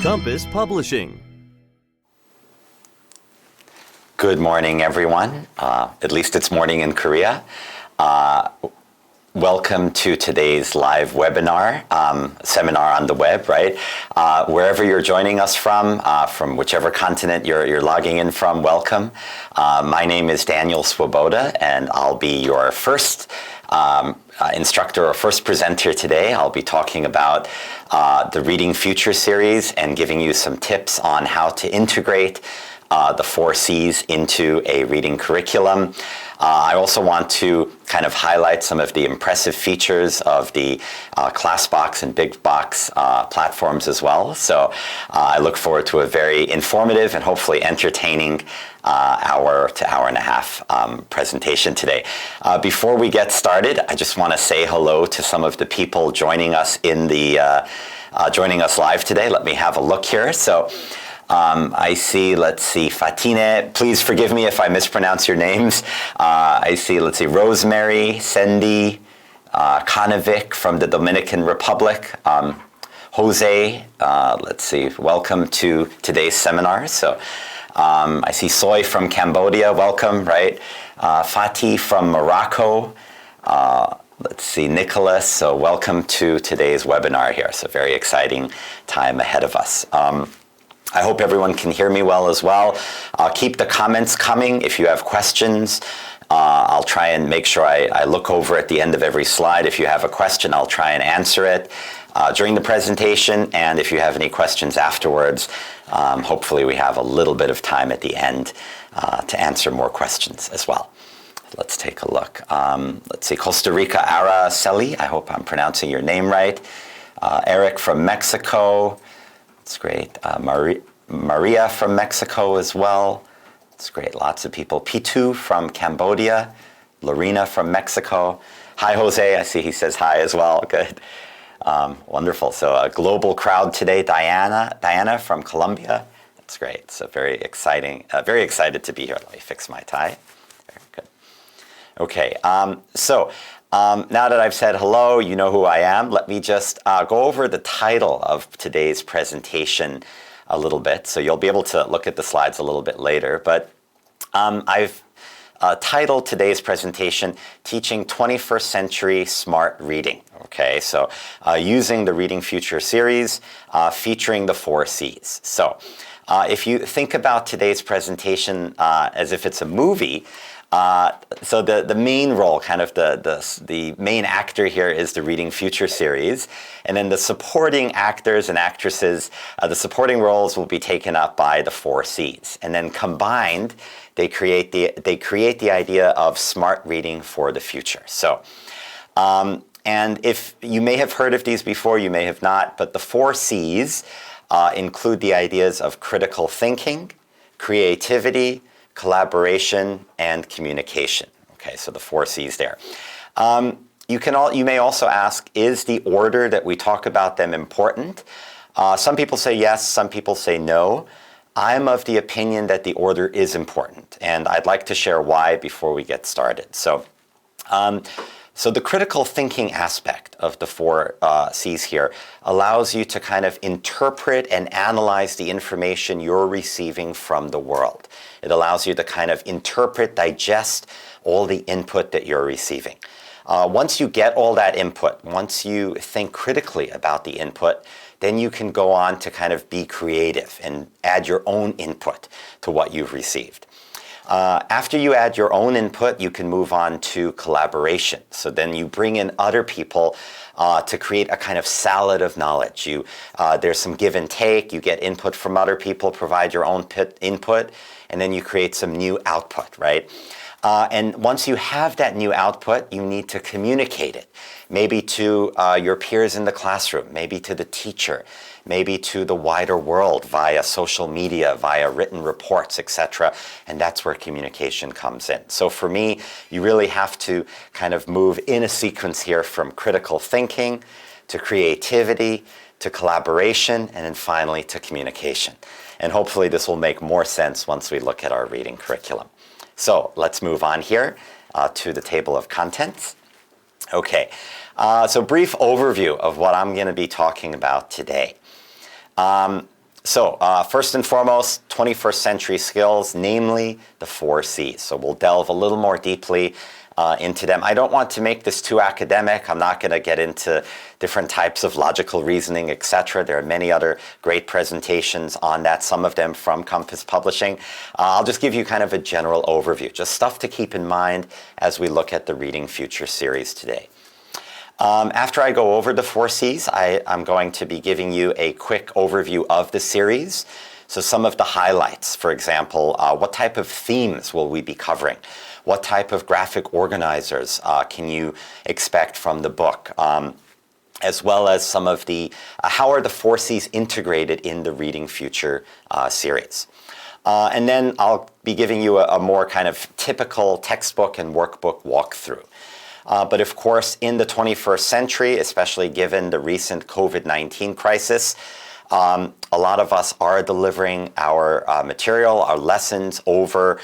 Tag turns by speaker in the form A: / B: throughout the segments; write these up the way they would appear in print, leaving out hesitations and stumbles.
A: Compass Publishing.
B: Good morning, everyone. At least it's morning in Korea. Welcome to today's live webinar, seminar on the web, right? Wherever you're joining us from whichever continent you're logging in from, welcome. My name is Daniel Swoboda, and I'll be your first instructor or first presenter today. I'll be talking about the Reading Future series and giving you some tips on how to integrate the 4 C's into a reading curriculum. I also want to kind of highlight some of the impressive features of the ClassBox and BigBox platforms as well. So I look forward to a very informative and hopefully entertaining hour to hour and a half presentation today. Before we get started, I just want to say hello to some of the people joining us in the joining us live today. Let me have a look here. So I see, let's see, Fatine, please forgive me if I mispronounce your names. I see, let's see, Rosemary, Cindy, Kanovic from the Dominican Republic, Jose, let's see, welcome to today's seminar. So I see Soy from Cambodia, welcome, right? Fatih from Morocco. Let's see, Nicholas, so welcome to today's webinar here. So very exciting time ahead of us. I hope everyone can hear me well as well. Keep the comments coming if you have questions. I'll try and make sure I look over at the end of every slide. If you have a question, I'll try and answer it during the presentation. And if you have any questions afterwards, hopefully we have a little bit of time at the end to answer more questions as well. Let's take a look. Let's see, Costa Rica, Araceli. I hope I'm pronouncing your name right. Eric from Mexico. That's great. Maria from Mexico as well. That's great. Lots of people. Pitu from Cambodia. Lorena from Mexico. Hi, Jose. I see he says hi as well. Good. Wonderful. So a global crowd today. Diana from Colombia. That's great. So very exciting. Very excited to be here. Let me fix my tie. Very good. Okay. Now that I've said hello, you know who I am. Let me just go over the title of today's presentation a little bit. So you'll be able to look at the slides a little bit later. But I've titled today's presentation, Teaching 21st Century Smart Reading. Okay, so using the Reading Future series, featuring the 4 C's. So if you think about today's presentation as if it's a movie, so the main role, kind of the main actor here is the Reading Future series, and then the supporting actors and actresses, the supporting roles will be taken up by the 4 C's, and then combined, they create the idea of smart reading for the future. So, and if you may have heard of these before, you may have not, but the 4 C's include the ideas of critical thinking, creativity, collaboration, and communication. Okay, so the 4 C's there. You may also ask, is the order that we talk about them important? Some people say yes, some people say no. I'm of the opinion that the order is important, and I'd like to share why before we get started. So the critical thinking aspect of the 4 C's here allows you to kind of interpret and analyze the information you're receiving from the world. It allows you to kind of interpret, digest all the input that you're receiving. Once you get all that input, once you think critically about the input, then you can go on to kind of be creative and add your own input to what you've received. After you add your own input, you can move on to collaboration. So then you bring in other people to create a kind of salad of knowledge. There's some give and take. You get input from other people, provide your own input, and then you create some new output, right? And once you have that new output, you need to communicate it, maybe to your peers in the classroom, maybe to the teacher, maybe to the wider world via social media, via written reports, etc. And that's where communication comes in. So for me, you really have to kind of move in a sequence here from critical thinking to creativity to collaboration and then finally to communication. And hopefully this will make more sense once we look at our reading curriculum. So let's move on here to the table of contents. Okay, so brief overview of what I'm going to be talking about today. First and foremost, 21st century skills, namely the 4 C's. So we'll delve a little more deeply into them. I don't want to make this too academic. I'm not going to get into different types of logical reasoning, etc. There are many other great presentations on that, some of them from Compass Publishing. I'll just give you kind of a general overview, just stuff to keep in mind as we look at the Reading Future series today. After I go over the 4 C's, I'm going to be giving you a quick overview of the series. So some of the highlights, for example, what type of themes will we be covering? What type of graphic organizers can you expect from the book? As well as some of the, how are the 4 C's integrated in the Reading Future series? And then I'll be giving you a more kind of typical textbook and workbook walkthrough. But of course, in the 21st century, especially given the recent COVID-19 crisis, a lot of us are delivering our material, our lessons over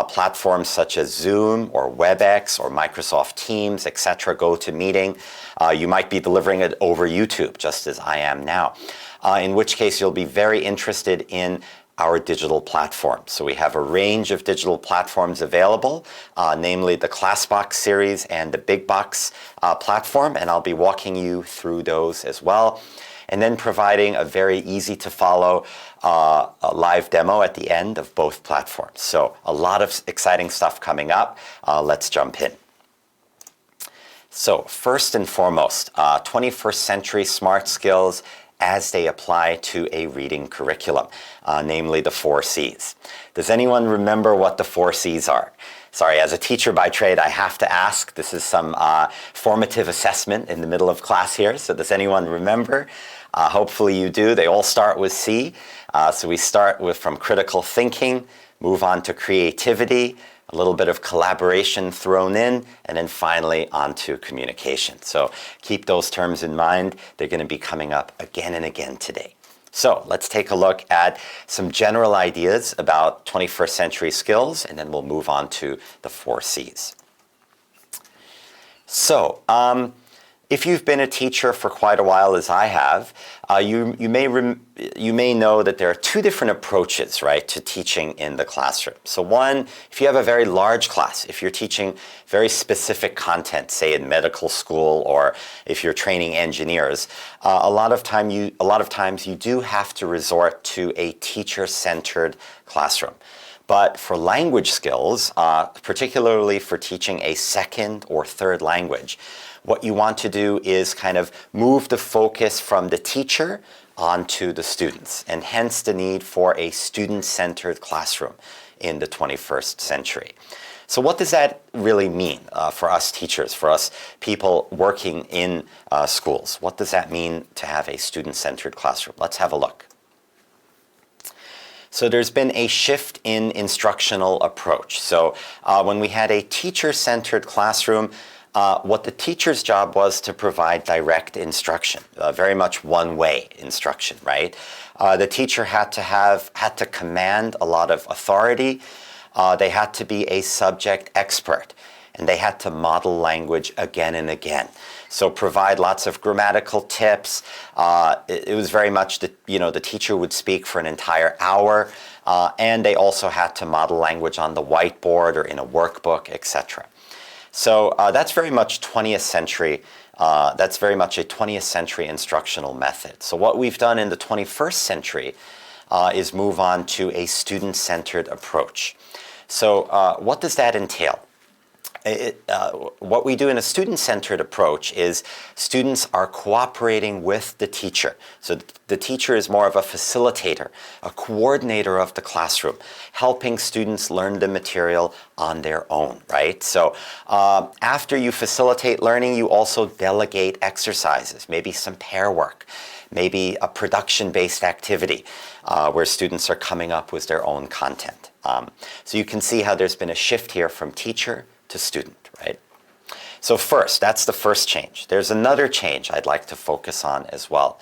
B: platforms such as Zoom or WebEx or Microsoft Teams, etc., GoToMeeting. You might be delivering it over YouTube, just as I am now, in which case you'll be very interested in our digital platforms. So we have a range of digital platforms available, namely the ClassBox series and the Big Box platform, and I'll be walking you through those as well. And then providing a very easy to follow a live demo at the end of both platforms. So a lot of exciting stuff coming up. Let's jump in. So first and foremost, 21st century smart skills as they apply to a reading curriculum, namely the 4 C's. Does anyone remember what the 4 C's are? Sorry, as a teacher by trade, I have to ask. This is some formative assessment in the middle of class here. So does anyone remember? Hopefully you do. They all start with C. So we start with from critical thinking, move on to creativity, a little bit of collaboration thrown in, and then finally onto communication. So keep those terms in mind. They're going to be coming up again and again today. So let's take a look at some general ideas about 21st century skills, and then we'll move on to the 4 C's. So, if you've been a teacher for quite a while, as I have, you may know that there are 2 different approaches, right, to teaching in the classroom. So one, if you have a very large class, if you're teaching very specific content, say in medical school, or if you're training engineers, a lot of times you do have to resort to a teacher-centered classroom. But for language skills, particularly for teaching a second or third language, what you want to do is kind of move the focus from the teacher onto the students, and hence the need for a student-centered classroom in the 21st century. So what does that really mean for us teachers, for us people working in schools? What does that mean to have a student-centered classroom? Let's have a look. So there's been a shift in instructional approach. So when we had a teacher-centered classroom, what the teacher's job was to provide direct instruction, very much one-way instruction, right? The teacher had to command a lot of authority. They had to be a subject expert, and they had to model language again and again. So provide lots of grammatical tips. It was very much the teacher would speak for an entire hour, and they also had to model language on the whiteboard or in a workbook, etc. So that's very much 20th century. That's very much a 20th century instructional method. So what we've done in the 21st century is move on to a student-centered approach. So what does that entail? What we do in a student-centered approach is students are cooperating with the teacher. So the teacher is more of a facilitator, a coordinator of the classroom, helping students learn the material on their own, right? So after you facilitate learning, you also delegate exercises, maybe some pair work, maybe a production-based activity where students are coming up with their own content. So you can see how there's been a shift here from teacher to student, right? So first, that's the first change. There's another change I'd like to focus on as well.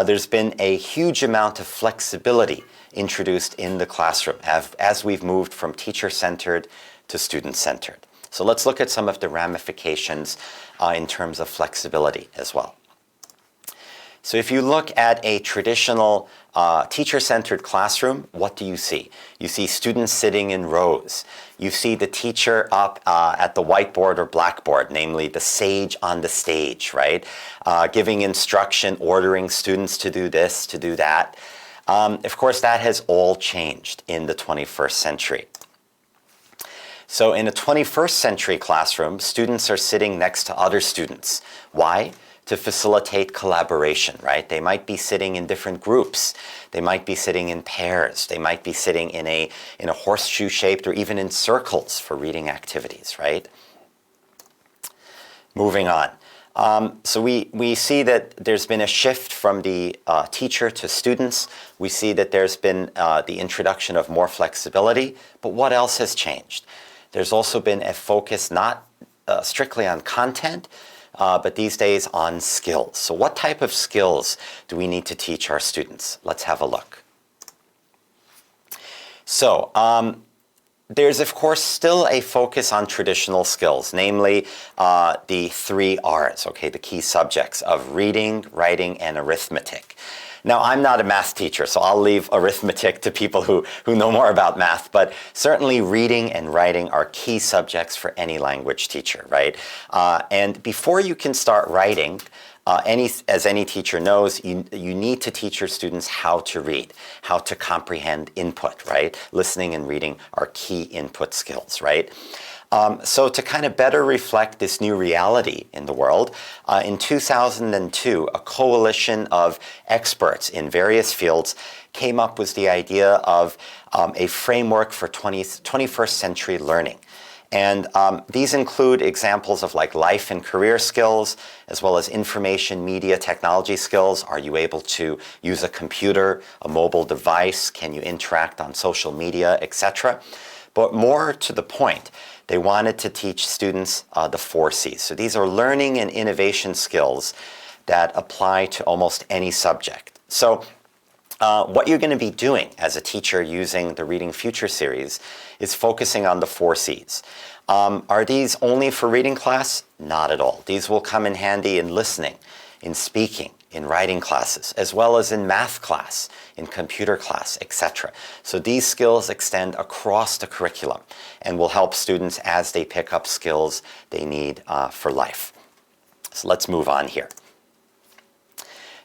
B: There's been a huge amount of flexibility introduced in the classroom as we've moved from teacher-centered to student-centered. So let's look at some of the ramifications in terms of flexibility as well. So if you look at a traditional teacher-centered classroom, what do you see? You see students sitting in rows. You see the teacher up at the whiteboard or blackboard, namely the sage on the stage, right? Giving instruction, ordering students to do this, to do that. Of course, that has all changed in the 21st century. So in a 21st century classroom, students are sitting next to other students. Why? To facilitate collaboration, right? They might be sitting in different groups. They might be sitting in pairs. They might be sitting in a horseshoe-shaped or even in circles for reading activities, right? Moving on. So we see that there's been a shift from the teacher to students. We see that there's been the introduction of more flexibility. But what else has changed? There's also been a focus not strictly on content, but these days on skills. So what type of skills do we need to teach our students? Let's have a look. So there's, of course, still a focus on traditional skills, namely the 3 R's, okay, the key subjects of reading, writing, and arithmetic. Now, I'm not a math teacher, so I'll leave arithmetic to people who know more about math, but certainly reading and writing are key subjects for any language teacher, right? And before you can start writing, as any teacher knows, you need to teach your students how to read, how to comprehend input, right? Listening and reading are key input skills, right? So to kind of better reflect this new reality in the world, in 2002, a coalition of experts in various fields came up with the idea of a framework for 21st century learning. And these include examples of like life and career skills, as well as information media technology skills. Are you able to use a computer, a mobile device? Can you interact on social media, etc.? But more to the point, they wanted to teach students the 4 C's. So these are learning and innovation skills that apply to almost any subject. So what you're going to be doing as a teacher using the Reading Future series is focusing on the 4 C's. Are these only for reading class? Not at all. These will come in handy in listening, in speaking, in writing classes, as well as in math class, in computer class, etc. So these skills extend across the curriculum and will help students as they pick up skills they need for life. So let's move on here.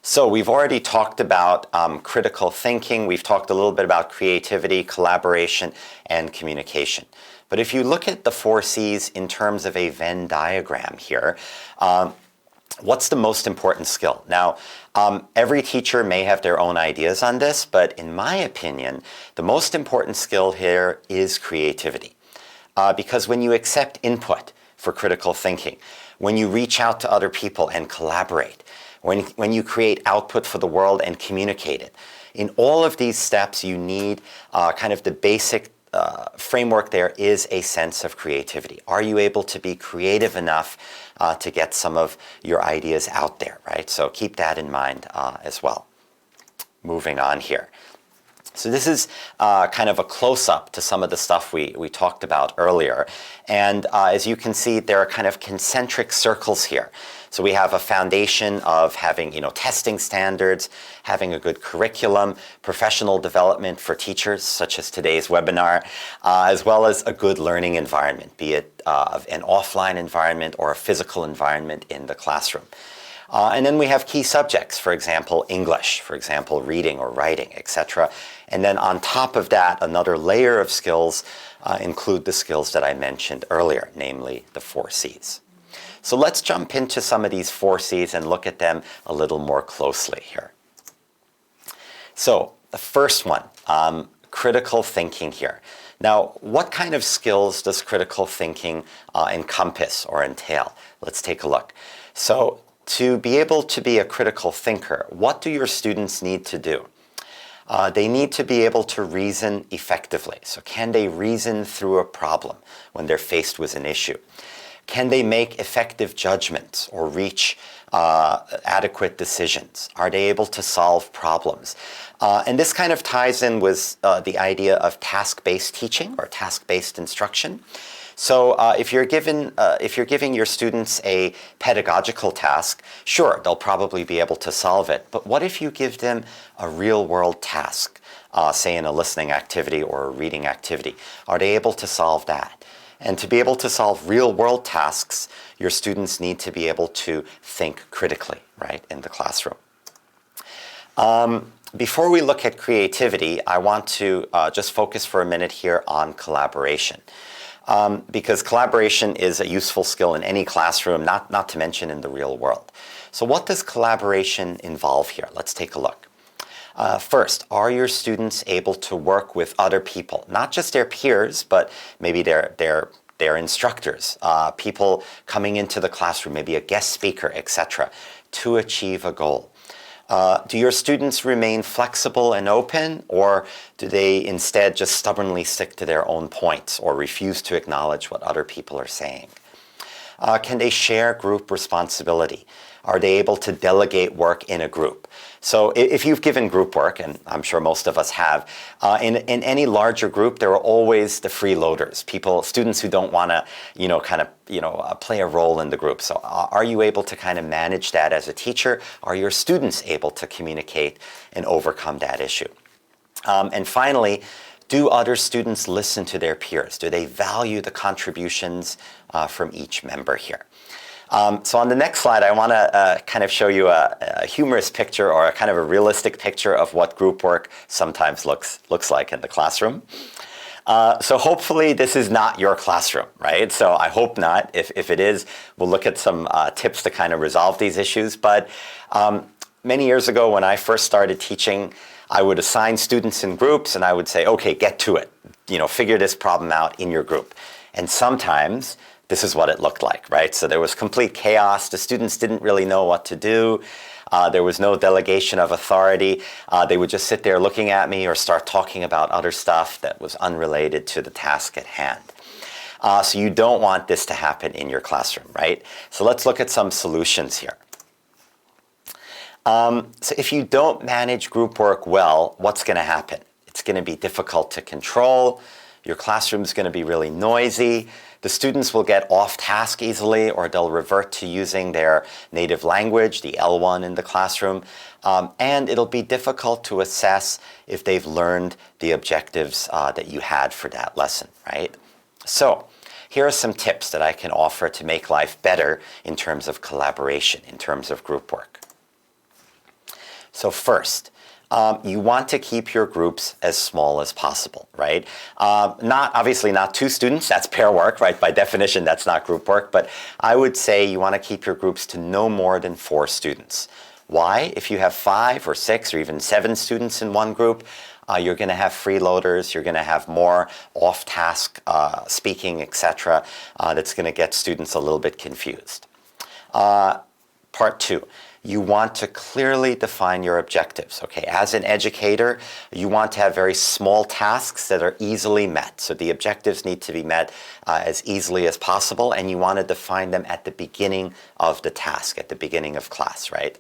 B: So we've already talked about critical thinking. We've talked a little bit about creativity, collaboration, and communication. But if you look at the 4 C's in terms of a Venn diagram here, what's the most important skill? Now, every teacher may have their own ideas on this, but in my opinion, the most important skill here is creativity. Because when you accept input for critical thinking, when you reach out to other people and collaborate, when you create output for the world and communicate it, in all of these steps, you need kind of the basic framework there is a sense of creativity. Are you able to be creative enough to get some of your ideas out there, right? So keep that in mind as well. Moving on here. So this is kind of a close-up to some of the stuff we talked about earlier. And as you can see, there are kind of concentric circles here. So we have a foundation of having, testing standards, having a good curriculum, professional development for teachers, such as today's webinar, as well as a good learning environment, be it an offline environment or a physical environment in the classroom. And then we have key subjects, for example, English, for example, reading or writing, etc. And then on top of that, another layer of skills include the skills that I mentioned earlier, namely the 4 C's. So let's jump into some of these 4 C's and look at them a little more closely here. So the first one, critical thinking here. Now, what kind of skills does critical thinking encompass or entail? Let's take a look. So to be able to be a critical thinker, what do your students need to do? They need to be able to reason effectively. So can they reason through a problem when they're faced with an issue? Can they make effective judgments or reach adequate decisions? Are they able to solve problems? And this kind of ties in with the idea of task-based teaching or task-based instruction. So if you're giving your students a pedagogical task, sure, they'll probably be able to solve it. But what if you give them a real-world task, say in a listening activity or a reading activity? Are they able to solve that? And to be able to solve real-world tasks, your students need to be able to think critically, right, in the classroom. Before we look at creativity, I want to just focus for a minute here on collaboration. Because collaboration is a useful skill in any classroom, not to mention in the real world. So what does collaboration involve here? Let's take a look. First, are your students able to work with other people? Not just their peers, but maybe their instructors, people coming into the classroom, maybe a guest speaker, etc., to achieve a goal. Do your students remain flexible and open, or do they instead just stubbornly stick to their own points or refuse to acknowledge what other people are saying? Can they share group responsibility? Are they able to delegate work in a group? So if you've given group work, and I'm sure most of us have, in any larger group, there are always the freeloaders, students who don't want to, play a role in the group. So are you able to kind of manage that as a teacher? Are your students able to communicate and overcome that issue? And finally, do other students listen to their peers? Do they value the contributions from each member here? So on the next slide, I want to kind of show you a humorous picture or a kind of a realistic picture of what group work sometimes looks like in the classroom. So hopefully this is not your classroom, right? So I hope not. If it is, we'll look at some tips to kind of resolve these issues. But many years ago when I first started teaching, I would assign students in groups and I would say, okay, get to it. Figure this problem out in your group. And sometimes this is what it looked like, right? So there was complete chaos. The students didn't really know what to do. There was no delegation of authority. They would just sit there looking at me or start talking about other stuff that was unrelated to the task at hand. So you don't want this to happen in your classroom, right? So let's look at some solutions here. So if you don't manage group work well, what's going to happen? It's going to be difficult to control. Your classroom's going to be really noisy. The students will get off task easily, or they'll revert to using their native language, the L1 in the classroom. And it'll be difficult to assess if they've learned the objectives that you had for that lesson, right? So here are some tips that I can offer to make life better in terms of collaboration, in terms of group work. So first, you want to keep your groups as small as possible, right? Obviously not 2 students, that's pair work, right? By definition, that's not group work, but I would say you want to keep your groups to no more than 4 students. Why? If you have 5 or 6 or even 7 students in one group, you're going to have freeloaders, you're going to have more off-task speaking, etc. That's going to get students a little bit confused. Part 2. You want to clearly define your objectives, okay? As an educator, you want to have very small tasks that are easily met. So the objectives need to be met as easily as possible, and you want to define them at the beginning of the task, at the beginning of class, right?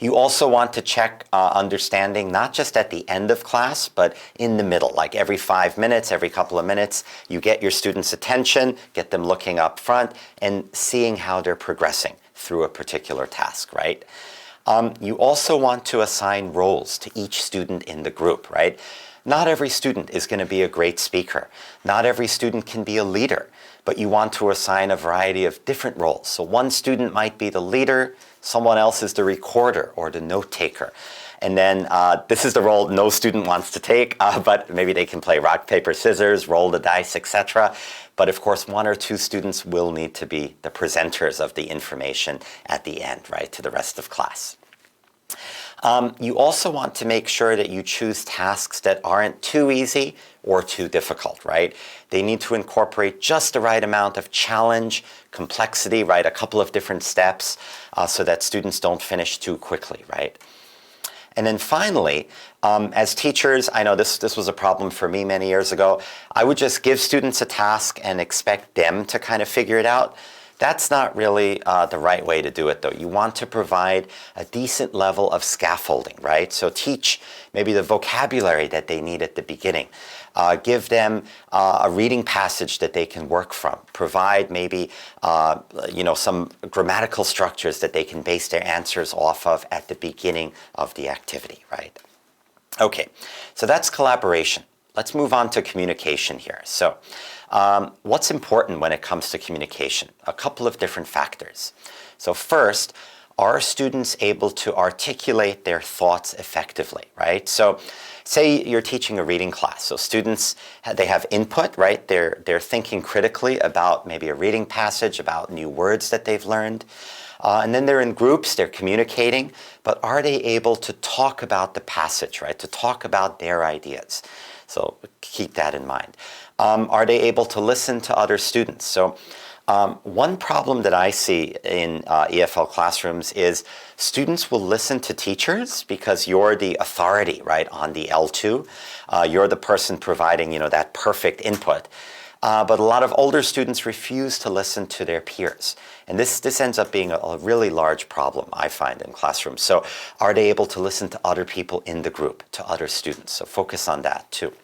B: You also want to check understanding not just at the end of class, but in the middle, like every 5 minutes, every couple of minutes, you get your students' attention, get them looking up front, and seeing how they're progressing through a particular task, right? You also want to assign roles to each student in the group, right? Not every student is going to be a great speaker. Not every student can be a leader, but you want to assign a variety of different roles. So one student might be the leader, someone else is the recorder or the note taker. And then this is the role no student wants to take, but maybe they can play rock, paper, scissors, roll the dice, etc. But of course, 1 or 2 students will need to be the presenters of the information at the end, right, to the rest of class. You also want to make sure that you choose tasks that aren't too easy or too difficult, right? They need to incorporate just the right amount of challenge, complexity, right? A couple of different steps so that students don't finish too quickly, right? And then finally, as teachers, I know this was a problem for me many years ago. I would just give students a task and expect them to kind of figure it out. That's not really the right way to do it, though. You want to provide a decent level of scaffolding, right? So teach maybe the vocabulary that they need at the beginning. Give them a reading passage that they can work from. Provide maybe some grammatical structures that they can base their answers off of at the beginning of the activity, right? Okay, so that's collaboration. Let's move on to communication here. So what's important when it comes to communication? A couple of different factors. So first, are students able to articulate their thoughts effectively, right? So say you're teaching a reading class. So students, they have input, right? They're thinking critically about maybe a reading passage, about new words that they've learned. And then they're in groups, they're communicating, but are they able to talk about the passage, right? To talk about their ideas? So keep that in mind. Are they able to listen to other students? So one problem that I see in EFL classrooms is students will listen to teachers because you're the authority, right, on the L2. You're the person providing, that perfect input. But a lot of older students refuse to listen to their peers. And this ends up being a really large problem, I find, in classrooms. So are they able to listen to other people in the group, to other students? So focus on that too.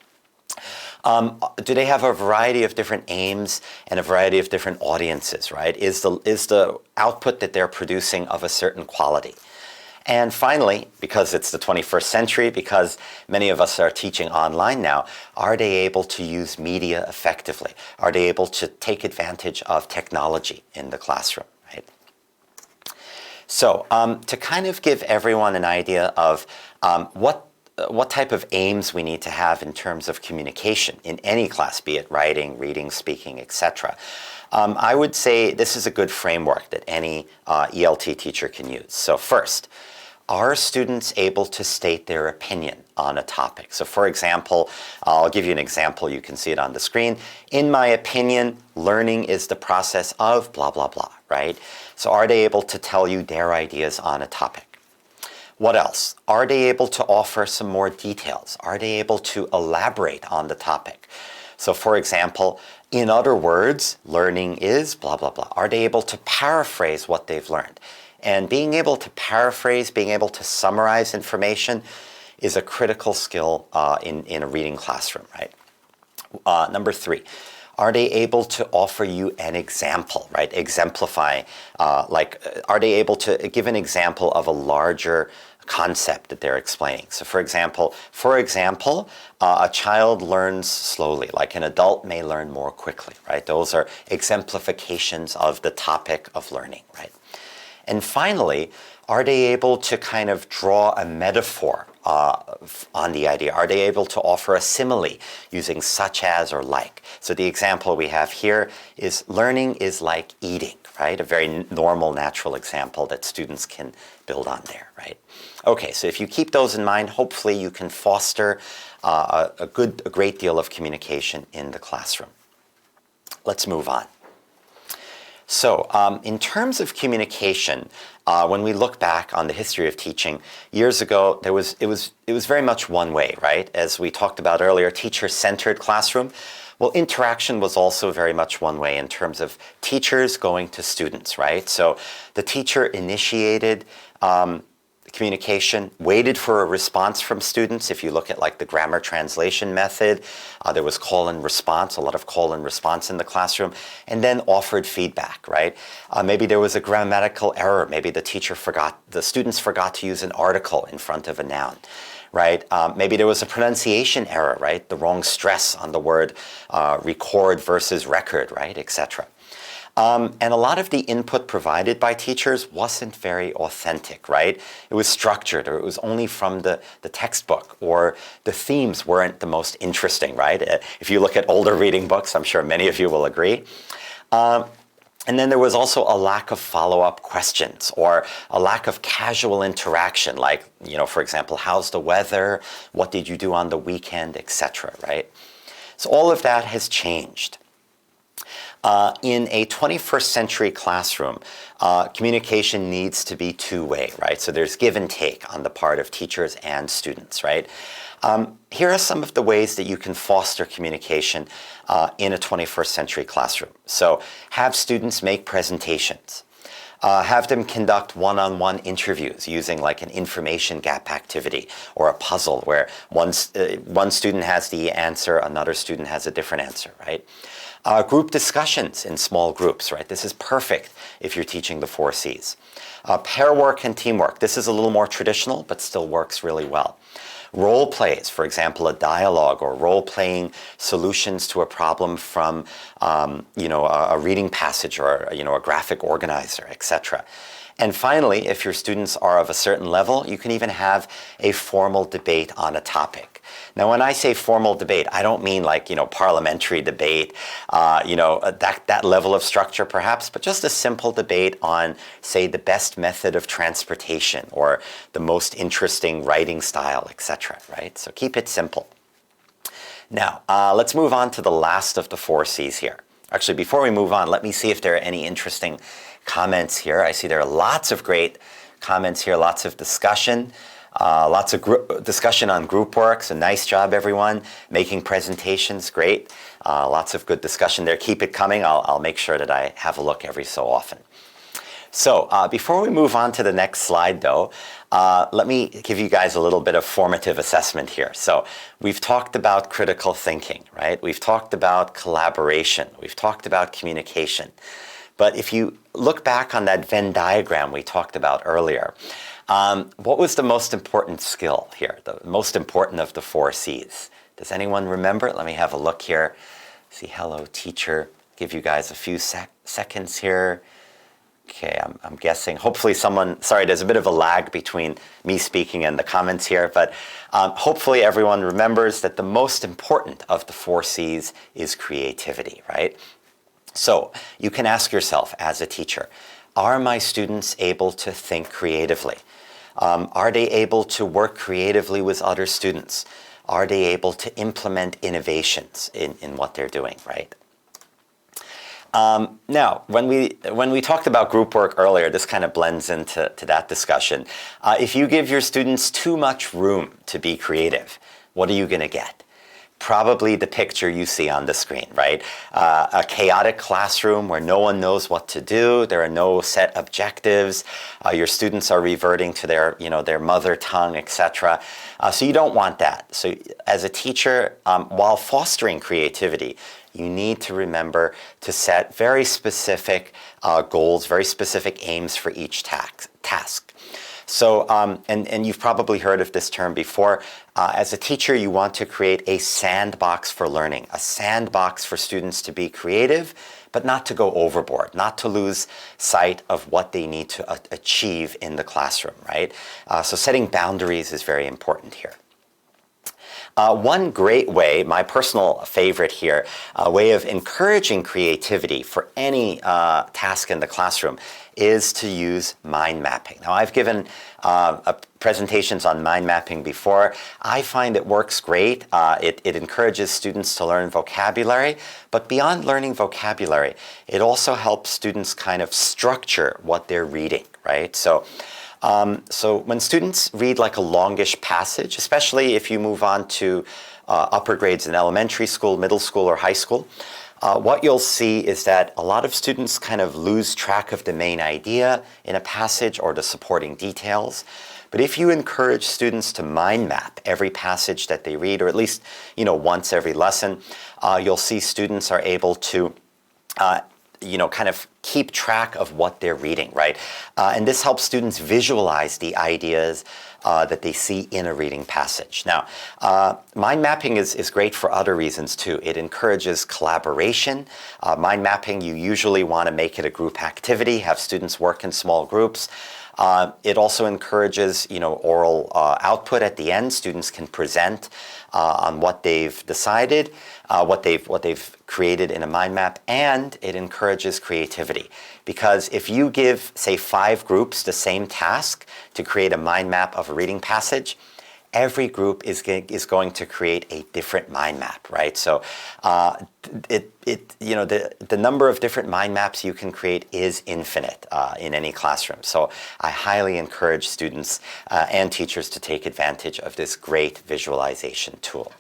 B: Do they have a variety of different aims and a variety of different audiences, right? Is the output that they're producing of a certain quality? And finally, because it's the 21st century, because many of us are teaching online now, are they able to use media effectively? Are they able to take advantage of technology in the classroom, right? So to kind of give everyone an idea of what type of aims we need to have in terms of communication in any class, be it writing, reading, speaking, etc. I would say this is a good framework that any ELT teacher can use. So first, are students able to state their opinion on a topic? So for example, I'll give you an example. You can see it on the screen. In my opinion, learning is the process of blah, blah, blah, right? So are they able to tell you their ideas on a topic? What else? Are they able to offer some more details? Are they able to elaborate on the topic? So for example, in other words, learning is blah, blah, blah. Are they able to paraphrase what they've learned? And being able to paraphrase, being able to summarize information is a critical skill in a reading classroom, right? Number 3, are they able to offer you an example, right? Exemplify, are they able to give an example of a larger concept that they're explaining? So for example, a child learns slowly, like an adult may learn more quickly, right? Those are exemplifications of the topic of learning, right? And finally, are they able to kind of draw a metaphor on the idea? Are they able to offer a simile using such as or like? So the example we have here is learning is like eating, right? A very normal, natural example that students can build on there, right? Okay, so if you keep those in mind, hopefully you can foster a great deal of communication in the classroom. Let's move on. So in terms of communication, when we look back on the history of teaching, years ago, it was very much one way, right? As we talked about earlier, teacher-centered classroom. Well, interaction was also very much one way in terms of teachers going to students, right? So the teacher initiated communication, waited for a response from students. If you look at like the grammar translation method, there was call and response, a lot of call and response in the classroom, and then offered feedback, right? Maybe there was a grammatical error. Maybe the students forgot to use an article in front of a noun, right? Maybe there was a pronunciation error, right? The wrong stress on the word record versus record, right, etc. And a lot of the input provided by teachers wasn't very authentic, right? It was structured, or it was only from the textbook, or the themes weren't the most interesting, right? If you look at older reading books, I'm sure many of you will agree. And then there was also a lack of follow-up questions, or a lack of casual interaction, like, for example, how's the weather? What did you do on the weekend, etc., right? So all of that has changed. In a 21st century classroom, communication needs to be two-way, right? So there's give and take on the part of teachers and students, right? Here are some of the ways that you can foster communication in a 21st century classroom. So have students make presentations. Have them conduct one-on-one interviews using like an information gap activity or a puzzle where one student has the answer, another student has a different answer, right? Group discussions in small groups, right? This is perfect if you're teaching the 4 C's. Pair work and teamwork. This is a little more traditional, but still works really well. Role plays, for example, a dialogue or role-playing solutions to a problem from, a reading passage or, a graphic organizer, etc. And finally, if your students are of a certain level, you can even have a formal debate on a topic. Now, when I say formal debate, I don't mean like, parliamentary debate, that level of structure perhaps, but just a simple debate on, say, the best method of transportation or the most interesting writing style, etc., right? So keep it simple. Now, let's move on to the last of the 4 C's here. Actually, before we move on, let me see if there are any interesting comments here. I see there are lots of great comments here, lots of discussion. Lots of discussion on group work, so nice job everyone. Making presentations, great. Lots of good discussion there. Keep it coming. I'll make sure that I have a look every so often. So before we move on to the next slide though, let me give you guys a little bit of formative assessment here. So we've talked about critical thinking, right? We've talked about collaboration. We've talked about communication. But if you look back on that Venn diagram we talked about earlier, what was the most important skill here? The most important of the 4 C's? Does anyone remember? Let me have a look here. See, hello, teacher. Give you guys a few seconds here. Okay, I'm guessing. Hopefully someone, sorry, there's a bit of a lag between me speaking and the comments here, but hopefully everyone remembers that the most important of the 4 C's is creativity, right? So you can ask yourself as a teacher, are my students able to think creatively? Are they able to work creatively with other students? Are they able to implement innovations in what they're doing, right? Now, when we talked about group work earlier, this kind of blends into that discussion. If you give your students too much room to be creative, what are you going to get? Probably the picture you see on the screen, right? A chaotic classroom where no one knows what to do. There are no set objectives. Your students are reverting to their mother tongue, etc. So you don't want that. So as a teacher, while fostering creativity, you need to remember to set very specific goals, very specific aims for each task. So, and you've probably heard of this term before. As a teacher, you want to create a sandbox for learning, a sandbox for students to be creative, but not to go overboard, not to lose sight of what they need to achieve in the classroom, right? So setting boundaries is very important here. One great way, my personal favorite here, a way of encouraging creativity for any task in the classroom is to use mind mapping. Now, I've given presentations on mind mapping before. I find it works great. It encourages students to learn vocabulary, but beyond learning vocabulary, it also helps students kind of structure what they're reading, right? So when students read like a longish passage, especially if you move on to upper grades in elementary school, middle school, or high school, what you'll see is that a lot of students kind of lose track of the main idea in a passage or the supporting details. But if you encourage students to mind map every passage that they read, or at least once every lesson, you'll see students are able to kind of keep track of what they're reading, right? And this helps students visualize the ideas that they see in a reading passage. Now, mind mapping is great for other reasons too. It encourages collaboration. Mind mapping, you usually want to make it a group activity, have students work in small groups. It also encourages, oral output at the end. Students can present on what they've decided, what they've created in a mind map, and it encourages creativity. Because if you give, say, 5 groups the same task to create a mind map of a reading passage, every group is going to create a different mind map, right? So the number of different mind maps you can create is infinite in any classroom. So I highly encourage students and teachers to take advantage of this great visualization tool.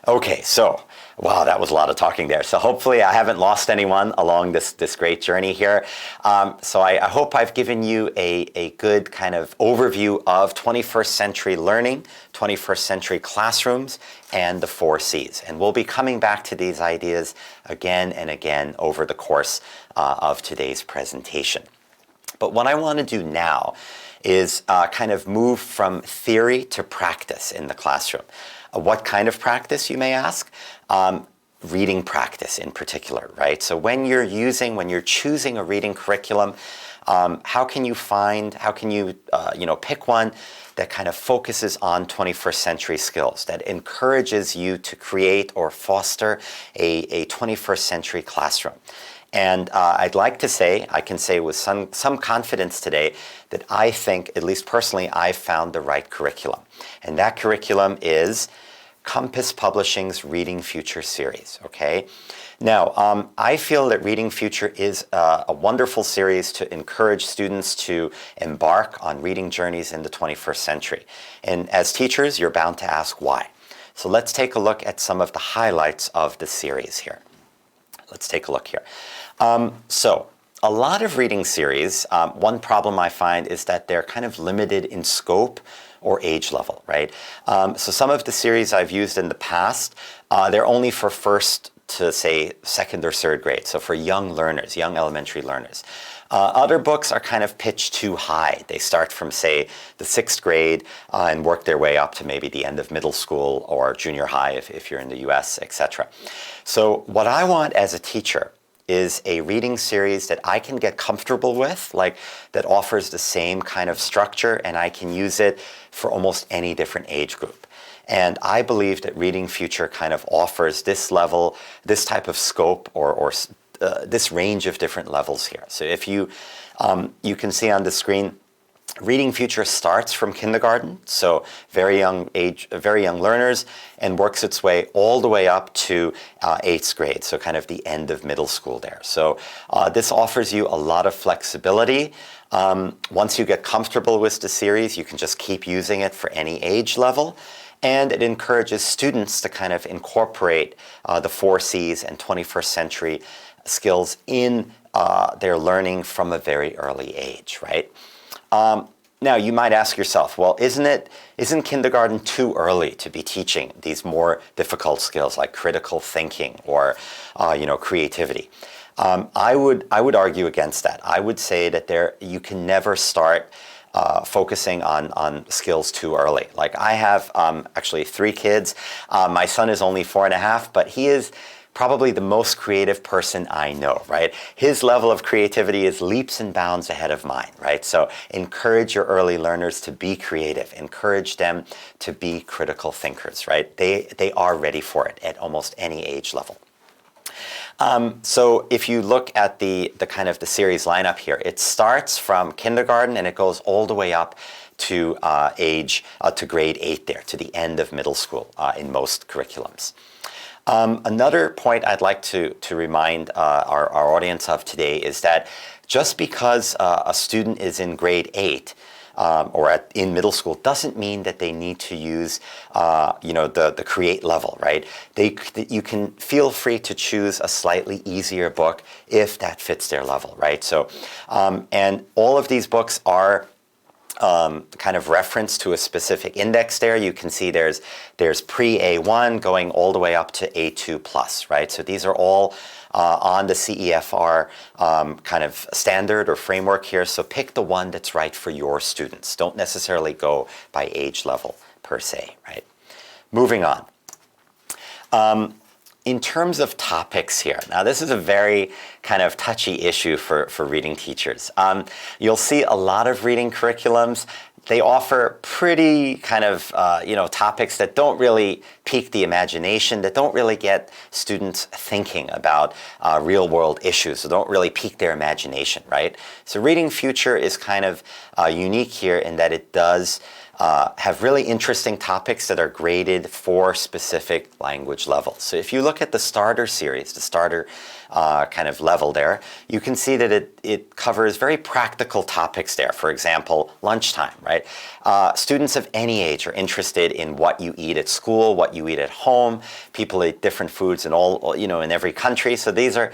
B: Okay, so, wow, that was a lot of talking there. So hopefully I haven't lost anyone along this great journey here. So I hope I've given you a good kind of overview of 21st century learning, 21st century classrooms, and the 4 C's. And we'll be coming back to these ideas again and again over the course of today's presentation. But what I want to do now is kind of move from theory to practice in the classroom. What kind of practice, you may ask? Reading practice in particular, right? So when you're choosing a reading curriculum, how can you pick one that kind of focuses on 21st century skills, that encourages you to create or foster a 21st century classroom? And I can say with some confidence today that I think, at least personally, I've found the right curriculum. And that curriculum is Compass Publishing's Reading Future series, okay? Now, I feel that Reading Future is a wonderful series to encourage students to embark on reading journeys in the 21st century. And as teachers, you're bound to ask why. So let's take a look at some of the highlights of the series here. Let's take a look here. So a lot of reading series, one problem I find is that they're kind of limited in scope or age level, right? So some of the series I've used in the past, they're only for first to, say, second or third grade, so for young learners, young elementary learners. Other books are kind of pitched too high. They start from, say, the 6th grade and work their way up to maybe the end of middle school or junior high if you're in the US, etc. So what I want as a teacher is a reading series that I can get comfortable with, like that offers the same kind of structure, and I can use it for almost any different age group. And I believe that Reading Future kind of offers this level, this type of scope, or this range of different levels here. So if you can see on the screen, Reading Future starts from kindergarten, so very young learners, and works its way all the way up to 8th grade, so kind of the end of middle school there. So this offers you a lot of flexibility. Once you get comfortable with the series, you can just keep using it for any age level. And it encourages students to kind of incorporate the 4 C's and 21st century skills in their learning from a very early age, right? Now, you might ask yourself, well, isn't kindergarten too early to be teaching these more difficult skills like critical thinking or, creativity? I would argue against that. I would say that you can never start focusing on skills too early. Like I have actually 3 kids. My son is only 4.5, but he is probably the most creative person I know, right? His level of creativity is leaps and bounds ahead of mine, right? So encourage your early learners to be creative. Encourage them to be critical thinkers, right? They are ready for it at almost any age level. So if you look at the kind of the series lineup here, it starts from kindergarten and it goes all the way up to to grade 8 there, to the end of middle school in most curriculums. Another point I'd like to remind our audience of today is that just because a student is in grade 8 or in middle school doesn't mean that they need to use the create level, right? You can feel free to choose a slightly easier book if that fits their level, right? So and all of these books are kind of reference to a specific index there. You can see there's pre-A1 going all the way up to A2 plus, right? So these are all on the CEFR kind of standard or framework here. So pick the one that's right for your students. Don't necessarily go by age level per se, right? Moving on. In terms of topics here, now this is a very kind of touchy issue for reading teachers. You'll see a lot of reading curriculums. They offer pretty kind of, topics that don't really pique the imagination, that don't really get students thinking about real world issues, so don't really pique their imagination, right? So Reading Future is kind of unique here in that it does have really interesting topics that are graded for specific language levels. So if you look at the starter series, the starter kind of level there, you can see that it covers very practical topics there. For example, lunchtime, right? Students of any age are interested in what you eat at school, what you eat at home. People eat different foods in in every country. So these are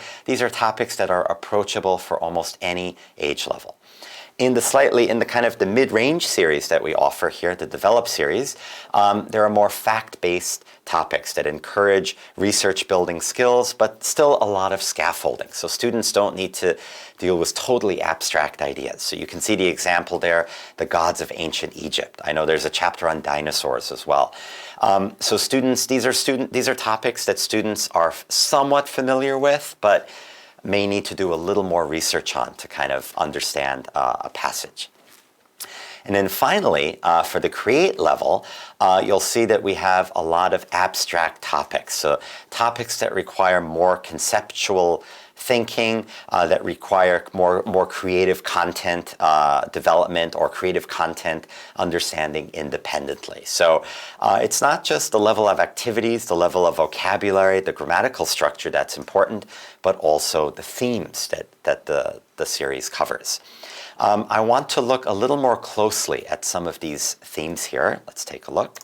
B: topics that are approachable for almost any age level. In the kind of the mid-range series that we offer here, the Develop series, there are more fact-based topics that encourage research-building skills, but still a lot of scaffolding. So students don't need to deal with totally abstract ideas. So you can see the example there, the gods of ancient Egypt. I know there's a chapter on dinosaurs as well. So these are topics that students are somewhat familiar with, but may need to do a little more research on to kind of understand a passage. And then finally, for the Create level, you'll see that we have a lot of abstract topics. So topics that require more conceptual thinking, that require more creative content development or creative content understanding independently. So it's not just the level of activities, the level of vocabulary, the grammatical structure that's important, but also the themes that the series covers. I want to look a little more closely at some of these themes here. Let's take a look.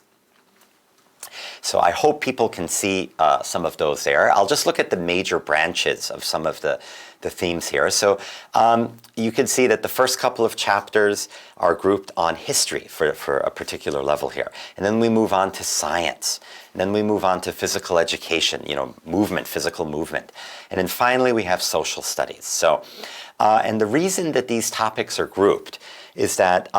B: So I hope people can see some of those there. I'll just look at the major branches of some of the themes here. So you can see that the first couple of chapters are grouped on history for a particular level here. And then we move on to science. And then we move on to physical education, movement, physical movement. And then finally we have social studies. So, and the reason that these topics are grouped is that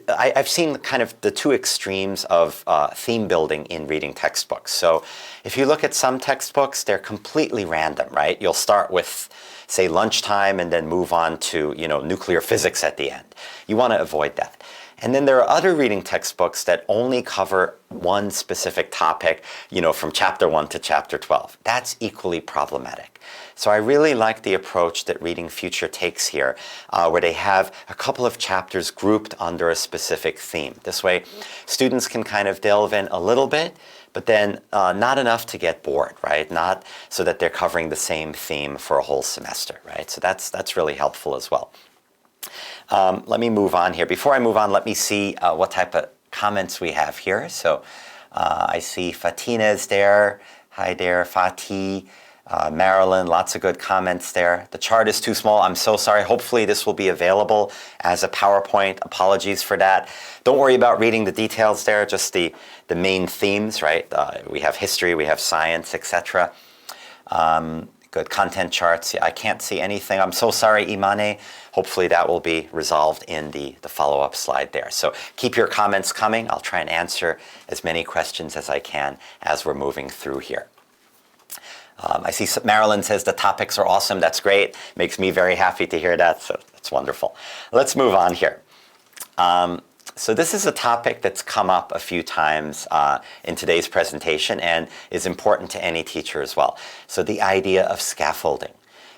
B: I've seen kind of the two extremes of theme building in reading textbooks. So if you look at some textbooks, they're completely random, right? You'll start with, say, lunchtime and then move on to, nuclear physics at the end. You want to avoid that. And then there are other reading textbooks that only cover one specific topic, from chapter 1 to chapter 12. That's equally problematic. So I really like the approach that Reading Future takes here, where they have a couple of chapters grouped under a specific theme. This way, students can kind of delve in a little bit, but then not enough to get bored, right? Not so that they're covering the same theme for a whole semester, right? So that's really helpful as well. Let me move on here. Before I move on, let me see what type of comments we have here. So I see Fatina is there. Hi there, Fatih. Marilyn, lots of good comments there. The chart is too small. I'm so sorry. Hopefully this will be available as a PowerPoint. Apologies for that. Don't worry about reading the details there, just the main themes, right? We have history, we have science, etc. Good content charts. Yeah, I can't see anything. I'm so sorry, Imane. Hopefully that will be resolved in the follow-up slide there. So keep your comments coming. I'll try and answer as many questions as I can as we're moving through here. I see Marilyn says the topics are awesome. That's great. Makes me very happy to hear that. So that's wonderful. Let's move on here. So this is a topic that's come up a few times in today's presentation and is important to any teacher as well. So the idea of scaffolding.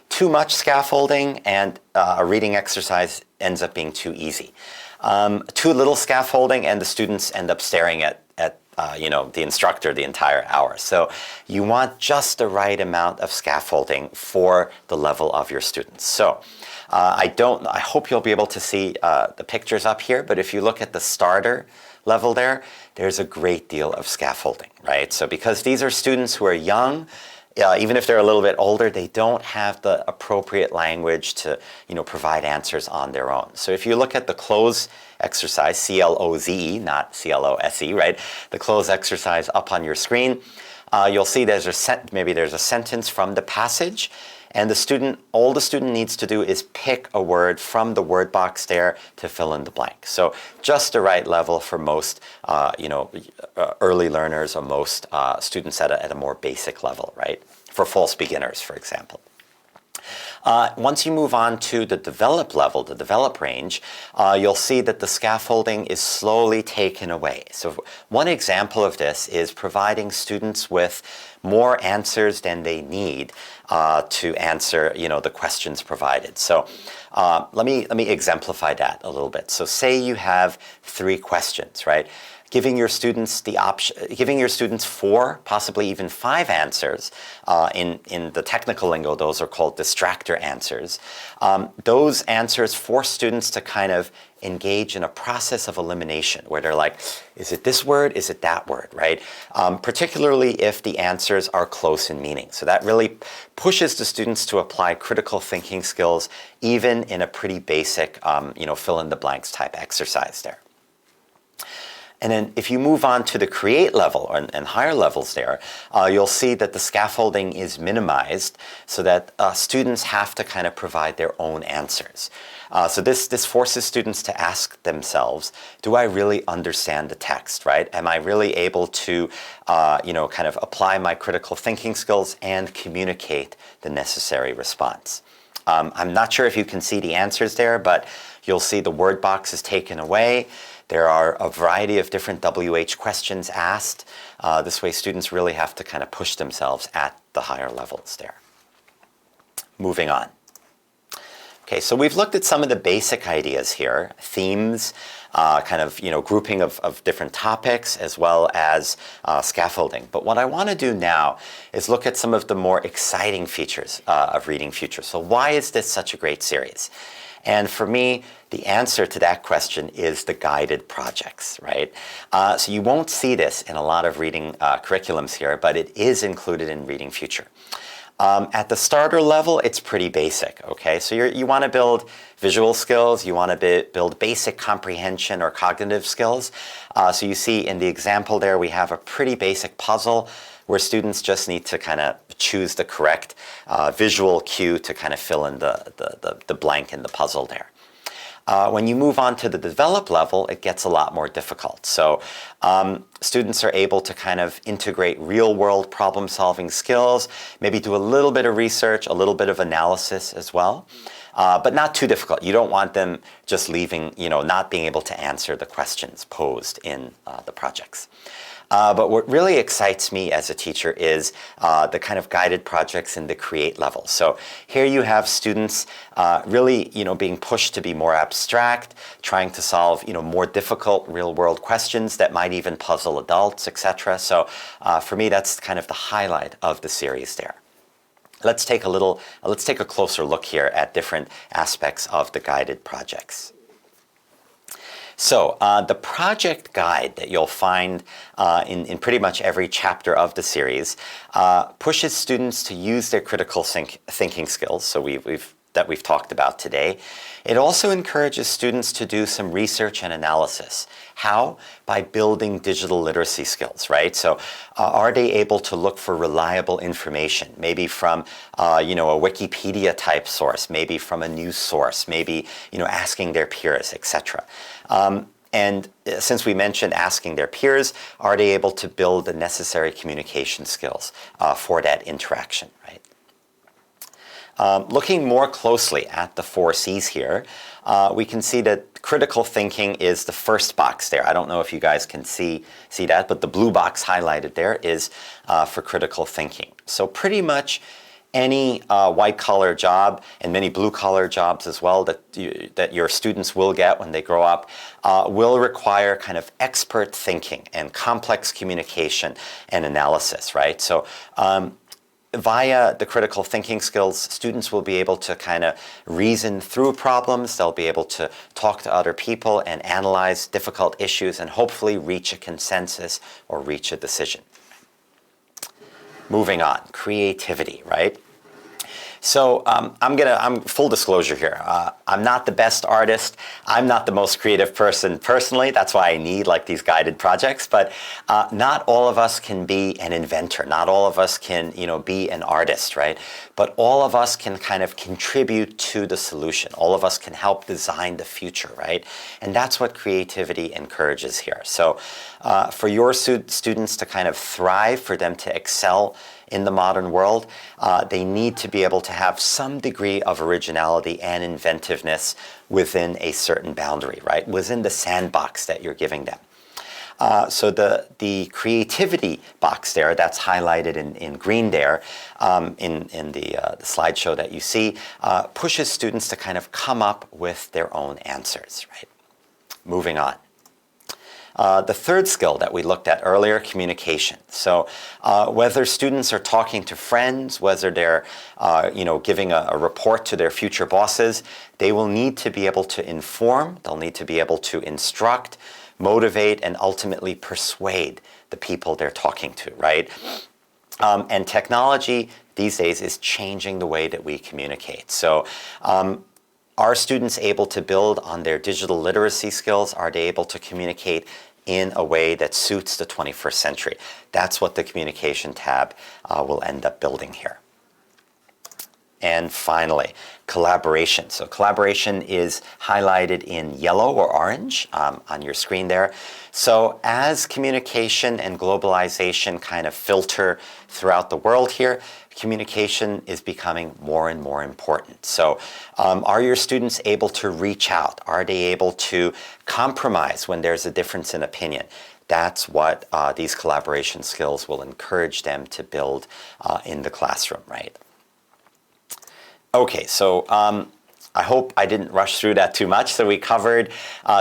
B: Too much scaffolding and a reading exercise ends up being too easy. Too little scaffolding and the students end up staring at the instructor the entire hour. So you want just the right amount of scaffolding for the level of your students. So I hope you'll be able to see the pictures up here, but if you look at the starter level there's a great deal of scaffolding, right? So because these are students who are young, even if they're a little bit older, they don't have the appropriate language to, provide answers on their own. So if you look at the cloze exercise, C-L-O-Z-E, not C-L-O-S-E, right? The cloze exercise up on your screen, you'll see maybe there's a sentence from the passage, and all the student needs to do is pick a word from the word box there to fill in the blank. So just the right level for most, early learners or most students at a more basic level, right? For false beginners, for example. Once you move on to the develop level, the develop range, you'll see that the scaffolding is slowly taken away. So one example of this is providing students with more answers than they need to answer, the questions provided. So let me exemplify that a little bit. So say you have 3 questions, right? Giving your students giving your students 4, possibly even 5 answers. In the technical lingo, those are called distractor answers. Those answers force students to kind of engage in a process of elimination where they're like, is it this word? Is it that word, right? Particularly if the answers are close in meaning. So that really pushes the students to apply critical thinking skills even in a pretty basic, fill in the blanks type exercise there. And then if you move on to the create level and higher levels there, you'll see that the scaffolding is minimized so that students have to kind of provide their own answers. So this forces students to ask themselves, do I really understand the text, right? Am I really able to, kind of apply my critical thinking skills and communicate the necessary response? I'm not sure if you can see the answers there, but you'll see the word box is taken away. There are a variety of different WH questions asked. This way students really have to kind of push themselves at the higher levels there. Moving on. Okay, so we've looked at some of the basic ideas here, themes, grouping of different topics, as well as scaffolding. But what I want to do now is look at some of the more exciting features of Reading Future. So why is this such a great series? And for me, the answer to that question is the guided projects, right? So you won't see this in a lot of reading curriculums here, but it is included in Reading Future. At the starter level, it's pretty basic, okay? So you want to build visual skills, you want to build basic comprehension or cognitive skills. So you see in the example there, we have a pretty basic puzzle where students just need to kind of choose the correct visual cue to kind of fill in the blank in the puzzle there. When you move on to the develop level, it gets a lot more difficult. So students are able to kind of integrate real-world problem-solving skills, maybe do a little bit of research, a little bit of analysis as well, but not too difficult. You don't want them just leaving, not being able to answer the questions posed in the projects. But what really excites me as a teacher is the kind of guided projects in the create level. So here you have students really, being pushed to be more abstract, trying to solve, more difficult real-world questions that might even puzzle adults, etc. So for me, that's kind of the highlight of the series there. Let's take a closer look here at different aspects of the guided projects. So the project guide that you'll find in pretty much every chapter of the series pushes students to use their critical thinking skills, so we've talked about today. It also encourages students to do some research and analysis. How? By building digital literacy skills, right? So are they able to look for reliable information, maybe from a Wikipedia type source, maybe from a news source, maybe asking their peers, etc. And since we mentioned asking their peers, are they able to build the necessary communication skills for that interaction, right? Looking more closely at the 4 C's here, we can see that critical thinking is the first box there. I don't know if you guys can see that, but the blue box highlighted there is for critical thinking. So pretty much any white-collar job and many blue-collar jobs as well that your students will get when they grow up will require kind of expert thinking and complex communication and analysis, right? So via the critical thinking skills, students will be able to kind of reason through problems. They'll be able to talk to other people and analyze difficult issues and hopefully reach a consensus or reach a decision. Moving on, creativity, right? So I'm full disclosure here. I'm not the best artist. I'm not the most creative person personally. That's why I need like these guided projects. But not all of us can be an inventor. Not all of us can, be an artist, right? But all of us can kind of contribute to the solution. All of us can help design the future, right? And that's what creativity encourages here. So for your students to kind of thrive, for them to excel in the modern world, they need to be able to have some degree of originality and inventiveness within a certain boundary, right? Within the sandbox that you're giving them. So the creativity box there, that's highlighted in green there, in the slideshow that you see, pushes students to kind of come up with their own answers, right? Moving on. The third skill that we looked at earlier, communication. So whether students are talking to friends, whether they're giving a report to their future bosses, they will need to be able to inform, they'll need to be able to instruct, motivate, and ultimately persuade the people they're talking to, right? And technology these days is changing the way that we communicate. So are students able to build on their digital literacy skills? Are they able to communicate in a way that suits the 21st century? That's what the communication tab will end up building here. And finally, collaboration. So collaboration is highlighted in yellow or orange on your screen there. So as communication and globalization kind of filter throughout the world here, communication is becoming more and more important. So are your students able to reach out? Are they able to compromise when there's a difference in opinion? That's what these collaboration skills will encourage them to build in the classroom, right? Okay, so I hope I didn't rush through that too much. So we covered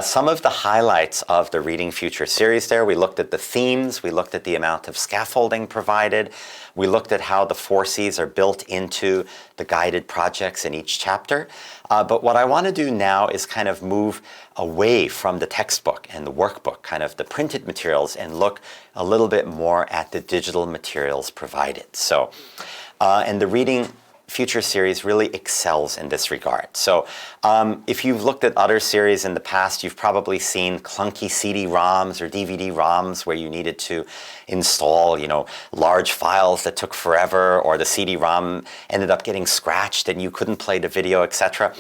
B: some of the highlights of the Reading Future series there. We looked at the themes, we looked at the amount of scaffolding provided, we looked at how the 4 C's are built into the guided projects in each chapter. But what I want to do now is kind of move away from the textbook and the workbook, kind of the printed materials, and look a little bit more at the digital materials provided. So, and the Reading Future series really excels in this regard. So if you've looked at other series in the past, you've probably seen clunky CD-ROMs or DVD-ROMs where you needed to install, large files that took forever, or the CD-ROM ended up getting scratched and you couldn't play the video, etc.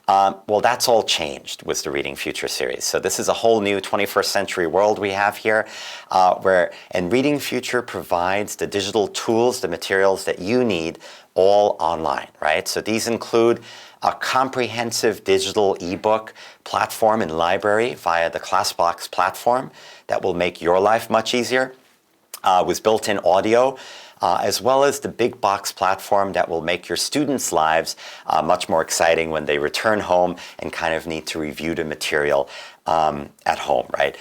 B: Well, that's all changed with the Reading Future series. So this is a whole new 21st century world we have here, and Reading Future provides the digital tools, the materials that you need, all online, right? So these include a comprehensive digital ebook platform and library via the ClassBox platform that will make your life much easier, with built-in audio, as well as the big box platform that will make your students' lives much more exciting when they return home and kind of need to review the material at home, right?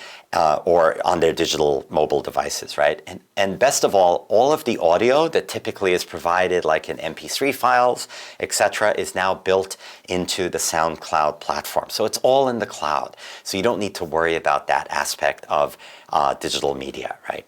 B: Or on their digital mobile devices, right? And best of all of the audio that typically is provided like in MP3 files, etc., is now built into the SoundCloud platform. So it's all in the cloud. So you don't need to worry about that aspect of digital media, right?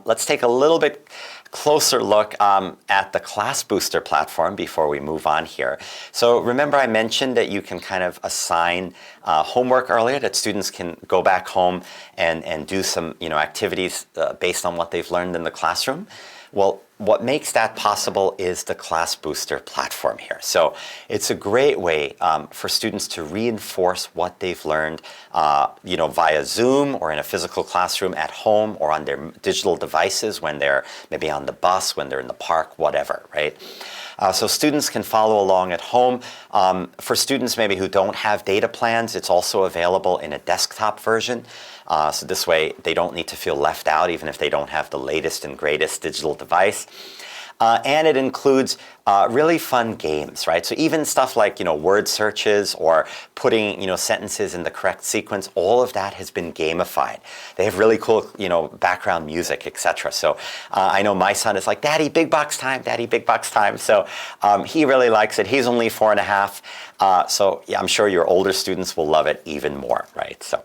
B: Let's take a little bit closer look at the Class Booster platform before we move on here. So remember I mentioned that you can kind of assign homework earlier, that students can go back home and do some activities based on what they've learned in the classroom. Well, what makes that possible is the Class Booster platform here. So it's a great way for students to reinforce what they've learned via Zoom or in a physical classroom at home or on their digital devices when they're maybe on the bus, when they're in the park, whatever, right? So students can follow along at home. For students maybe who don't have data plans, it's also available in a desktop version. So this way they don't need to feel left out even if they don't have the latest and greatest digital device. And it includes really fun games, right? So even stuff like, word searches or putting, sentences in the correct sequence, all of that has been gamified. They have really cool, background music, etc. So I know my son is like, Daddy, big box time, Daddy, big box time. So he really likes it. He's only 4.5. So yeah, I'm sure your older students will love it even more, right? So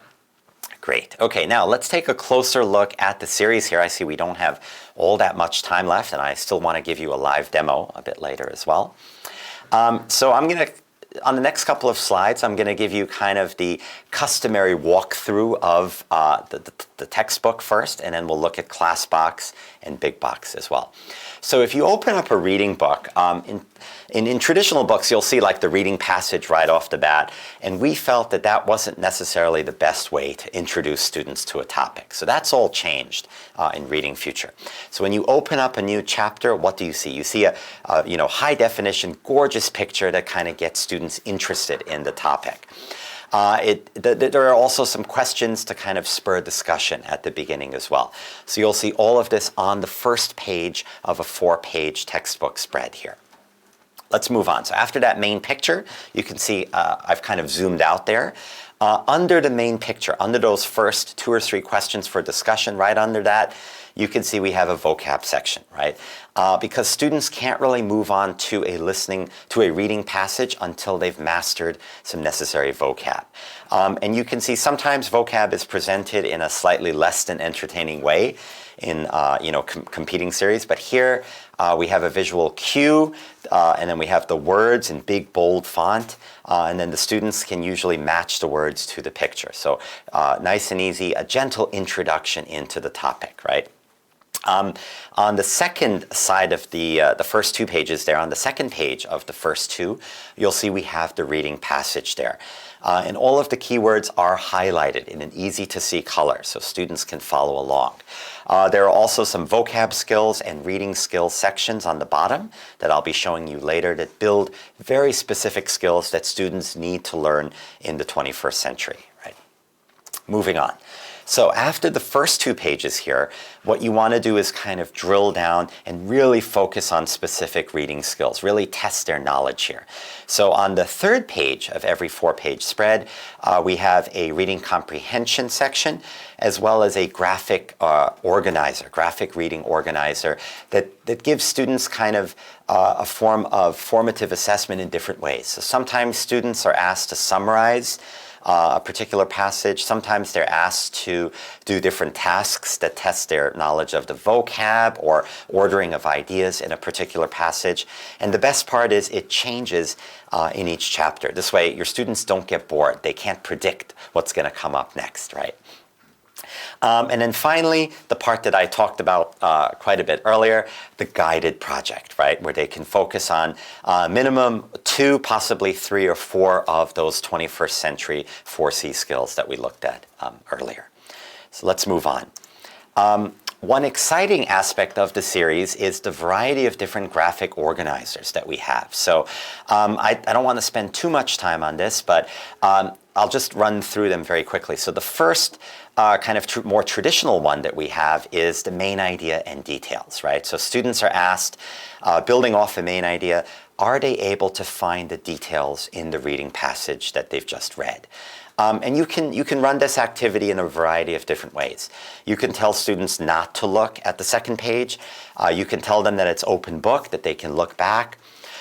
B: great. Okay, now let's take a closer look at the series here. I see we don't have all that much time left, and I still want to give you a live demo a bit later as well. So I'm going to on the next couple of slides, I'm going to give you kind of the customary walkthrough of the textbook first, and then we'll look at ClassBox and Big Box as well. So if you open up a reading book, in traditional books, you'll see like the reading passage right off the bat, and we felt that that wasn't necessarily the best way to introduce students to a topic. So that's all changed in Reading Future. So when you open up a new chapter, what do you see? You see a high definition, gorgeous picture that kind of gets students interested in the topic. There are also some questions to kind of spur discussion at the beginning as well. So you'll see all of this on the first page of a 4-page textbook spread here. Let's move on. So after that main picture, you can see I've kind of zoomed out there. Under the main picture, under those first 2 or 3 questions for discussion, right under that, you can see we have a vocab section, right? Because students can't really move on to a reading passage until they've mastered some necessary vocab. And you can see sometimes vocab is presented in a slightly less than entertaining way in competing series, but here we have a visual cue, and then we have the words in big bold font, and then the students can usually match the words to the picture. So nice and easy, a gentle introduction into the topic, right? On the second side of the first 2 pages there, on the second page of the first 2, you'll see we have the reading passage there. And all of the keywords are highlighted in an easy-to-see color, so students can follow along. There are also some vocab skills and reading skills sections on the bottom that I'll be showing you later that build very specific skills that students need to learn in the 21st century. Right? Moving on. So after the first 2 pages here, what you want to do is kind of drill down and really focus on specific reading skills, really test their knowledge here. So on the 3rd page of every 4-page spread, we have a reading comprehension section, as well as a graphic reading organizer that gives students kind of a form of formative assessment in different ways. So sometimes students are asked to summarize a particular passage. Sometimes they're asked to do different tasks that test their knowledge of the vocab or ordering of ideas in a particular passage. And the best part is it changes in each chapter. This way, your students don't get bored. They can't predict what's going to come up next, right? And then finally, the part that I talked about quite a bit earlier, the guided project, right, where they can focus on minimum 2, possibly 3 or 4 of those 21st century 4C skills that we looked at earlier. So let's move on. One exciting aspect of the series is the variety of different graphic organizers that we have. So I don't want to spend too much time on this, but I'll just run through them very quickly. So the first kind of more traditional one that we have is the main idea and details, right? So students are asked, building off the main idea, are they able to find the details in the reading passage that they've just read? And you can run this activity in a variety of different ways. You can tell students not to look at the second page. You can tell them that it's open book, that they can look back.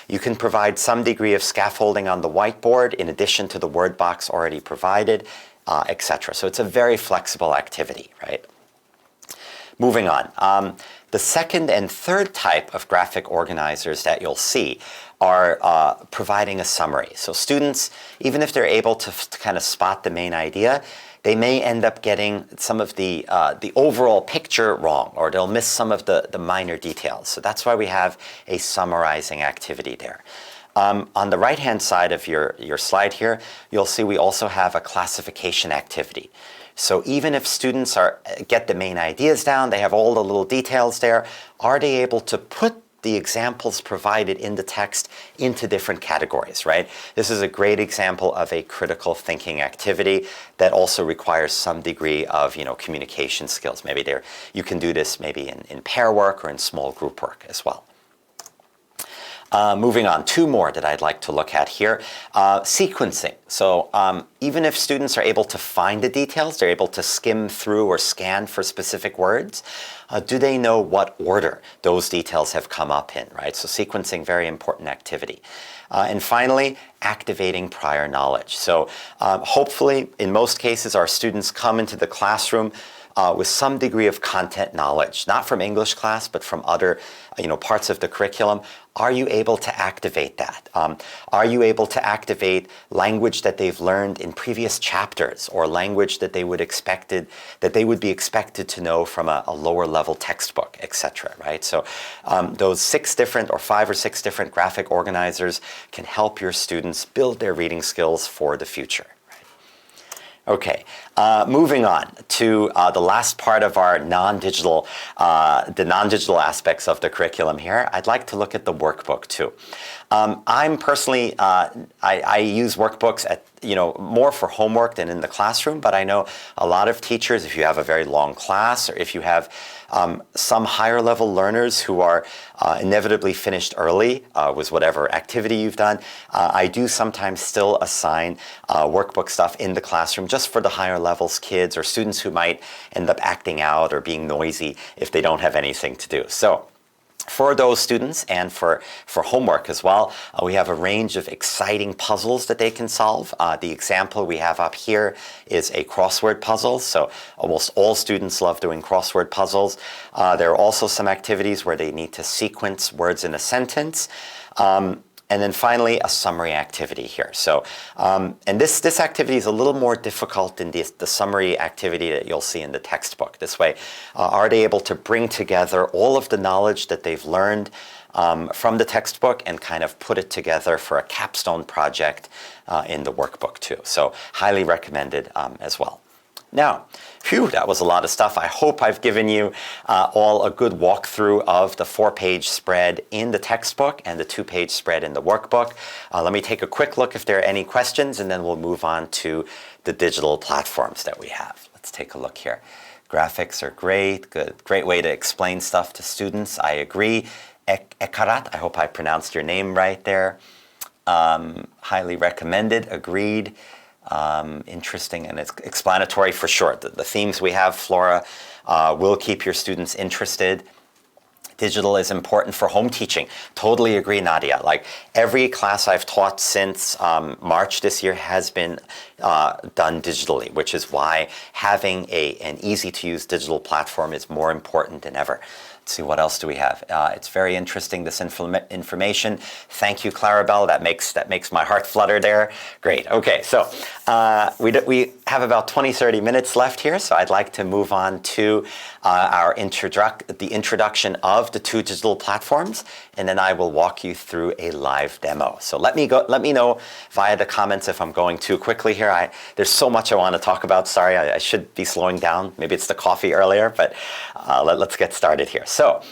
B: You can provide some degree of scaffolding on the whiteboard in addition to the word box already provided, etc. So it's a very flexible activity, right? Moving on. The second and third type of graphic organizers that you'll see are providing a summary. So students, even if they're able to kind of spot the main idea, they may end up getting some of the overall picture wrong, or they'll miss some of the minor details. So that's why we have a summarizing activity there. On the right-hand side of your slide here, you'll see we also have a classification activity. So even if students get the main ideas down, they have all the little details there, are they able to put the examples provided in the text into different categories, right? This is a great example of a critical thinking activity that also requires some degree of, communication skills. Maybe you can do this maybe in pair work or in small group work as well. Moving on, 2 more that I'd like to look at here. Sequencing. So even if students are able to find the details, they're able to skim through or scan for specific words, do they know what order those details have come up in, right? So sequencing, very important activity. And finally, activating prior knowledge. So hopefully, in most cases, our students come into the classroom with some degree of content knowledge, not from English class, but from other parts of the curriculum, are you able to activate that? Are you able to activate language that they've learned in previous chapters, or language that they would be expected to know from a lower level textbook, etc. Right? So those 5 or 6 different graphic organizers can help your students build their reading skills for the future. Okay, moving on to the last part of our non-digital aspects of the curriculum here. I'd like to look at the workbook too. I'm personally, I use workbooks more for homework than in the classroom, but I know a lot of teachers, if you have a very long class, or if you have some higher level learners who are inevitably finished early with whatever activity you've done, I do sometimes still assign workbook stuff in the classroom just for the higher levels kids or students who might end up acting out or being noisy if they don't have anything to do. So for those students and for homework as well, we have a range of exciting puzzles that they can solve. The example we have up here is a crossword puzzle. So almost all students love doing crossword puzzles. There are also some activities where they need to sequence words in a sentence. And then finally, a summary activity here. So, and this activity is a little more difficult than the summary activity that you'll see in the textbook. This way, are they able to bring together all of the knowledge that they've learned from the textbook and kind of put it together for a capstone project in the workbook too. So highly recommended as well. Now, phew, that was a lot of stuff. I hope I've given you all a good walkthrough of the 4-page spread in the textbook and the 2-page spread in the workbook. Let me take a quick look if there are any questions, and then we'll move on to the digital platforms that we have. Let's take a look here. Graphics are great, good, great way to explain stuff to students. I agree. Ekarat, I hope I pronounced your name right there. Highly recommended, agreed. Interesting, and it's explanatory for sure. The themes we have, Flora, will keep your students interested. Digital is important for home teaching. Totally agree, Nadia. Like every class I've taught since March this year has been done digitally, which is why having an easy-to-use digital platform is more important than ever. Let's see, what else do we have? It's very interesting, this information. Thank you, Clarabelle. That makes my heart flutter there. Great. Okay, so we have about 20-30 minutes left here, so I'd like to move on to the introduction of the 2 digital platforms, and then I will walk you through a live demo. So let me know via the comments if I'm going too quickly here. There's so much I want to talk about. Sorry, I should be slowing down. Maybe it's the coffee earlier, but let's get started here. So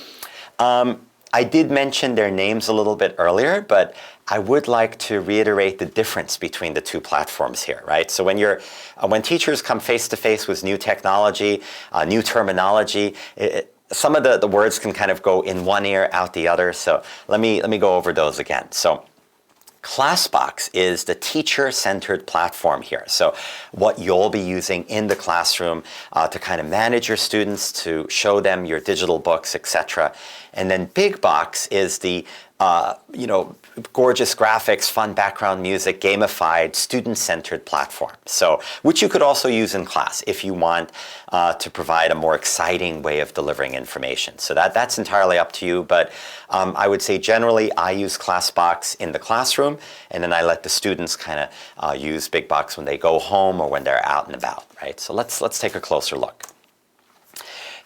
B: I did mention their names a little bit earlier, but I would like to reiterate the difference between the 2 platforms here, right? So when teachers come face to face with new technology, new terminology, some of the words can kind of go in one ear, out the other. So let me go over those again. So ClassBox is the teacher-centered platform here. So what you'll be using in the classroom to kind of manage your students, to show them your digital books, etc. And then Big Box is the gorgeous graphics, fun background music, gamified, student-centered platform. So, which you could also use in class if you want to provide a more exciting way of delivering information. So that's entirely up to you, but I would say generally I use ClassBox in the classroom, and then I let the students kind of use Big Box when they go home or when they're out and about, right? So let's take a closer look.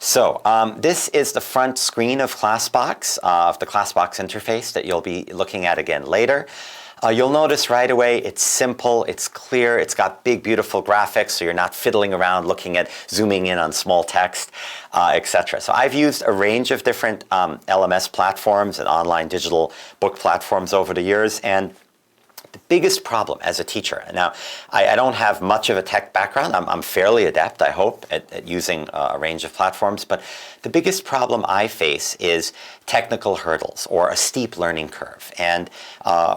B: So this is the front screen of ClassBox, of the ClassBox interface that you'll be looking at again later. You'll notice right away it's simple, it's clear, it's got big, beautiful graphics, so you're not fiddling around looking at zooming in on small text, etc. So I've used a range of different LMS platforms and online digital book platforms over the years, and the biggest problem as a teacher, now I don't have much of a tech background, I'm fairly adept, I hope, at using a range of platforms, but the biggest problem I face is technical hurdles or a steep learning curve. And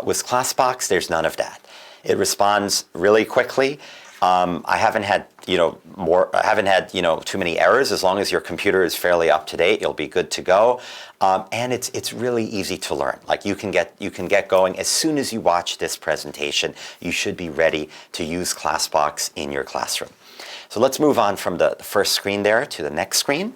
B: with ClassBox, there's none of that. It responds really quickly. I haven't had too many errors. As long as your computer is fairly up to date, you'll be good to go. And it's really easy to learn. Like you can get going as soon as you watch this presentation. You should be ready to use ClassBox in your classroom. So let's move on from the first screen there to the next screen.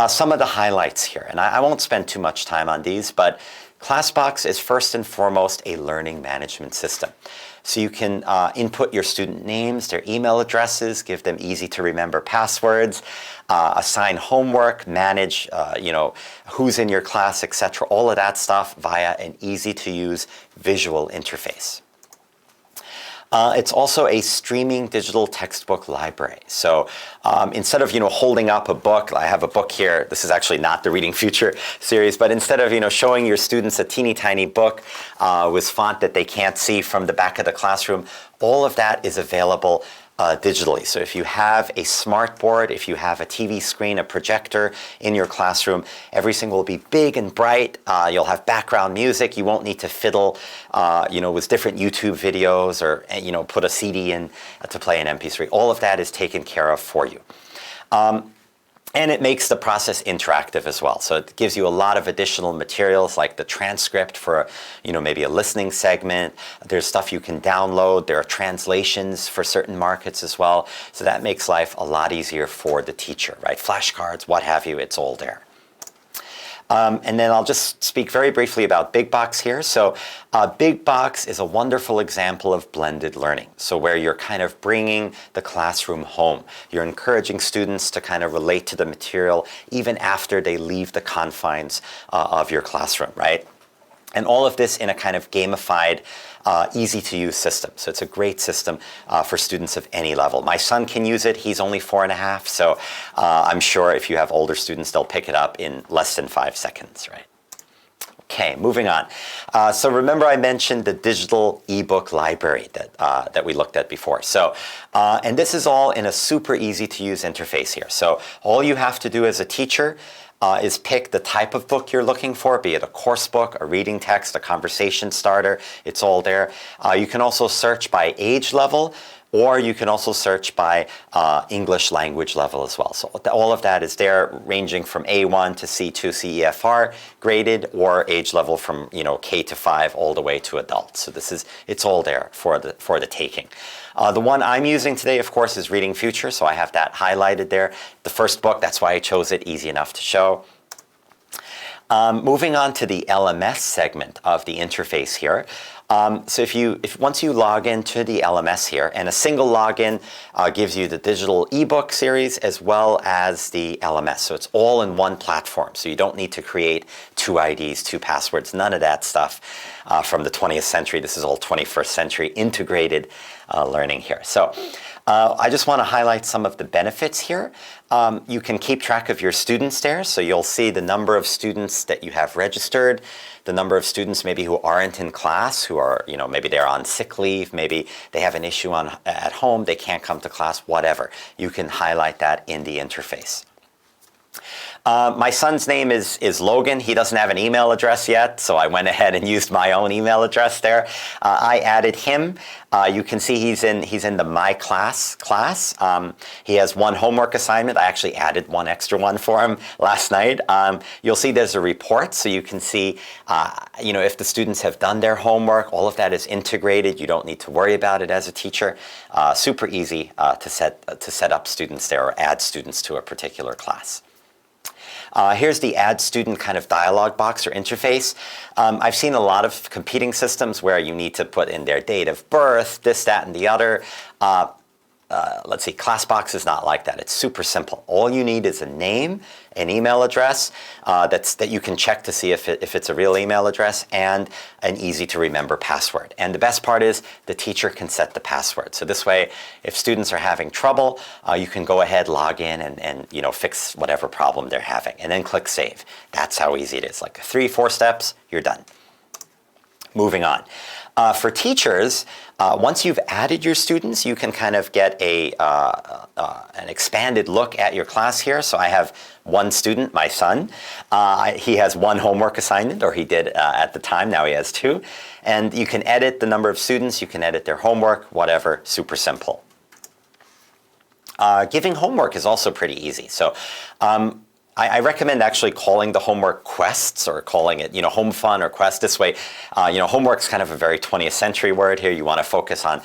B: Some of the highlights here, and I won't spend too much time on these, but ClassBox is first and foremost a learning management system. So you can input your student names, their email addresses, give them easy to remember passwords, assign homework, manage who's in your class, etc. All of that stuff via an easy to use visual interface. It's also a streaming digital textbook library. So instead of holding up a book, I have a book here. This is actually not the Reading Future series, but instead of showing your students a teeny tiny book with font that they can't see from the back of the classroom, all of that is available digitally. So if you have a smart board, if you have a TV screen, a projector in your classroom, everything will be big and bright. You'll have background music. You won't need to fiddle, with different YouTube videos or, put a CD in to play an MP3. All of that is taken care of for you. And it makes the process interactive as well. So it gives you a lot of additional materials like the transcript for, maybe a listening segment. There's stuff you can download. There are translations for certain markets as well. So that makes life a lot easier for the teacher, right? Flashcards, what have you, it's all there. And then I'll just speak very briefly about Big Box here. So Big Box is a wonderful example of blended learning. So where you're kind of bringing the classroom home. You're encouraging students to kind of relate to the material even after they leave the confines of your classroom, right? And all of this in a kind of gamified, easy-to-use system. So it's a great system for students of any level. My son can use it. He's only 4.5, so I'm sure if you have older students, they'll pick it up in less than 5 seconds, right? Okay, moving on. So remember I mentioned the digital ebook library that we looked at before. So, and this is all in a super easy-to-use interface here. So all you have to do as a teacher is pick the type of book you're looking for, be it a course book, a reading text, a conversation starter. It's all there. You can also search by age level, or you can also search by English language level as well. So all of that is there, ranging from A1 to C2, CEFR graded, or age level from K to 5 all the way to adult. So it's all there for the taking. The one I'm using today, of course, is Reading Future, so I have that highlighted there. The first book, that's why I chose it, easy enough to show. Moving on to the LMS segment of the interface here. So once you log into the LMS here, and a single login gives you the digital ebook series as well as the LMS. So it's all in one platform. So you don't need to create 2 IDs, 2 passwords, none of that stuff from the 20th century. This is all 21st century integrated learning here. So I just want to highlight some of the benefits here. You can keep track of your students there, so you'll see the number of students that you have registered, the number of students maybe who aren't in class, who are, maybe they're on sick leave, maybe they have an issue at home, they can't come to class, whatever. You can highlight that in the interface. My son's name is Logan. He doesn't have an email address yet, so I went ahead and used my own email address there. I added him. You can see he's in the My Class class. He has 1 homework assignment. I actually added 1 extra one for him last night. You'll see there's a report, so you can see if the students have done their homework. All of that is integrated. You don't need to worry about it as a teacher. Super easy to set up students there or add students to a particular class. Here's the add student kind of dialog box or interface. I've seen a lot of competing systems where you need to put in their date of birth, this, that, and the other. Let's see, ClassBox is not like that. It's super simple. All you need is a name, an email address that you can check to see if it's a real email address, and an easy to remember password. And the best part is the teacher can set the password. So this way, if students are having trouble, you can go ahead, log in, and fix whatever problem they're having, and then click save. That's how easy it is. Like 3-4 steps, you're done. Moving on. For teachers, once you've added your students, you can kind of get an expanded look at your class here. So I have 1 student, my son. He has 1 homework assignment, or he did at the time. Now he has 2. And you can edit the number of students. You can edit their homework, whatever. Super simple. Giving homework is also pretty easy. So I recommend actually calling the homework quests, or calling it, home fun or quest. This way, homework's kind of a very 20th century word here. You want to focus on,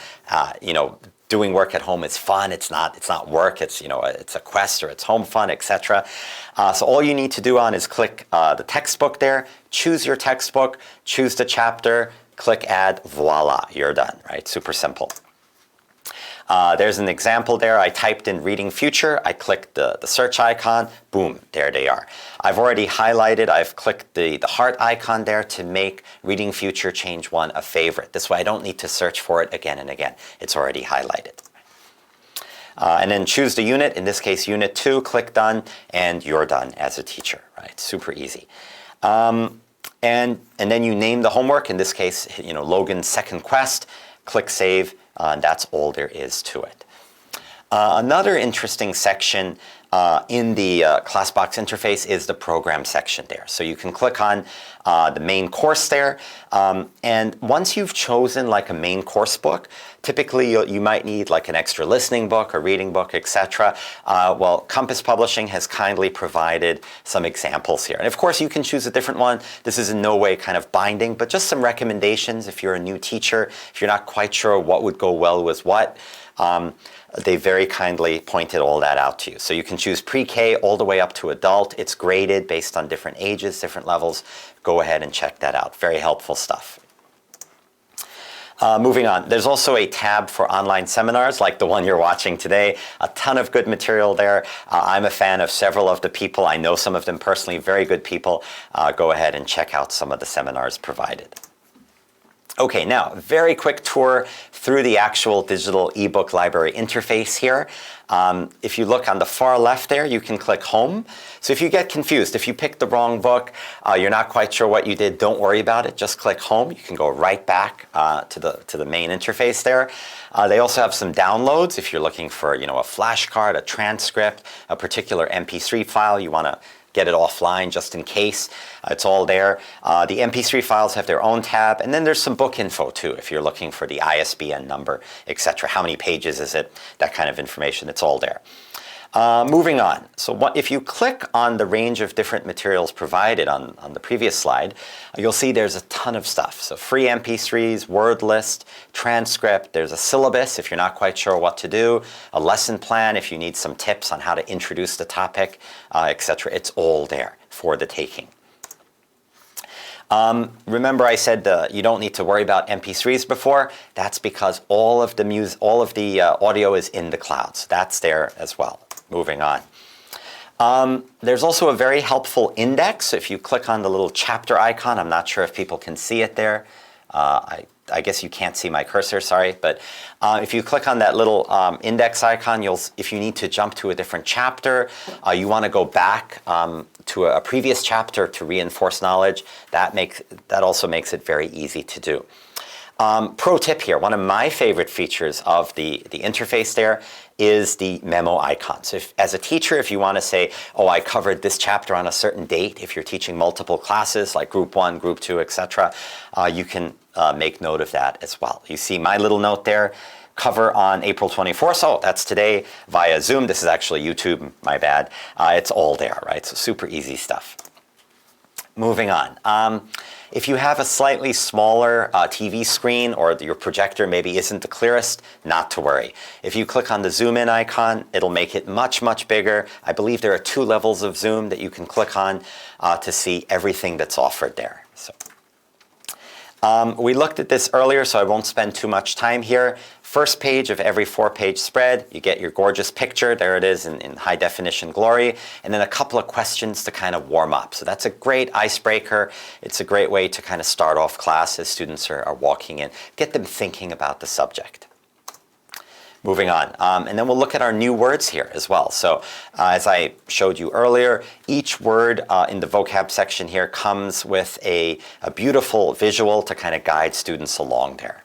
B: doing work at home is fun. It's not work. It's it's a quest or it's home fun, etc. So all you need to do is click the textbook there, choose your textbook, choose the chapter, click add, voila, you're done, right? Super simple. There's an example there. I typed in reading future. I clicked the search icon. Boom, there they are. I've already highlighted. I've clicked the heart icon there to make reading future change 1 a favorite. This way I don't need to search for it again and again. It's already highlighted. And then choose the unit. In this case, unit 2. Click done, and you're done as a teacher. Right? Super easy. And then you name the homework. In this case, Logan's second quest. Click save. And that's all there is to it. Another interesting section in the ClassBox interface is the program section there. So you can click on the main course there. And once you've chosen like a main course book, typically you might need like an extra listening book or reading book, etc. Well, Compass Publishing has kindly provided some examples here. And of course, you can choose a different one. This is in no way kind of binding, but just some recommendations if you're a new teacher, if you're not quite sure what would go well with what. They very kindly pointed all that out to you. So you can choose pre-K all the way up to adult. It's graded based on different ages, different levels. Go ahead and check that out. Very helpful stuff. Moving on, there's also a tab for online seminars like the one you're watching today. A ton of good material there. I'm a fan of several of the people. I know some of them personally, very good people. Go ahead and check out some of the seminars provided. Okay, now, very quick tour through the actual digital ebook library interface here. If you look on the far left there, you can click Home. So if you get confused, if you picked the wrong book, you're not quite sure what you did, don't worry about it. Just click Home. You can go right back to the main interface there. They also have some downloads if you're looking for a flashcard, a transcript, a particular MP3 file you want to get it offline just in case. It's all there. The MP3 files have their own tab, and then there's some book info too if you're looking for the ISBN number, etc. How many pages is it? That kind of information. It's all there. Moving on. So if you click on the range of different materials provided on the previous slide, you'll see there's a ton of stuff. So free MP3s, word list, transcript, there's a syllabus if you're not quite sure what to do, a lesson plan if you need some tips on how to introduce the topic, etc. It's all there for the taking. Remember I said you don't need to worry about MP3s before. That's because all of the audio is in the cloud. So that's there as well. Moving on. There's also a very helpful index. If you click on the little chapter icon, I'm not sure if people can see it there. I guess you can't see my cursor, sorry. But if you click on that little index icon, if you need to jump to a different chapter, you want to go back to a previous chapter to reinforce knowledge, that also makes it very easy to do. Pro tip here, one of my favorite features of the interface there is the memo icon. So as a teacher, if you want to say, oh, I covered this chapter on a certain date, if you're teaching multiple classes like group 1, group 2, etc., you can make note of that as well. You see my little note there, cover on April 24th, so that's today via Zoom. This is actually YouTube, my bad. It's all there, right? So super easy stuff. Moving on. If you have a slightly smaller TV screen or your projector maybe isn't the clearest, not to worry. If you click on the zoom in icon, it'll make it much, much bigger. I believe there are 2 levels of zoom that you can click on to see everything that's offered there. So, we looked at this earlier, so I won't spend too much time here. First page of every 4-page spread, you get your gorgeous picture. There it is in high definition glory. And then a couple of questions to kind of warm up. So that's a great icebreaker. It's a great way to kind of start off class as students are walking in. Get them thinking about the subject. Moving on. And then we'll look at our new words here as well. So as I showed you earlier, each word in the vocab section here comes with a beautiful visual to kind of guide students along there.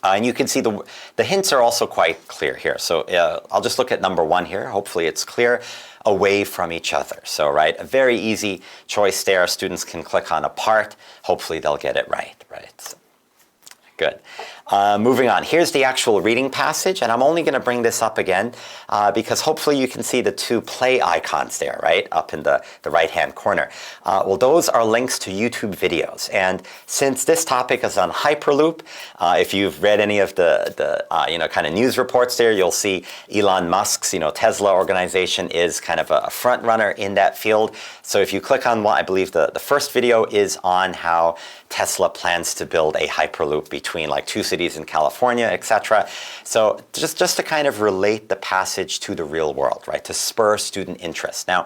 B: And you can see the hints are also quite clear here. So I'll just look at number 1 here. Hopefully it's clear. Away from each other. So, right, a very easy choice there. Students can click on apart. Hopefully they'll get it right. So, good. Moving on, here's the actual reading passage, and I'm only going to bring this up again because hopefully you can see the two play icons there, right, up in the right-hand corner. Well, those are links to YouTube videos, and since this topic is on Hyperloop, if you've read any of the kind of news reports there, you'll see Elon Musk's Tesla organization is kind of a front runner in that field. So if you click on one, I believe the first video is on how Tesla plans to build a Hyperloop between like two cities in California, etc. So just to kind of relate the passage to the real world, right, to spur student interest. Now,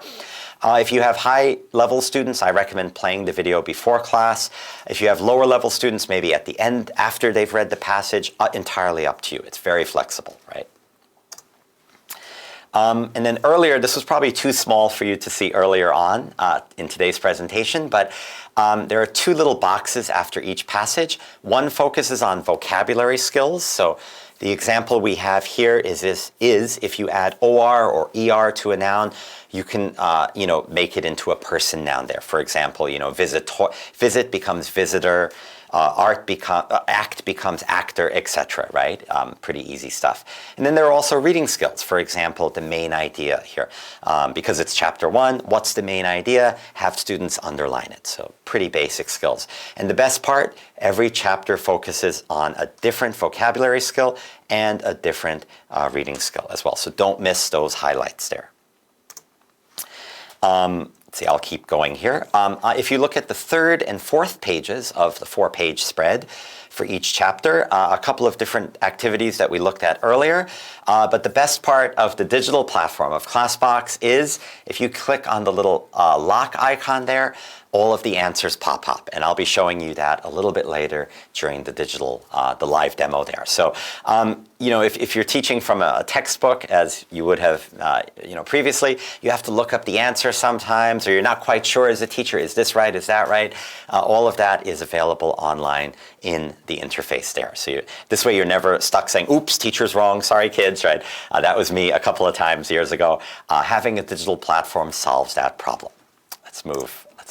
B: if you have high-level students, I recommend playing the video before class. If you have lower-level students, maybe at the end after they've read the passage, entirely up to you. It's very flexible, right? And then earlier, this was probably too small for you to see earlier on in today's presentation, but there are two little boxes after each passage. One focuses on vocabulary skills. So the example we have here is if you add or or er to a noun, you can make it into a person noun there. For example, visit becomes visitor. Act becomes actor, etc., right? Pretty easy stuff. And then there are also reading skills. For example, the main idea here. Because it's chapter 1, what's the main idea? Have students underline it. So pretty basic skills. And the best part, every chapter focuses on a different vocabulary skill and a different reading skill as well. So don't miss those highlights there. Let's see, I'll keep going here. If you look at the third and fourth pages of the 4-page spread for each chapter, a couple of different activities that we looked at earlier. But the best part of the digital platform of ClassBox is if you click on the little lock icon there, all of the answers pop up. And I'll be showing you that a little bit later during the the live demo there. So, if you're teaching from a textbook, as you would have, previously, you have to look up the answer sometimes, or you're not quite sure as a teacher, is this right, is that right? All of that is available online in the interface there. So this way you're never stuck saying, oops, teacher's wrong, sorry kids, right? That was me a couple of times years ago. Having a digital platform solves that problem. Let's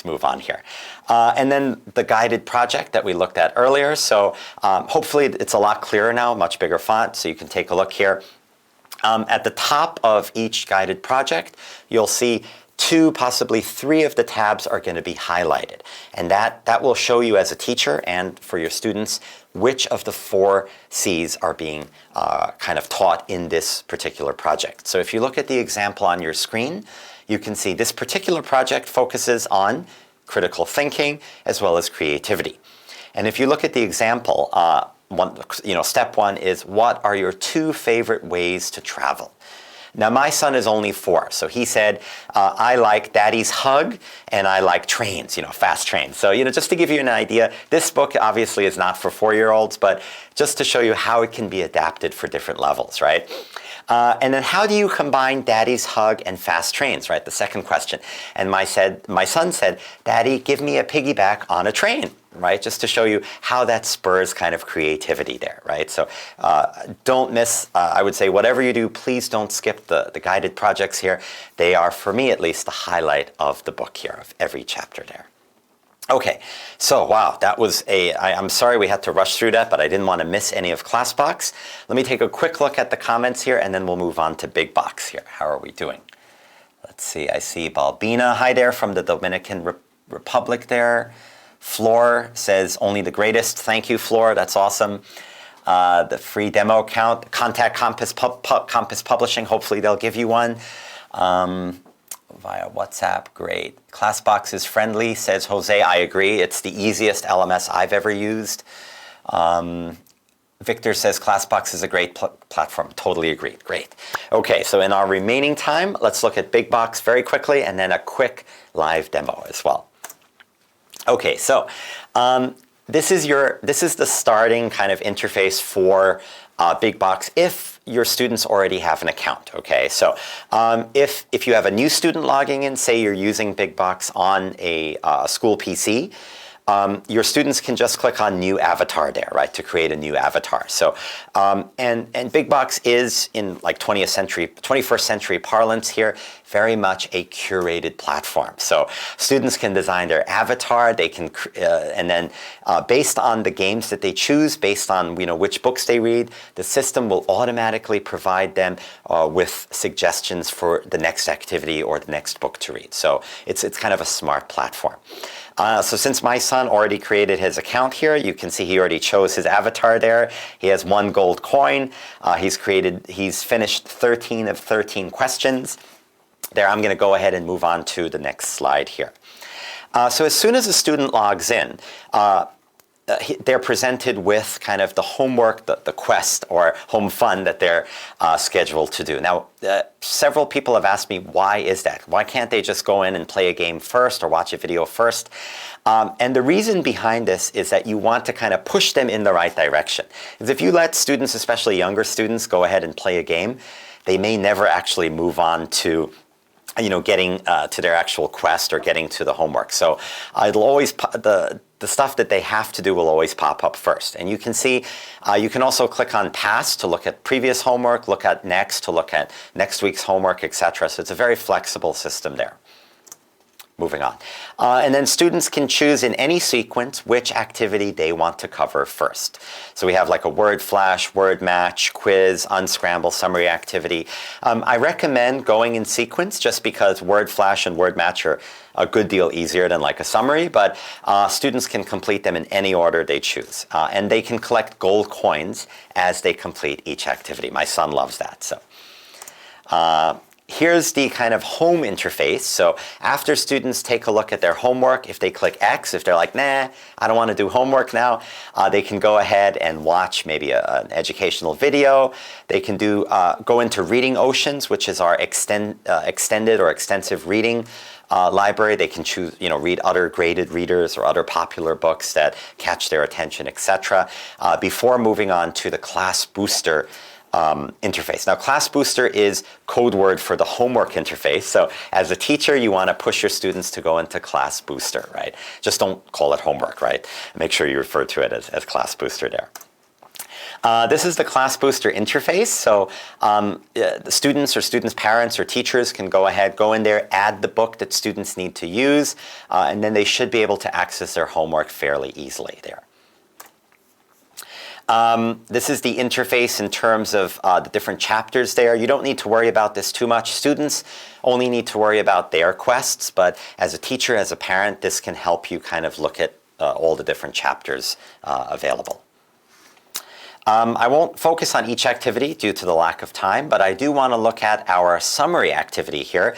B: move on here. And then the guided project that we looked at earlier. So hopefully it's a lot clearer now, much bigger font, so you can take a look here. At the top of each guided project, you'll see 2, possibly 3 of the tabs are going to be highlighted. And that will show you as a teacher and for your students which of the 4 C's are being kind of taught in this particular project. So if you look at the example on your screen, you can see this particular project focuses on critical thinking as well as creativity. And if you look at the example, step 1 is, what are your 2 favorite ways to travel? Now, my son is only 4, so he said, I like Daddy's hug and I like trains, fast trains. So, just to give you an idea, this book obviously is not for 4-year-olds, but just to show you how it can be adapted for different levels, right? And then how do you combine Daddy's hug and fast trains, right? The second question. And my son said, Daddy, give me a piggyback on a train, right? Just to show you how that spurs kind of creativity there, right? So don't miss, I would say, whatever you do, please don't skip the guided projects here. They are, for me at least, the highlight of the book here, of every chapter there. Okay, so wow, that was I'm sorry we had to rush through that, but I didn't want to miss any of ClassBox. Let me take a quick look at the comments here, and then we'll move on to Big Box here. How are we doing? Let's see, I see Balbina, hi there, from the Dominican Republic there. Floor says, only the greatest. Thank you, Floor, that's awesome. The free demo account, contact Compass Publishing, hopefully they'll give you one. Via WhatsApp, great. ClassBox is friendly, says Jose. I agree. It's the easiest LMS I've ever used. Victor says ClassBox is a great platform. Totally agreed. Great. Okay, so in our remaining time, let's look at Big Box very quickly and then a quick live demo as well. Okay, so this is the starting kind of interface for Big Box if your students already have an account, okay? So if you have a new student logging in, say you're using Big Box on a school PC, your students can just click on New Avatar there, right, to create a new avatar. So, and Big Box is, in like 21st century parlance here, very much a curated platform. So students can design their avatar, they can, and then based on the games that they choose, based on which books they read, the system will automatically provide them with suggestions for the next activity or the next book to read. So it's kind of a smart platform. So since my son already created his account here, you can see he already chose his avatar there. He has 1 gold coin. He's finished 13 of 13 questions. There, I'm going to go ahead and move on to the next slide here. So as soon as a student logs in, they're presented with kind of the homework, the quest or home fun that they're scheduled to do. Now, several people have asked me, why is that? Why can't they just go in and play a game first or watch a video first? And the reason behind this is that you want to kind of push them in the right direction. Because if you let students, especially younger students, go ahead and play a game, they may never actually move on to getting to their actual quest or getting to the homework. So it'll always, the stuff that they have to do will always pop up first. And you can see, you can also click on past to look at previous homework, look at next to look at next week's homework, etc. So it's a very flexible system there. Moving on. And then students can choose in any sequence which activity they want to cover first. So we have like a word flash, word match, quiz, unscramble, summary activity. I recommend going in sequence just because word flash and word match are a good deal easier than like a summary, but students can complete them in any order they choose. And they can collect gold coins as they complete each activity. My son loves that. So. Here's the kind of home interface. So after students take a look at their homework, if they click X, if they're like, nah, I don't want to do homework now, they can go ahead and watch maybe an educational video. They can go into Reading Oceans, which is our extended or extensive reading library. They can choose, read other graded readers or other popular books that catch their attention, etc. Before moving on to the Class Booster interface. Now, Class Booster is code word for the homework interface. So as a teacher, you want to push your students to go into Class Booster, right? Just don't call it homework, right? Make sure you refer to it as Class Booster there. This is the Class Booster interface. So the students or students' parents or teachers can go in there, add the book that students need to use, and then they should be able to access their homework fairly easily there. This is the interface in terms of the different chapters there. You don't need to worry about this too much. Students only need to worry about their quests, but as a teacher, as a parent, this can help you kind of look at all the different chapters available. I won't focus on each activity due to the lack of time, but I do want to look at our summary activity here.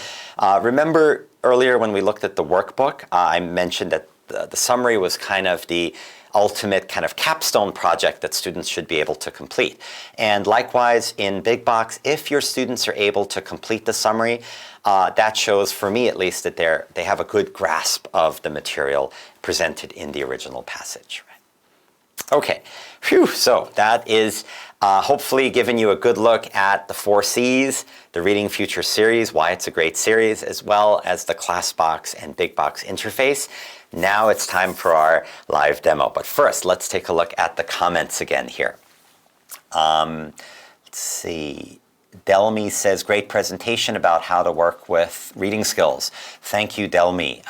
B: Remember earlier when we looked at the workbook, I mentioned that the summary was kind of the ultimate kind of capstone project that students should be able to complete. And likewise in Big Box, if your students are able to complete the summary, that shows, for me at least, that they have a good grasp of the material presented in the original passage. Right? Okay, phew, so that is hopefully giving you a good look at the 4 C's, the Reading Future series, why it's a great series, as well as the ClassBox and Big Box interface. Now it's time for our live demo. But first, let's take a look at the comments again here. Let's see. Delmi says, great presentation about how to work with reading skills. Thank you, Delmi.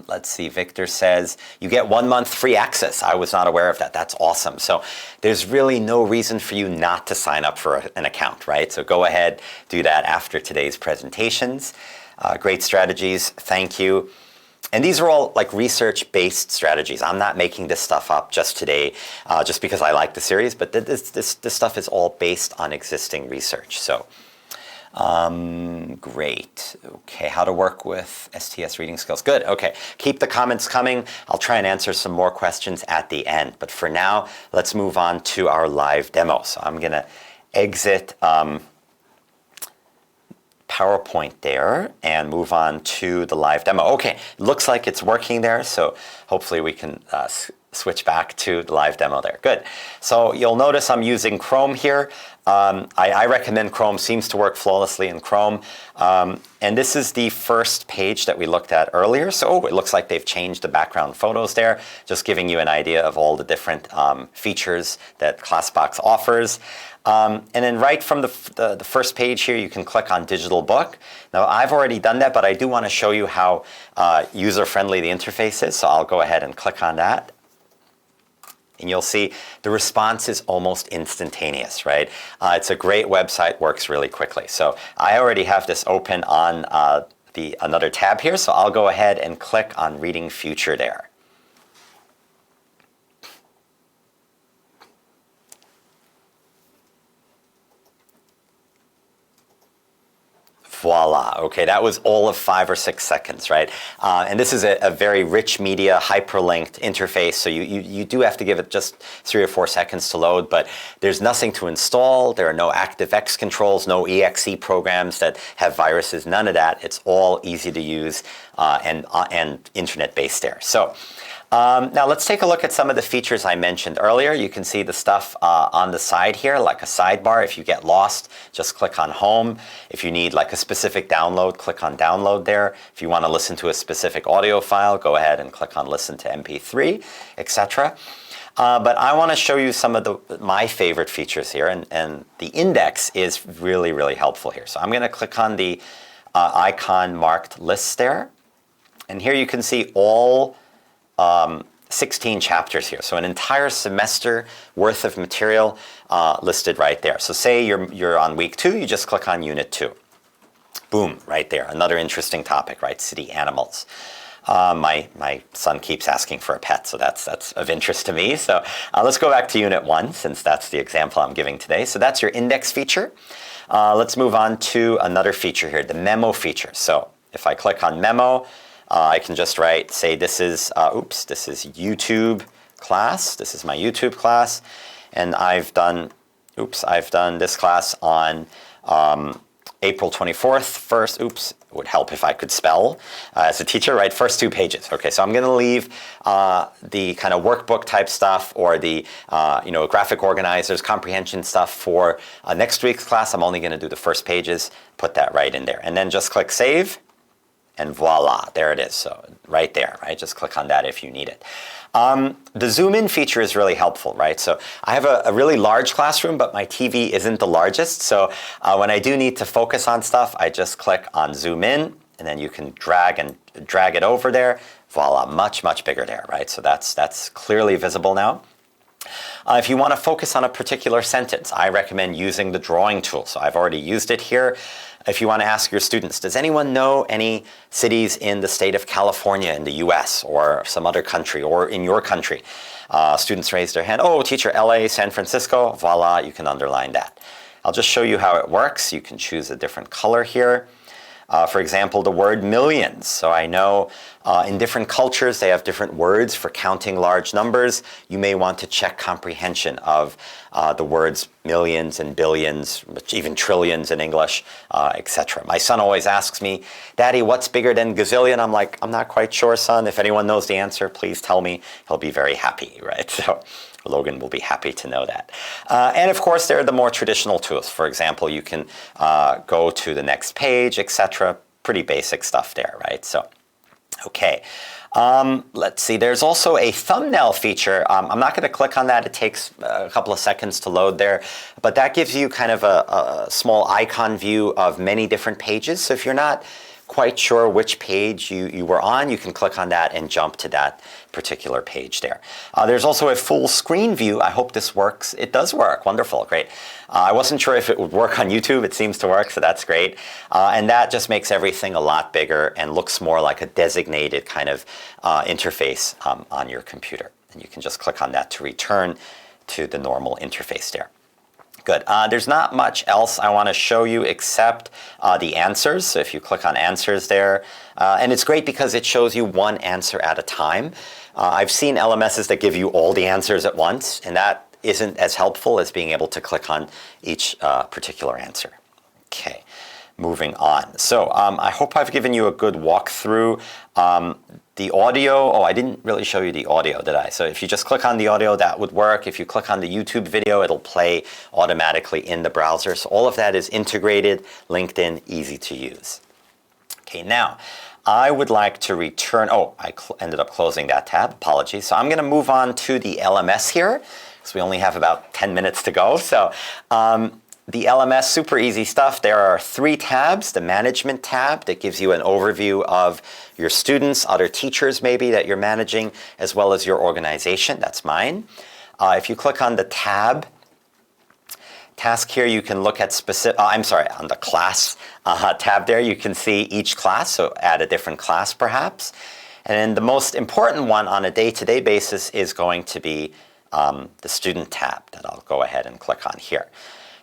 B: Let's see. Victor says, you get 1 month free access. I was not aware of that. That's awesome. So there's really no reason for you not to sign up for an account, right? So go ahead, do that after today's presentations. Great strategies. Thank you. And these are all like research-based strategies. I'm not making this stuff up just today, just because I like the series, but this stuff is all based on existing research. So, great. Okay, how to work with STS reading skills. Good, okay. Keep the comments coming. I'll try and answer some more questions at the end. But for now, let's move on to our live demo. So I'm going to exit PowerPoint there and move on to the live demo. Okay, looks like it's working there, so hopefully we can switch back to the live demo there. Good. So you'll notice I'm using Chrome here. I recommend Chrome. Seems to work flawlessly in Chrome. And this is the first page that we looked at earlier. So it looks like they've changed the background photos there, just giving you an idea of all the different features that ClassBox offers. And then right from the first page here, you can click on Digital Book. Now, I've already done that, but I do want to show you how user-friendly the interface is. So I'll go ahead and click on that. And you'll see the response is almost instantaneous, right? It's a great website, works really quickly. So I already have this open on another tab here, so I'll go ahead and click on Reading Future there. Voila. Okay, that was all of 5 or 6 seconds, right? And this is a very rich media, hyperlinked interface, so you do have to give it just 3 or 4 seconds to load, but there's nothing to install. There are no ActiveX controls, no exe programs that have viruses, none of that. It's all easy to use and internet-based there. So now let's take a look at some of the features I mentioned earlier. You can see the stuff on the side here, like a sidebar. If you get lost, just click on Home. If you need like a specific download, click on Download there. If you want to listen to a specific audio file, go ahead and click on Listen to MP3, etc. But I want to show you some of my favorite features here, and the index is really, really helpful here. So I'm going to click on the icon marked lists there, and here you can see all 16 chapters here. So an entire semester worth of material listed right there. So say you're on week 2, you just click on unit 2. Boom, right there. Another interesting topic, right? City animals. My son keeps asking for a pet, so that's of interest to me. So let's go back to unit 1, since that's the example I'm giving today. So that's your index feature. Let's move on to another feature here, the memo feature. So if I click on memo, I can just say this is YouTube class. This is my YouTube class, and I've done this class on April 24th. First, it would help if I could spell as a teacher, right? First 2 pages. Okay, so I'm going to leave the kind of workbook type stuff or the graphic organizers, comprehension stuff for next week's class. I'm only going to do the first pages. Put that right in there, and then just click Save. And voila, there it is. So right there, right? Just click on that if you need it. The zoom in feature is really helpful, right? So I have a really large classroom, but my TV isn't the largest. So when I do need to focus on stuff, I just click on zoom in, and then you can drag it over there. Voila, much, much bigger there, right? So that's clearly visible now. If you want to focus on a particular sentence, I recommend using the drawing tool. So I've already used it here. If you want to ask your students, does anyone know any cities in the state of California in the US or some other country or in your country? Students raise their hand. Oh, teacher, LA, San Francisco. Voila, you can underline that. I'll just show you how it works. You can choose a different color here. For example, the word millions. So I know in different cultures, they have different words for counting large numbers. You may want to check comprehension of the words millions and billions, even trillions in English, etc. My son always asks me, Daddy, what's bigger than gazillion? I'm like, I'm not quite sure, son. If anyone knows the answer, please tell me. He'll be very happy, right? So Logan will be happy to know that. And of course, there are the more traditional tools. For example, you can go to the next page, etc. Pretty basic stuff there, right? So, okay. Let's see. There's also a thumbnail feature. I'm not going to click on that. It takes a couple of seconds to load there. But that gives you kind of a small icon view of many different pages. So if you're not quite sure which page you were on, you can click on that and jump to that particular page there. There's also a full screen view. I hope this works. It does work. Wonderful. Great. I wasn't sure if it would work on YouTube. It seems to work, so that's great. And that just makes everything a lot bigger and looks more like a designated kind of interface on your computer. And you can just click on that to return to the normal interface there. Good. There's not much else I want to show you except the answers. So if you click on answers there, and it's great because it shows you one answer at a time. I've seen LMSs that give you all the answers at once, and that isn't as helpful as being able to click on each particular answer. Okay, moving on. So I hope I've given you a good walkthrough. the audio, oh, I didn't really show you the audio, did I? So if you just click on the audio, that would work. If you click on the YouTube video, it'll play automatically in the browser. So all of that is integrated, linked in, easy to use. Okay, now I would like to return, oh, I ended up closing that tab, apologies. So I'm going to move on to the LMS here, because we only have about 10 minutes to go. So the LMS, super easy stuff. There are 3 tabs. The management tab that gives you an overview of your students, other teachers maybe that you're managing, as well as your organization. That's mine. If you click on the tab, task here, you can look at specific, on the class tab there, you can see each class, so add a different class perhaps. And then the most important one on a day-to-day basis is going to be the student tab that I'll go ahead and click on here.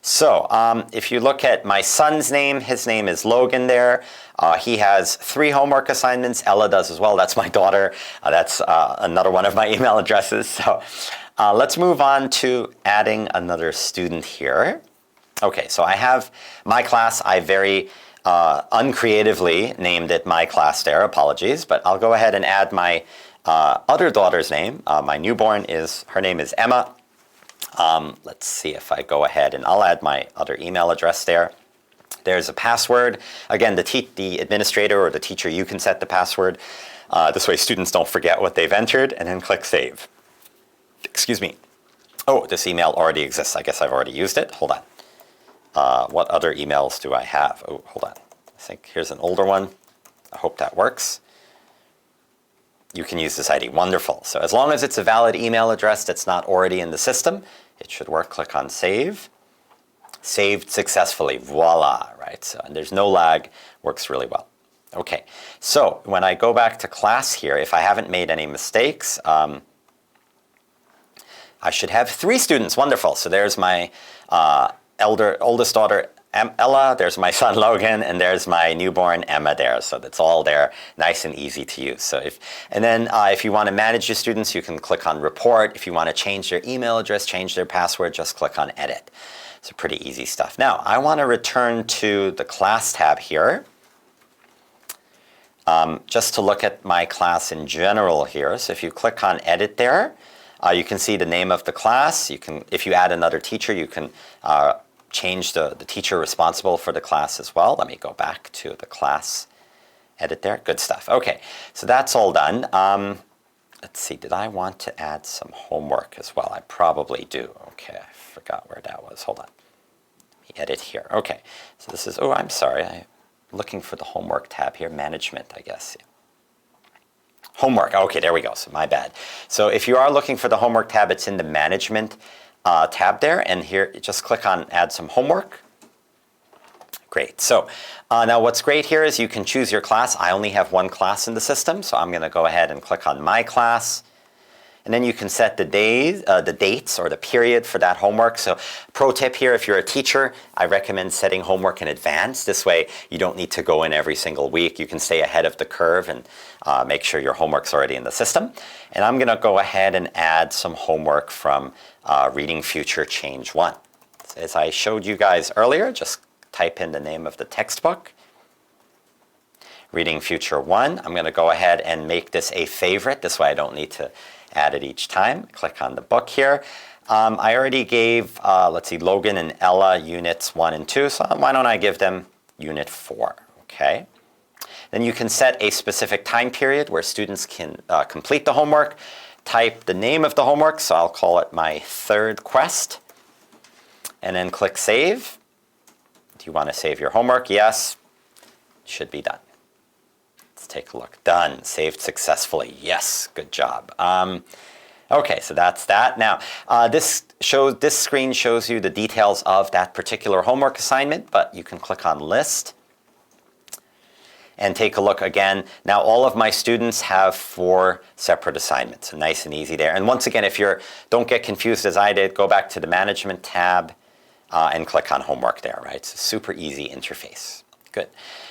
B: So if you look at my son's name, his name is Logan there. He has 3 homework assignments. Ella does as well. That's my daughter. That's another one of my email addresses. So let's move on to adding another student here. Okay, so I have my class. I very uncreatively named it my class there. Apologies. But I'll go ahead and add my other daughter's name. My newborn her name is Emma. Let's see if I go ahead and I'll add my other email address there. There's a password. Again, the administrator or the teacher, you can set the password. This way students don't forget what they've entered, and then click save. Excuse me. Oh, this email already exists. I guess I've already used it. Hold on. What other emails do I have? Oh, hold on. I think here's an older one. I hope that works. You can use this ID. Wonderful. So as long as it's a valid email address that's not already in the system, it should work. Click on save. Saved successfully. Voila, right? So, and there's no lag. Works really well. Okay, so when I go back to class here, if I haven't made any mistakes, I should have 3 students. Wonderful. So there's my oldest daughter, Ella, there's my son Logan, and there's my newborn Emma there. So that's all there, nice and easy to use. So if you want to manage your students, you can click on report. If you want to change their email address, change their password, just click on edit. So pretty easy stuff. Now I want to return to the class tab here, just to look at my class in general here. So if you click on edit there, you can see the name of the class. You can, if you add another teacher, you can change the teacher responsible for the class as well. Let me go back to the class edit there. Good stuff. Okay, so that's all done. Let's see, did I want to add some homework as well? I probably do. Okay, I forgot where that was. Hold on. Let me edit here. Okay, so this is, oh, I'm sorry. I'm looking for the homework tab here. Management, I guess. Yeah. Homework. Okay, there we go. So my bad. So if you are looking for the homework tab, it's in the management tab there, and here just click on add some homework. Great. So now what's great here is you can choose your class. I only have 1 class in the system, so I'm going to go ahead and click on my class. And then you can set the dates or the period for that homework. So pro tip here, if you're a teacher, I recommend setting homework in advance. This way you don't need to go in every single week. You can stay ahead of the curve and make sure your homework's already in the system. And I'm going to go ahead and add some homework from Reading Future Change 1. So as I showed you guys earlier, just type in the name of the textbook. Reading Future 1. I'm going to go ahead and make this a favorite. This way I don't need to add it each time. Click on the book here. I already gave, let's see, Logan and Ella units 1 and 2, so why don't I give them unit 4, okay? Then you can set a specific time period where students can complete the homework. Type the name of the homework, so I'll call it my 3rd quest, and then click save. Do you want to save your homework? Yes. Should be done. Let's take a look. Done. Saved successfully. Yes. Good job. Okay, so that's that. Now, this screen shows you the details of that particular homework assignment, but you can click on List and take a look again. Now, all of my students have 4 separate assignments. So nice and easy there. And once again, if don't get confused as I did, go back to the Management tab and click on Homework there, right? It's a super easy interface. Good.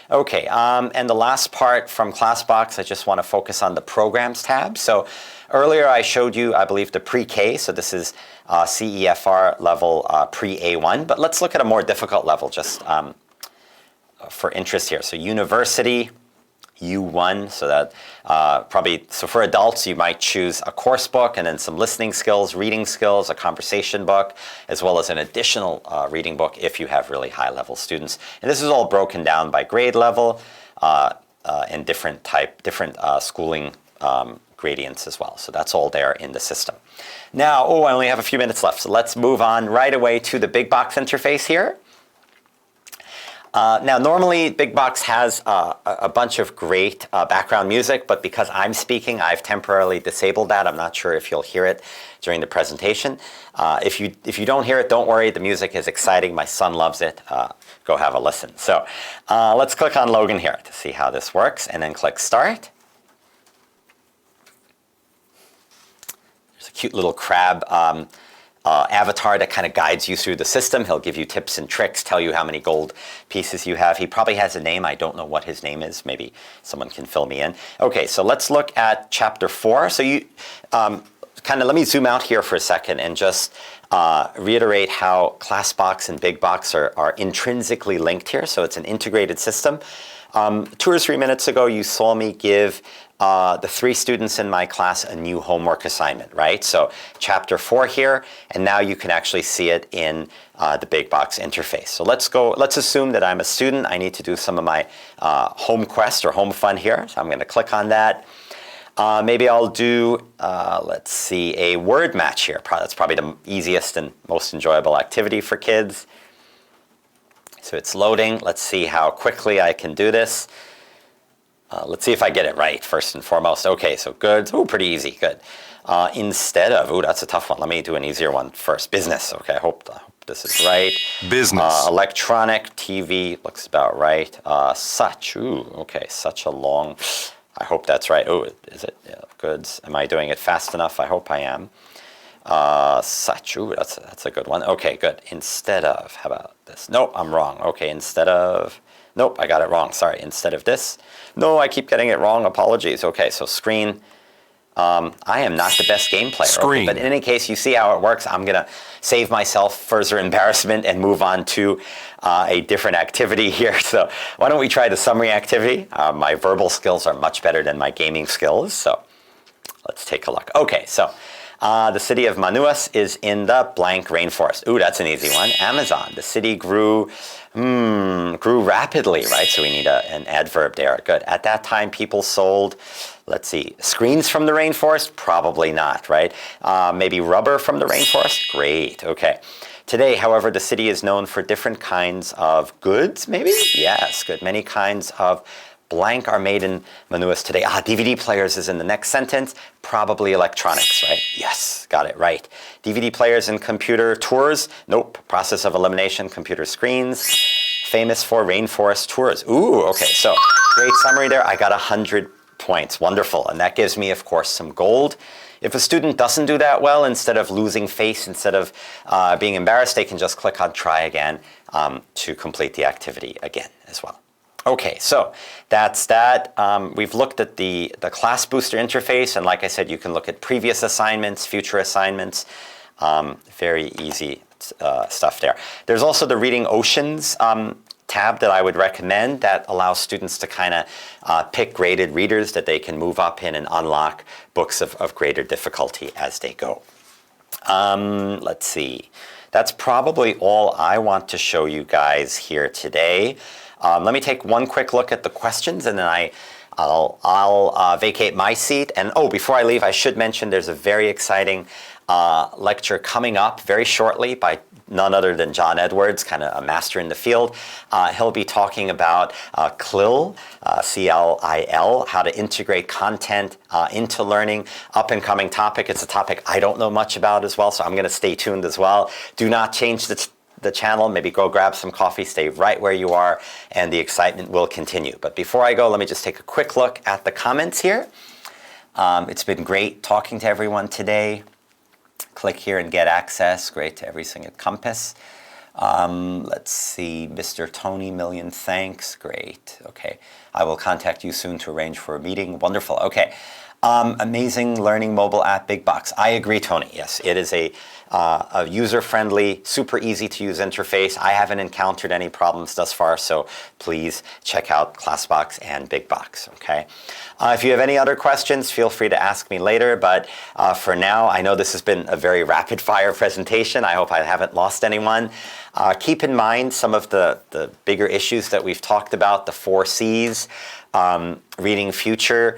B: Okay, and the last part from ClassBox, I just want to focus on the Programs tab. So earlier I showed you, I believe, the pre-K. So this is CEFR level pre-A1. But let's look at a more difficult level just for interest here. So University U1, so that so for adults you might choose a course book and then some listening skills, reading skills, a conversation book, as well as an additional reading book if you have really high level students. And this is all broken down by grade level and different schooling gradients as well. So that's all there in the system. Now, I only have a few minutes left, so let's move on right away to the big box interface here. Now, normally, Big Box has a bunch of great background music, but because I'm speaking, I've temporarily disabled that. I'm not sure if you'll hear it during the presentation. If you don't hear it, don't worry. The music is exciting. My son loves it. Go have a listen. So let's click on Logan here to see how this works, and then click Start. There's a cute little crab avatar that kind of guides you through the system. He'll give you tips and tricks, tell you how many gold pieces you have. He probably has a name. I don't know what his name is. Maybe someone can fill me in. Okay, so let's look at Chapter 4. So you let me zoom out here for a second and just reiterate how ClassBox and Big Box are intrinsically linked here. So it's an integrated system. 2 or 3 minutes ago, you saw me give the 3 students in my class a new homework assignment, right? So Chapter 4 here, and now you can actually see it in the Big Box interface. So let's assume that I'm a student. I need to do some of my home quest or home fun here. So I'm going to click on that. Maybe I'll do, let's see, a word match here. That's probably the easiest and most enjoyable activity for kids. So it's loading. Let's see how quickly I can do this. Let's see if I get it right, first and foremost. Okay, so good. Ooh, pretty easy. Good. Instead of, that's a tough one. Let me do an easier one first. Business. Okay, I hope this is right.
A: Business.
B: Electronic, TV, looks about right. Such. Ooh, okay, such a long. I hope that's right. Oh, is it? Yeah, goods. Am I doing it fast enough? I hope I am. Such. Ooh, that's a good one. Okay, good. Instead of. How about this? Nope, I'm wrong. Okay, instead of. Nope, I got it wrong. Sorry. Instead of this. No, I keep getting it wrong. Apologies. Okay, so screen. I am not the best game player.
A: Screen.
B: Okay, but in any case, you see how it works. I'm going to save myself further embarrassment and move on to a different activity here. So why don't we try the summary activity? My verbal skills are much better than my gaming skills. So let's take a look. Okay, so the city of Manuas is in the blank rainforest. Ooh, that's an easy one. Amazon. The city grew rapidly, right? So we need an adverb there. Good. At that time, people sold, let's see, screens from the rainforest? Probably not, right? Maybe rubber from the rainforest? Great. Okay. Today, however, the city is known for different kinds of goods, maybe? Yes, good. Many kinds of blank are made in Manuas today. DVD players is in the next sentence. Probably electronics, right? Yes, got it right. DVD players and computer tours? Nope. Process of elimination, computer screens. Famous for rainforest tours. Ooh, okay. So great summary there. I got 100 points. Wonderful. And that gives me, of course, some gold. If a student doesn't do that well, instead of losing face, instead of being embarrassed, they can just click on try again to complete the activity again as well. Okay, so that's that. We've looked at the Class Booster interface, and like I said, you can look at previous assignments, future assignments. Very easy stuff there. There's also the Reading Oceans tab that I would recommend that allows students to kind of pick graded readers that they can move up in and unlock books of greater difficulty as they go. Let's see. That's probably all I want to show you guys here today. Let me take one quick look at the questions, and then I'll vacate my seat. And before I leave, I should mention there's a very exciting lecture coming up very shortly by none other than John Edwards, kind of a master in the field. He'll be talking about CLIL, C-L-I-L, how to integrate content into learning. Up-and-coming topic. It's a topic I don't know much about as well, so I'm going to stay tuned as well. Do not change the channel. Maybe go grab some coffee, stay right where you are, and the excitement will continue. But before I go, let me just take a quick look at the comments here. It's been great talking to everyone today. Click here and get access. Great to everything at Compass. Let's see, Mr. Tony, million thanks. Great. Okay. I will contact you soon to arrange for a meeting. Wonderful. Okay. Amazing learning mobile app, Big Box. I agree, Tony. Yes, it is a a user-friendly, super easy-to-use interface. I haven't encountered any problems thus far, so please check out ClassBox and BigBox, okay? If you have any other questions, feel free to ask me later, but for now, I know this has been a very rapid-fire presentation. I hope I haven't lost anyone. Keep in mind some of the bigger issues that we've talked about, the 4 C's, reading future,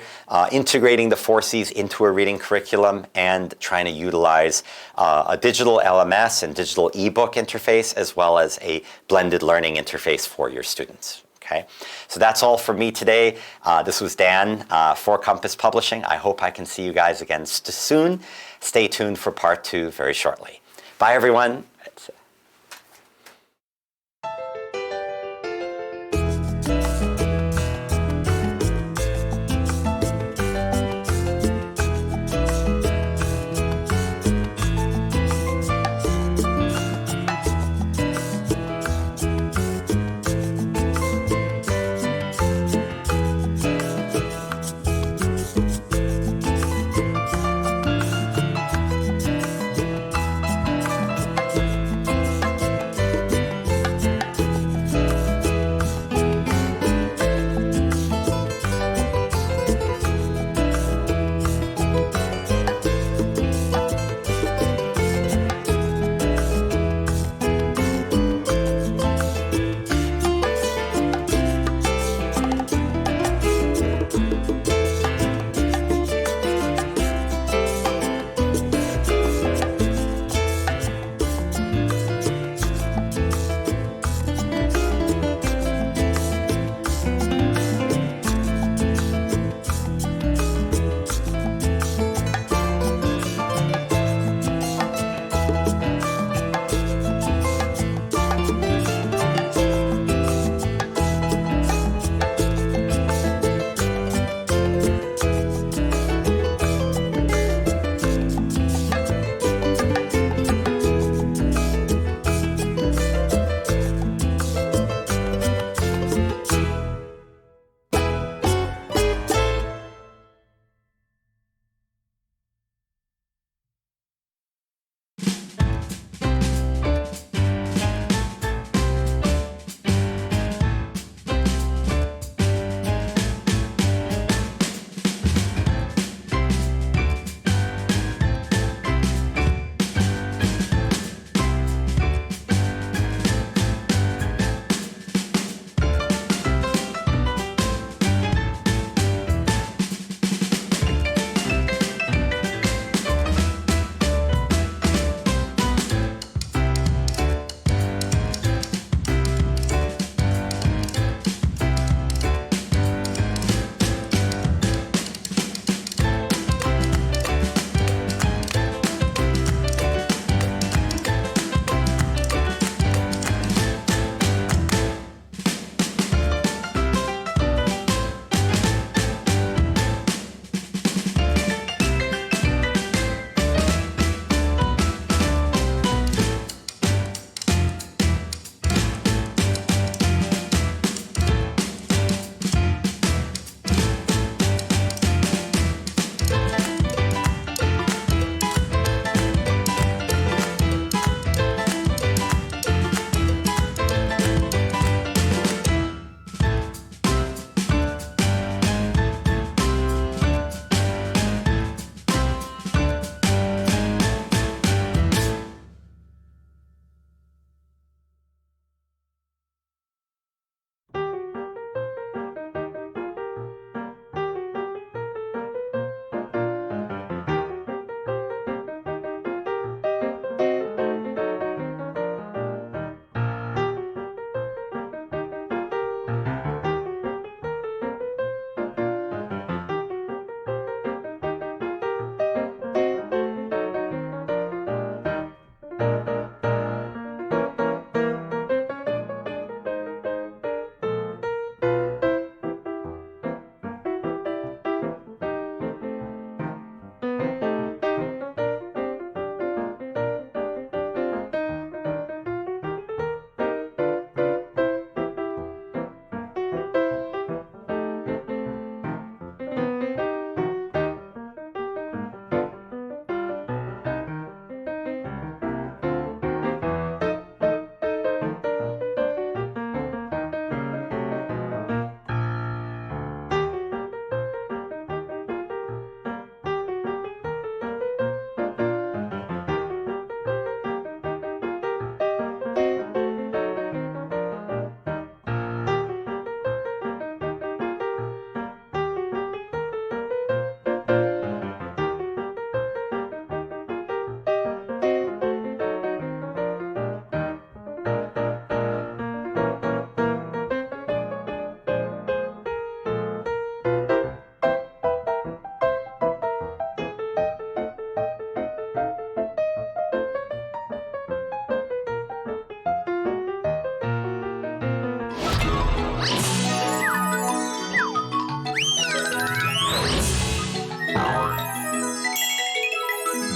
B: integrating the 4 C's into a reading curriculum, and trying to utilize a digital LMS and digital ebook interface, as well as a blended learning interface for your students. Okay, so that's all for me today. This was Dan for Compass Publishing. I hope I can see you guys again soon. Stay tuned for part 2 very shortly. Bye, everyone.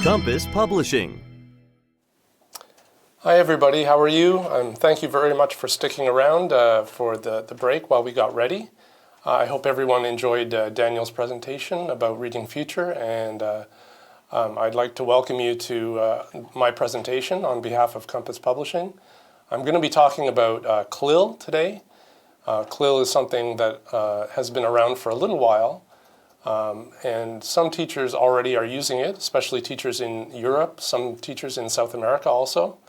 A: Compass Publishing.
C: Hi everybody, how are you? Thank you very much for sticking around for the break while we got ready. I hope everyone enjoyed Daniel's presentation about Reading Future, and I'd like to welcome you to my presentation on behalf of Compass Publishing. I'm going to be talking about CLIL today. CLIL is something that has been around for a little while, and some teachers already are using it, especially teachers in Europe, some teachers in South America also.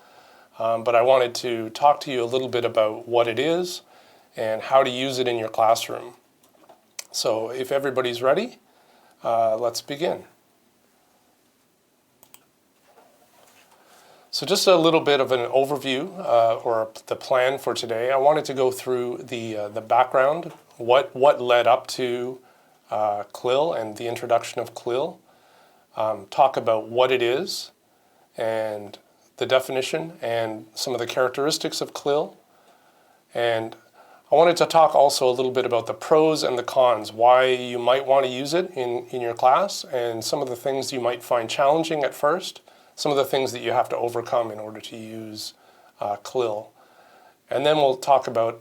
C: But I wanted to talk to you a little bit about what it is and how to use it in your classroom. So if everybody's ready, let's begin. So just a little bit of an overview or the plan for today. I wanted to go through the background, what led up to CLIL and the introduction of CLIL, talk about what it is and the definition and some of the characteristics of CLIL. And I wanted to talk also a little bit about the pros and the cons, why you might want to use it in your class, and some of the things you might find challenging at first, some of the things that you have to overcome in order to use CLIL. And then we'll talk about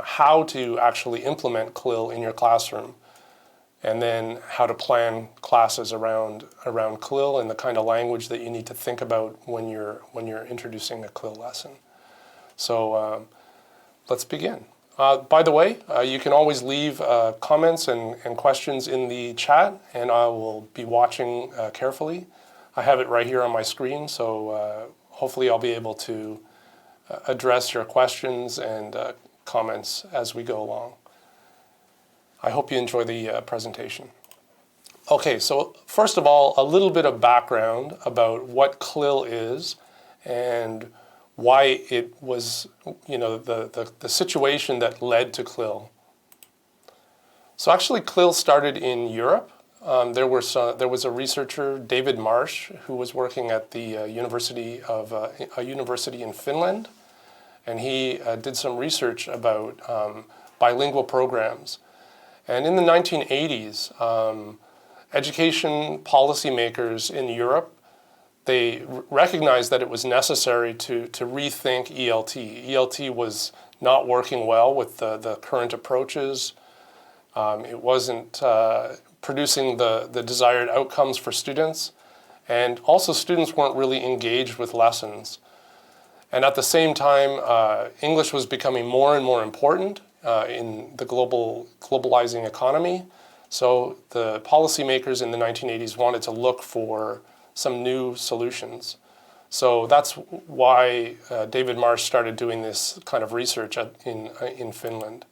C: how to actually implement CLIL in your classroom, and then how to plan classes around CLIL and the kind of language that you need to think about when you're introducing a CLIL lesson. So let's begin. By the way, you can always leave comments and questions in the chat, and I will be watching carefully. I have it right here on my screen, so hopefully I'll be able to address your questions and comments as we go along. I hope you enjoy the presentation. Okay, so first of all, a little bit of background about what CLIL is and why it was, the situation that led to CLIL. So actually, CLIL started in Europe. There was a researcher, David Marsh, who was working at the university in Finland, and he did some research about bilingual programs. And in the 1980s, education policymakers in Europe, they recognized that it was necessary to rethink ELT. ELT was not working well with the current approaches. It wasn't producing the desired outcomes for students. And also students weren't really engaged with lessons. And at the same time, English was becoming more and more important in the globalizing economy. So the policymakers in the 1980s wanted to look for some new solutions. So that's why David Marsh started doing this kind of research in Finland.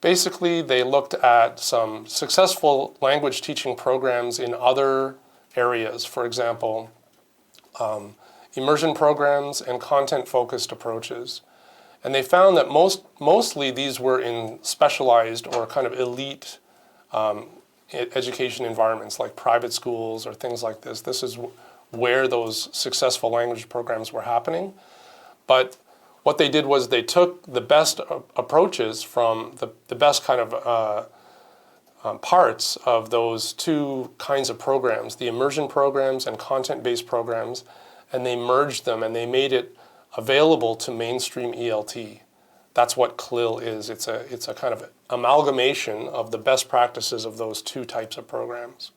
C: Basically, they looked at some successful language teaching programs in other areas, for example, immersion programs and content-focused approaches. And they found that mostly these were in specialized or kind of elite education environments like private schools or things like this. This is where those successful language programs were happening. But what they did was they took the best approaches from the best kind of parts of those two kinds of programs, the immersion programs and content-based programs, and they merged them and they made it available to mainstream ELT. That's what CLIL is. It's a kind of amalgamation of the best practices of those two types of programs.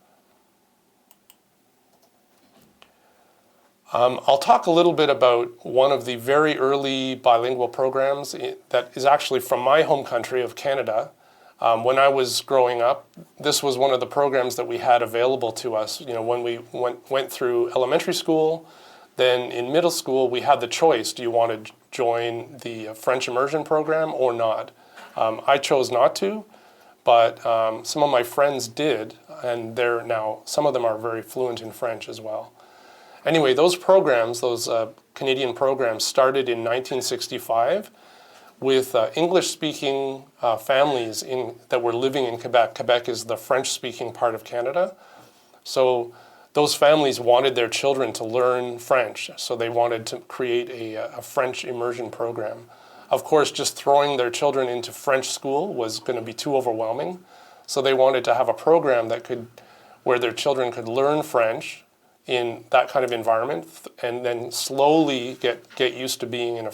C: I'll talk a little bit about one of the very early bilingual programs that is actually from my home country of Canada. When I was growing up, this was one of the programs that we had available to us. When we went through elementary school, then in middle school, we had the choice. Do you want to join the French immersion program or not? I chose not to, but some of my friends did, and some of them are very fluent in French as well. Anyway, those programs, those Canadian programs, started in 1965 with English-speaking families that were living in Quebec. Quebec is the French-speaking part of Canada. So those families wanted their children to learn French, so they wanted to create a French immersion program. Of course, just throwing their children into French school was going to be too overwhelming. So they wanted to have a program where their children could learn French in that kind of environment, and then slowly get used to being in a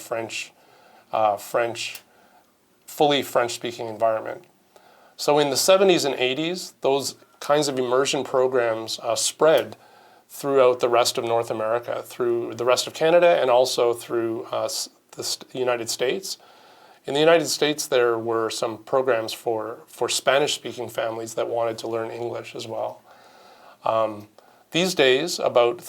C: fully French-speaking environment. So in the 70s and 80s, those kinds of immersion programs spread throughout the rest of North America, through the rest of Canada, and also through the United States. In the United States, there were some programs for Spanish-speaking families that wanted to learn English as well. These days, about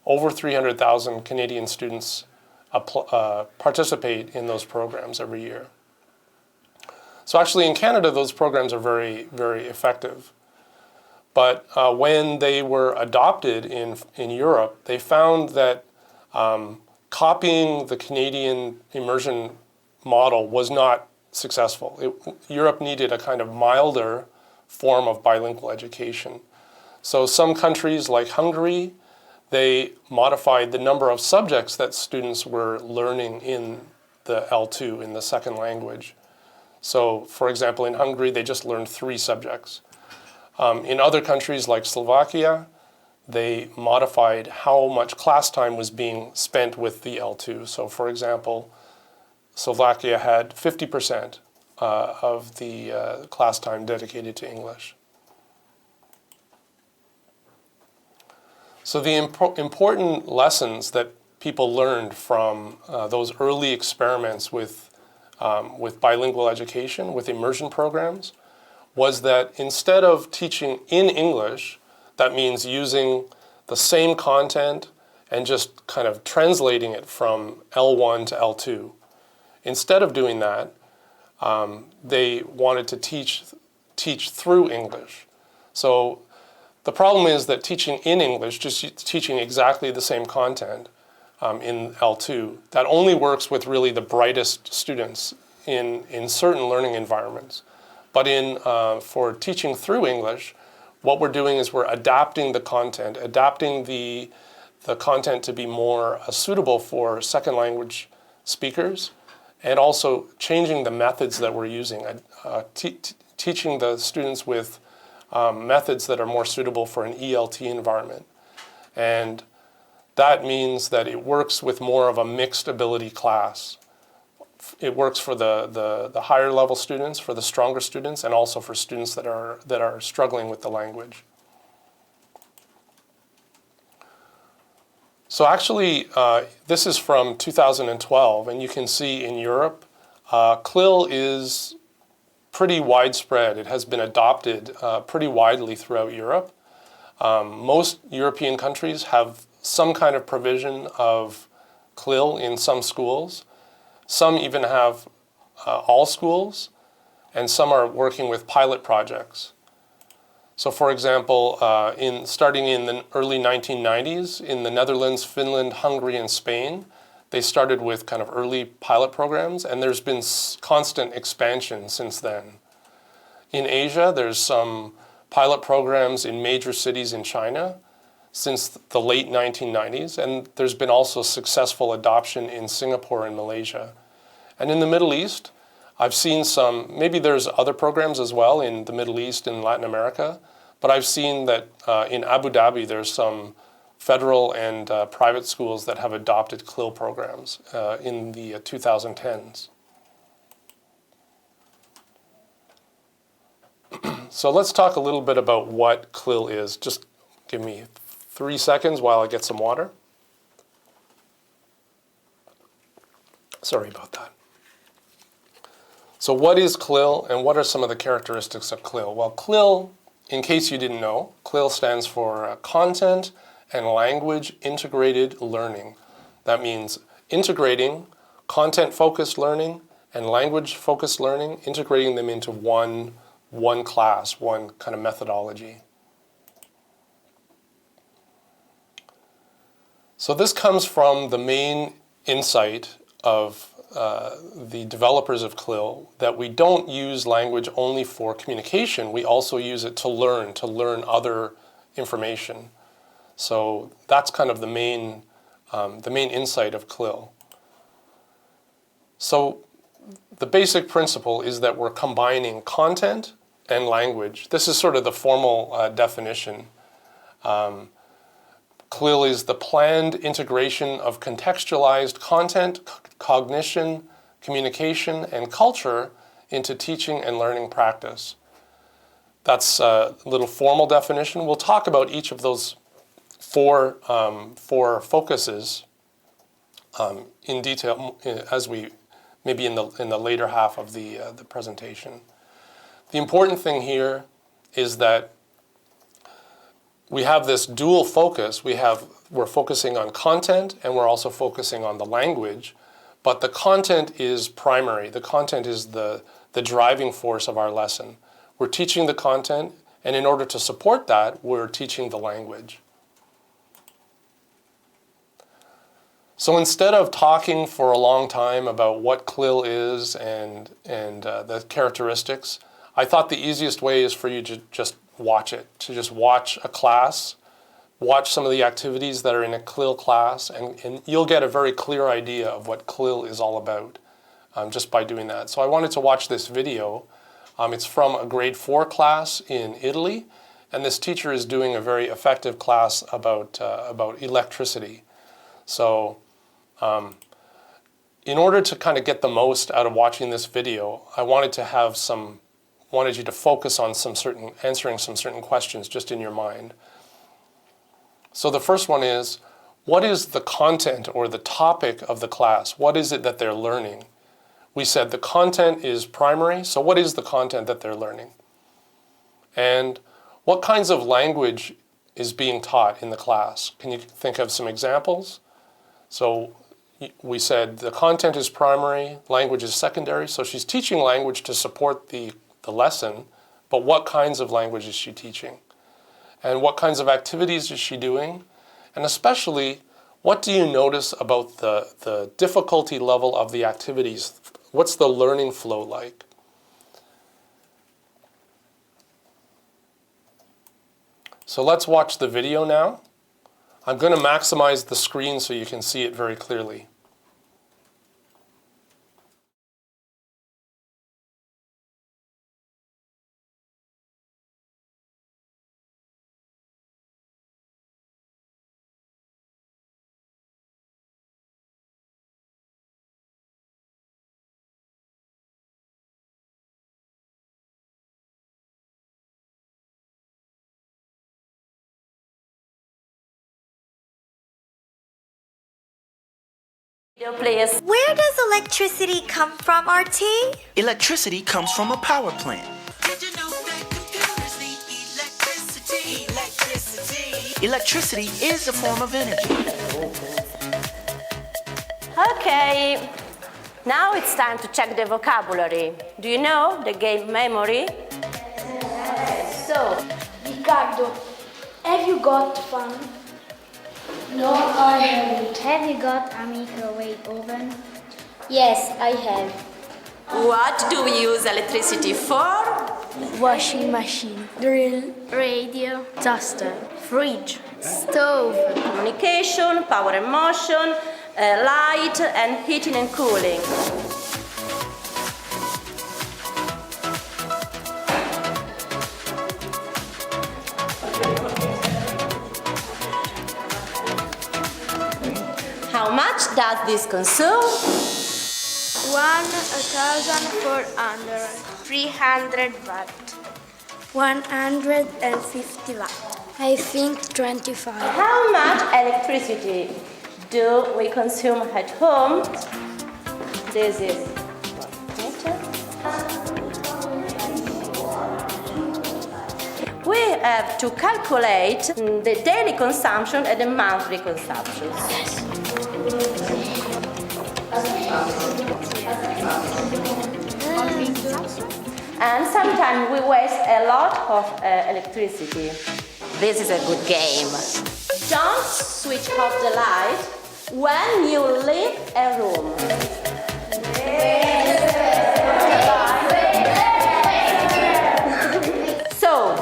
C: over 300,000 Canadian students participate in those programs every year. So actually in Canada, those programs are very, very effective. But when they were adopted in Europe, they found that copying the Canadian immersion model was not successful. Europe needed a kind of milder form of bilingual education. So some countries like Hungary, they modified the number of subjects that students were learning in the L2, in the second language. So for example, in Hungary, they just learned 3 subjects. In other countries like Slovakia, they modified how much class time was being spent with the L2. So for example, Slovakia had 50% of the class time dedicated to English. So the important lessons that people learned from those early experiments with bilingual education, with immersion programs, was that instead of teaching in English, that means using the same content and just kind of translating it from L1 to L2. Instead of doing that, they wanted to teach through English. So the problem is that teaching in English, just teaching exactly the same content in L2, that only works with really the brightest students in certain learning environments. But for teaching through English, what we're doing is we're adapting the content, adapting the content to be more suitable for second language speakers, and also changing the methods that we're using, teaching the students with methods that are more suitable for an ELT environment. And that means that it works with more of a mixed ability class. It works for the higher level students, for the stronger students, and also for students that are struggling with the language. So actually, this is from 2012, and you can see in Europe, CLIL is pretty widespread. It has been adopted pretty widely throughout Europe. Most European countries have some kind of provision of CLIL in some schools. Some even have all schools, and some are working with pilot projects. So for example, starting in the early 1990s, in the Netherlands, Finland, Hungary, and Spain, they started with kind of early pilot programs, and there's been constant expansion since then. In Asia, there's some pilot programs in major cities in China since the late 1990s, and there's been also successful adoption in Singapore and Malaysia. And in the Middle East, I've seen maybe there's other programs as well in the Middle East and Latin America, but I've seen that in Abu Dhabi, there's some federal and private schools that have adopted CLIL programs in the 2010s. So let's talk a little bit about what CLIL is. Just give me 3 seconds while I get some water. Sorry about that. So what is CLIL, and what are some of the characteristics of CLIL? Well, CLIL, in case you didn't know, CLIL stands for Content and Language Integrated Learning. That means integrating content-focused learning and language-focused learning, integrating them into one class, one kind of methodology. So this comes from the main insight of the developers of CLIL, that we don't use language only for communication, we also use it to learn other information. So that's kind of the main insight of CLIL. So the basic principle is that we're combining content and language. This is sort of the formal definition. CLIL is the planned integration of contextualized content, cognition, communication, and culture into teaching and learning practice. That's a little formal definition. We'll talk about each of those four focuses in detail as we maybe in the later half of the presentation. The important thing here is that we have this dual focus. We're focusing on content and we're also focusing on the language, but the content is primary. The content is the driving force of our lesson. We're teaching the content, and in order to support that, we're teaching the language. So instead of talking for a long time about what CLIL is and the characteristics, I thought the easiest way is for you to just watch it, to just watch a class, watch some of the activities that are in a CLIL class, and you'll get a very clear idea of what CLIL is all about just by doing that. So I wanted to watch this video. It's from a grade 4 class in Italy, and this teacher is doing a very effective class about electricity. So in order to kind of get the most out of watching this video, I wanted you to focus on answering some certain questions just in your mind. So the first one is, what is the content or the topic of the class? What is it that they're learning? We said the content is primary, so what is the content that they're learning? And what kinds of language is being taught in the class? Can you think of some examples? So we said the content is primary, language is secondary, so she's teaching language to support the lesson, but what kinds of language is she teaching? And what kinds of activities is she doing? And especially, what do you notice about the difficulty level of the activities? What's the learning flow like? So let's watch the video now. I'm going to maximize the screen so you can see it very clearly.
D: Where does electricity come from, RT?
E: Electricity comes from a power plant. Electricity is a form of energy.
F: Okay, now it's time to check the vocabulary. Do you know the game memory?
G: So, Ricardo, have you got fun? No, I haven't.
H: Have you got a microwave oven?
G: Yes, I have.
F: What do we use electricity for?
G: Washing machine, drill,
H: Radio,
G: toaster,
H: fridge,
G: stove,
F: Communication, power and motion, light and heating and cooling. How much does this consume?
H: 1,400, 300 watt, 150 watt.
G: I think 25.
F: How much electricity do we consume at home? This is 1 meter. We have to calculate the daily consumption and the monthly consumption. And sometimes we waste a lot of electricity. This is a good game. Don't switch off the light when you leave a room. So,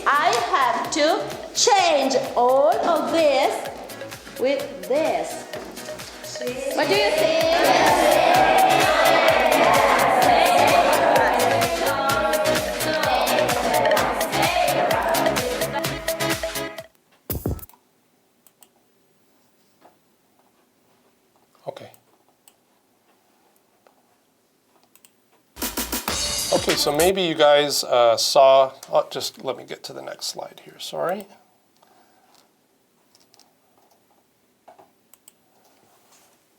F: I have to change all of this with this. What do you think?
C: Okay. Okay, so maybe you guys saw, oh, just let me get to the next slide here, sorry.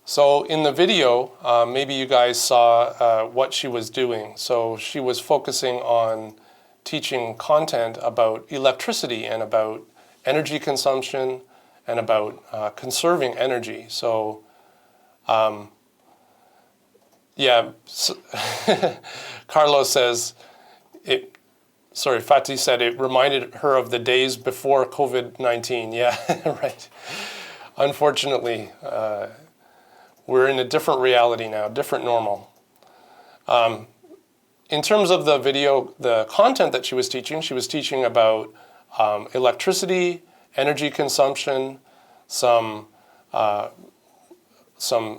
C: So in the video, maybe you guys saw what she was doing. So she was focusing on teaching content about electricity and about energy consumption and about conserving energy. So yeah, so Carlos says, Fatih said it reminded her of the days before COVID-19. Yeah, right. Unfortunately, we're in a different reality now, different normal. In terms of the video, the content that she was teaching about electricity, energy consumption, some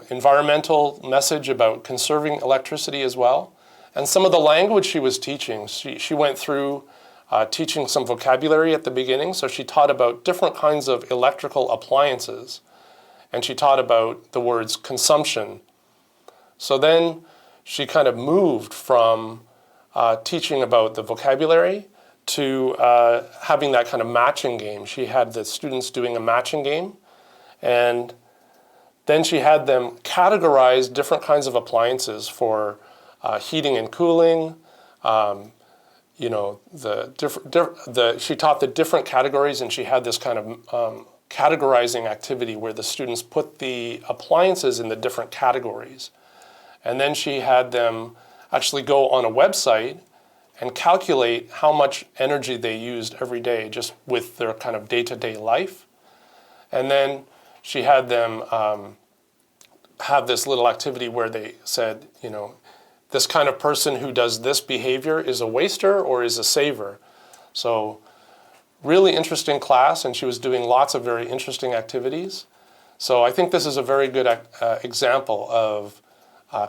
C: environmental message about conserving electricity as well. And some of the language she was teaching, she went through teaching some vocabulary at the beginning. So she taught about different kinds of electrical appliances. And she taught about the words consumption. So then she kind of moved from teaching about the vocabulary to having that kind of matching game. She had the students doing a matching game. And then she had them categorize different kinds of appliances for heating and cooling. You know, she taught the different categories, and she had this kind of categorizing activity where the students put the appliances in the different categories. And then she had them actually go on a website and calculate how much energy they used every day just with their kind of day-to-day life. And then she had them have this little activity where they said, you know, this kind of person who does this behavior is a waster or is a saver. So really interesting class, and she was doing lots of very interesting activities. So I think this is a very good example of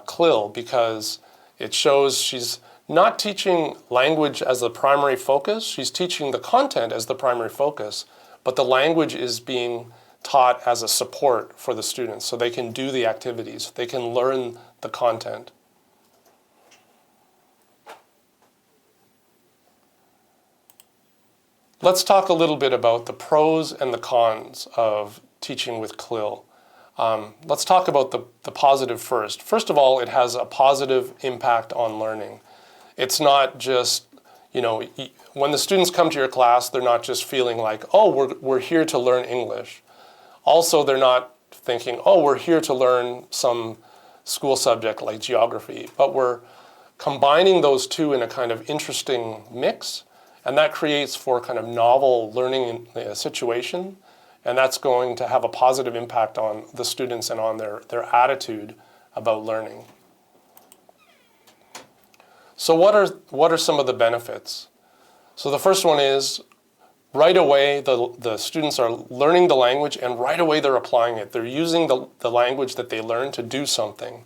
C: CLIL, because it shows she's not teaching language as the primary focus. She's teaching the content as the primary focus, but the language is being taught as a support for the students so they can do the activities, they can learn the content. Let's talk a little bit about the pros and the cons of teaching with CLIL. Let's talk about the positive first. First of all, it has a positive impact on learning. It's not just, you know, when the students come to your class, they're not just feeling like, oh, we're here to learn English. Also, they're not thinking, oh, we're here to learn some school subject like geography, but we're combining those two in a kind of interesting mix. And that creates for kind of novel learning situation, and that's going to have a positive impact on the students and on their attitude about learning. So what are some of the benefits? So the first one is right away the students are learning the language, and right away they're applying it. They're using the language that they learn to do something.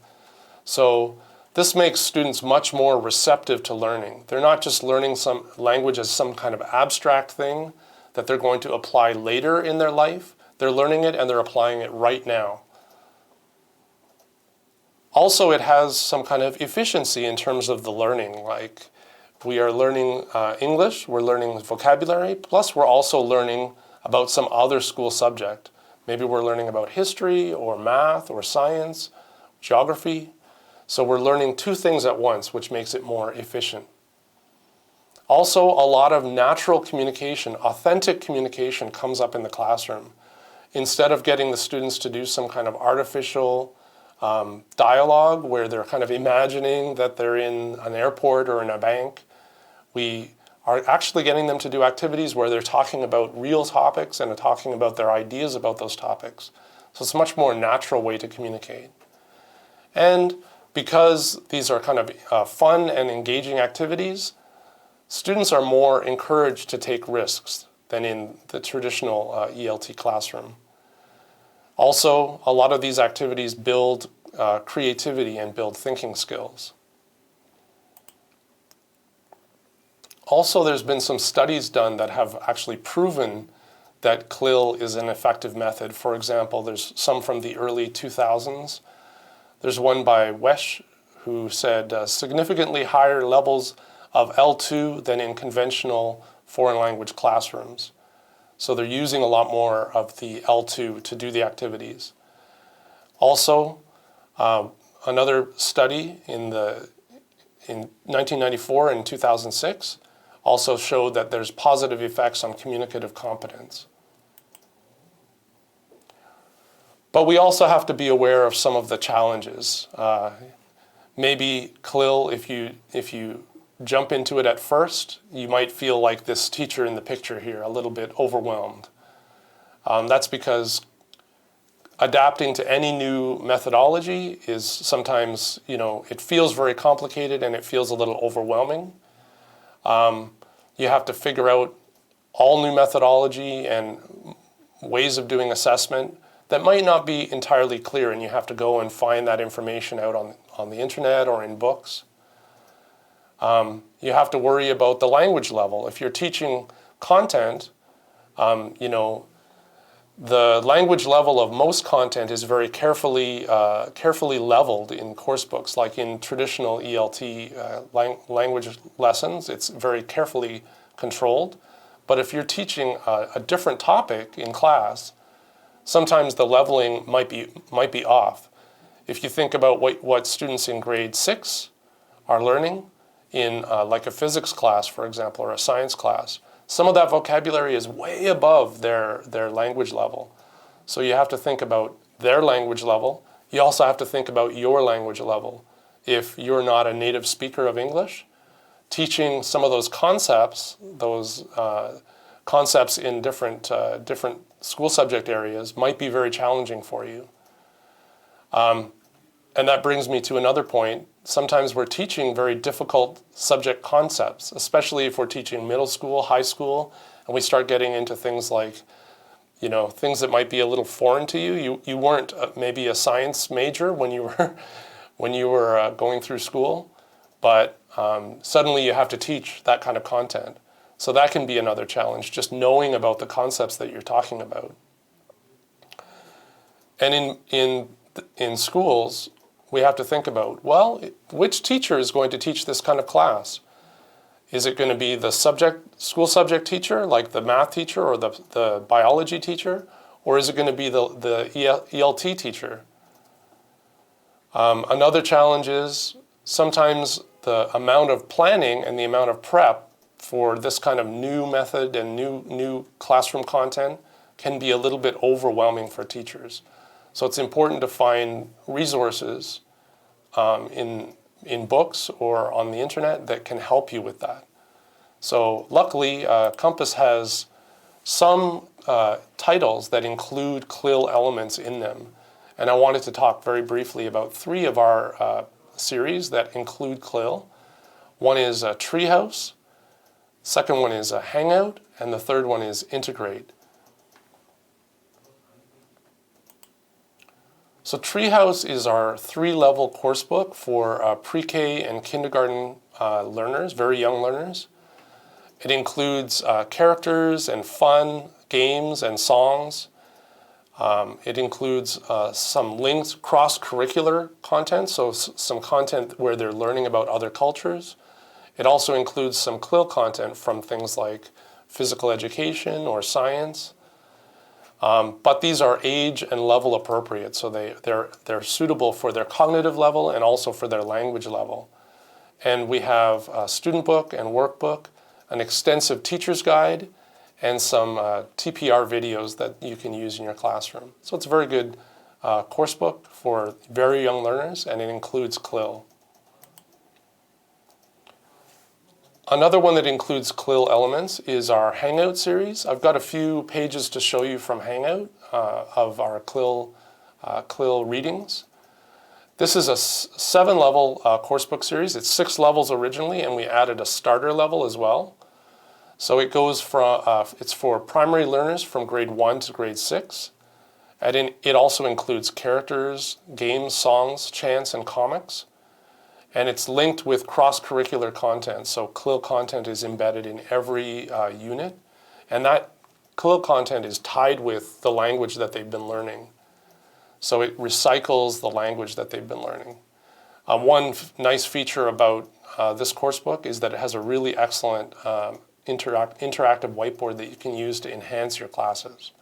C: So this makes students much more receptive to learning. They're not just learning some language as some kind of abstract thing that they're going to apply later in their life. They're learning it and they're applying it right now. Also, it has some kind of efficiency in terms of the learning. Like, we are learning English, we're learning vocabulary, plus we're also learning about some other school subject. Maybe we're learning about history or math or science, geography. So we're learning two things at once, which makes it more efficient. Also, a lot of natural communication, authentic communication comes up in the classroom. Instead of getting the students to do some kind of artificial dialogue where they're kind of imagining that they're in an airport or in a bank, we are actually getting them to do activities where they're talking about real topics and talking about their ideas about those topics. So it's a much more natural way to communicate. And because these are kind of fun and engaging activities, students are more encouraged to take risks than in the traditional ELT classroom. Also, a lot of these activities build creativity and build thinking skills. Also, there's been some studies done that have actually proven that CLIL is an effective method. For example, there's some from the early 2000s. There's one by Wesch who said significantly higher levels of L2 than in conventional foreign language classrooms. So they're using a lot more of the L2 to do the activities. Also, another study in 1994 and 2006 also showed that there's positive effects on communicative competence. But we also have to be aware of some of the challenges. Maybe CLIL, if you jump into it at first, you might feel like this teacher in the picture here, a little bit overwhelmed. That's because adapting to any new methodology is sometimes, it feels very complicated and it feels a little overwhelming. You have to figure out all new methodology and ways of doing assessment that might not be entirely clear, and you have to go and find that information out on the internet or in books. You have to worry about the language level. If you're teaching content, the language level of most content is very carefully leveled in course books. Like in traditional ELT language lessons, it's very carefully controlled. But if you're teaching a different topic in class, sometimes the leveling might be off. If you think about what students in grade 6 are learning in like a physics class, for example, or a science class, some of that vocabulary is way above their language level. So you have to think about their language level. You also have to think about your language level. If you're not a native speaker of English, teaching some of those concepts in different school subject areas might be very challenging for you. And that brings me to another point. Sometimes we're teaching very difficult subject concepts, especially if we're teaching middle school, high school, and we start getting into things like, things that might be a little foreign to you. You weren't maybe a science major when you were going through school, but suddenly you have to teach that kind of content. So that can be another challenge, just knowing about the concepts that you're talking about. And in schools, we have to think about, well, which teacher is going to teach this kind of class? Is it going to be the school subject teacher, like the math teacher or the biology teacher? Or is it going to be the ELT teacher? Another challenge is sometimes the amount of planning and the amount of prep for this kind of new method and new classroom content can be a little bit overwhelming for teachers. So it's important to find resources in books or on the internet that can help you with that. So luckily, Compass has some titles that include CLIL elements in them. And I wanted to talk very briefly about 3 of our series that include CLIL. One is Treehouse, second one is Hangout, and the third one is Integrate. So Treehouse is our 3-level course book for pre-K and kindergarten learners, very young learners. It includes characters and fun, games and songs. It includes some linked cross-curricular content, so some content where they're learning about other cultures. It also includes some CLIL content from things like physical education or science. But these are age and level appropriate, so they're suitable for their cognitive level and also for their language level. And we have a student book and workbook, an extensive teacher's guide, and some TPR videos that you can use in your classroom. So it's a very good course book for very young learners, and it includes CLIL. Another one that includes CLIL elements is our Hangout series. I've got a few pages to show you from Hangout of our CLIL readings. This is a 7-level coursebook series. It's 6 levels originally, and we added a starter level as well. So it goes from, it's for primary learners from grade 1 to grade 6. And it also includes characters, games, songs, chants, and comics. And it's linked with cross-curricular content. So CLIL content is embedded in every unit. And that CLIL content is tied with the language that they've been learning. So it recycles the language that they've been learning. One nice feature about this course book is that it has a really excellent interactive whiteboard that you can use to enhance your classes.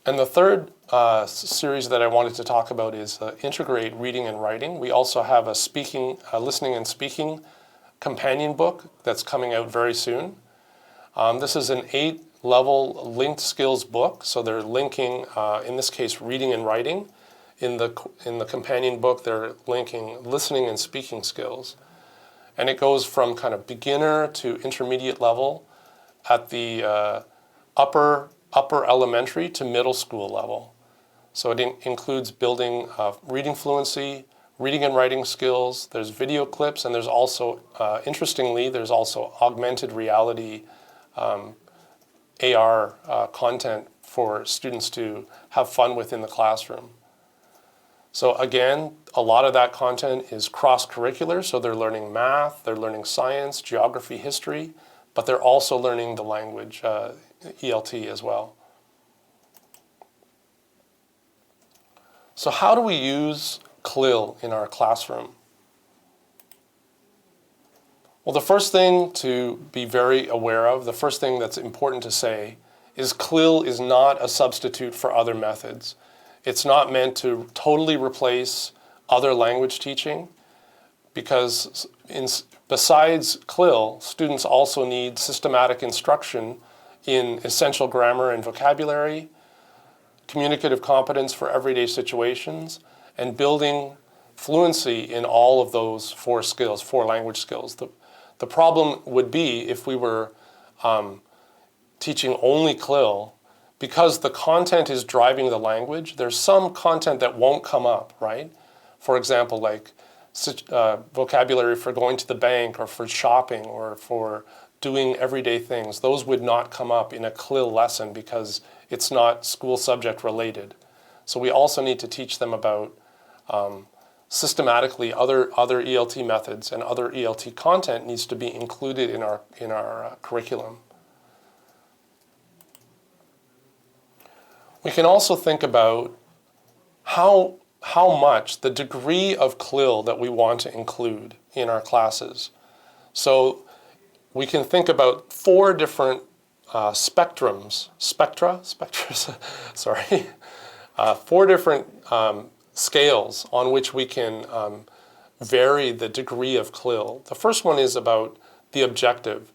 C: And the third series that I wanted to talk about is integrate reading and writing. We also have a listening and speaking companion book that's coming out very soon. This is an 8-level linked skills book, so they're linking, in this case, reading and writing. In the companion book, they're linking listening and speaking skills. And it goes from kind of beginner to intermediate level at the upper elementary to middle school level. So it includes building reading fluency, reading and writing skills. There's video clips, and there's also, interestingly, there's also augmented reality AR content for students to have fun with in the classroom. So again, a lot of that content is cross-curricular, so they're learning math, they're learning science, geography, history, but they're also learning the language, ELT as well. So how do we use CLIL in our classroom? Well, the first thing to be very aware of, the first thing that's important to say, is CLIL is not a substitute for other methods. It's not meant to totally replace other language teaching, because besides CLIL, students also need systematic instruction in essential grammar and vocabulary, communicative competence for everyday situations, and building fluency in all of those 4 skills, 4 language skills. The problem would be if we were teaching only CLIL, because the content is driving the language, there's some content that won't come up, right? For example, like vocabulary for going to the bank or for shopping or for doing everyday things. Those would not come up in a CLIL lesson because it's not school subject related. So we also need to teach them about systematically other ELT methods, and other ELT content needs to be included in our curriculum. We can also think about how much, the degree of CLIL that we want to include in our classes. So we can think about 4 different spectra, sorry, 4 different scales on which we can vary the degree of CLIL. The first one is about the objective.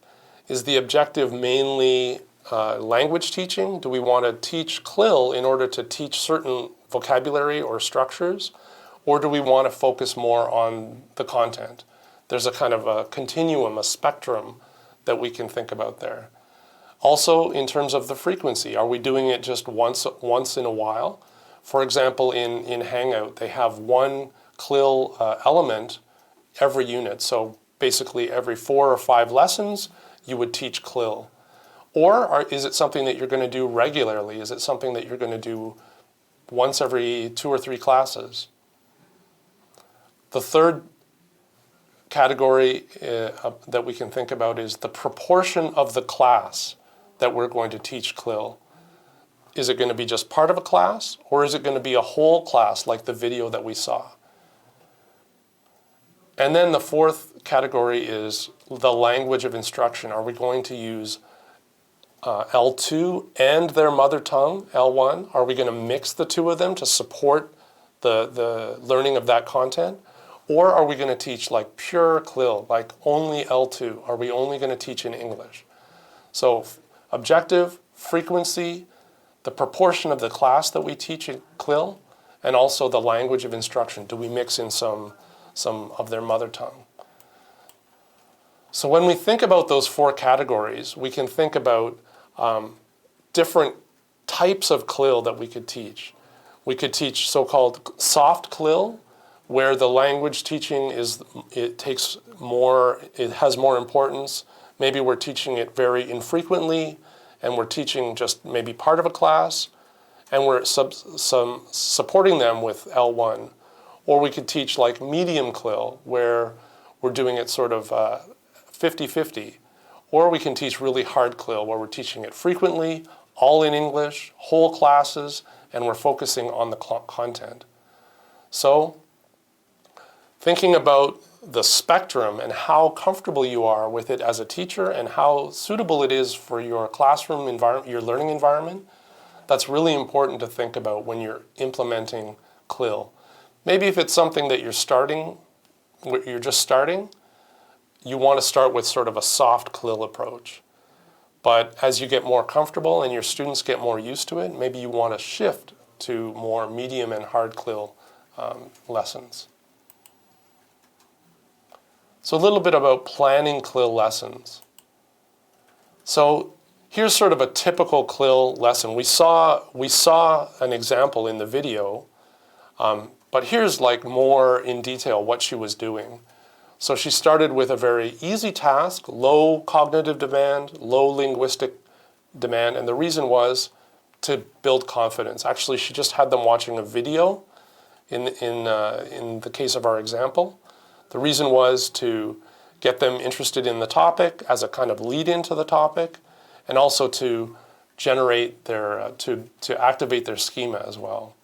C: Is the objective mainly language teaching? Do we want to teach CLIL in order to teach certain vocabulary or structures? Or do we want to focus more on the content? There's a kind of a continuum, a spectrum that we can think about there. Also, in terms of the frequency, are we doing it just once in a while? For example, in Hangout, they have 1 CLIL element every unit. So basically every 4 or 5 lessons, you would teach CLIL. Or is it something that you're going to do regularly? Is it something that you're going to do once every 2 or 3 classes? The third category that we can think about is the proportion of the class that we're going to teach CLIL. Is it going to be just part of a class, or is it going to be a whole class like the video that we saw? And then the 4th category is the language of instruction. Are we going to use L2 and their mother tongue, L1? Are we going to mix the 2 of them to support the learning of that content? Or are we going to teach like pure CLIL, like only L2? Are we only going to teach in English? So objective, frequency, the proportion of the class that we teach in CLIL, and also the language of instruction. Do we mix in some of their mother tongue? So when we think about those 4 categories, we can think about different types of CLIL that we could teach. We could teach so-called soft CLIL, where the language teaching has more importance. Maybe we're teaching it very infrequently, and we're teaching just maybe part of a class, and we're supporting them with L1. Or we could teach like medium CLIL, where we're doing it sort of 50-50. Or we can teach really hard CLIL, where we're teaching it frequently, all in English, whole classes, and we're focusing on the content. So, thinking about the spectrum and how comfortable you are with it as a teacher and how suitable it is for your classroom environment, your learning environment, that's really important to think about when you're implementing CLIL. Maybe if it's something that you're just starting, you want to start with sort of a soft CLIL approach. But as you get more comfortable and your students get more used to it, maybe you want to shift to more medium and hard CLIL lessons. So a little bit about planning CLIL lessons. So here's sort of a typical CLIL lesson. We saw an example in the video, but here's like more in detail what she was doing. So she started with a very easy task, low cognitive demand, low linguistic demand, and the reason was to build confidence. Actually, she just had them watching a video in the case of our example. The reason was to get them interested in the topic as a kind of lead into the topic, and also to generate their, to activate their schema as well.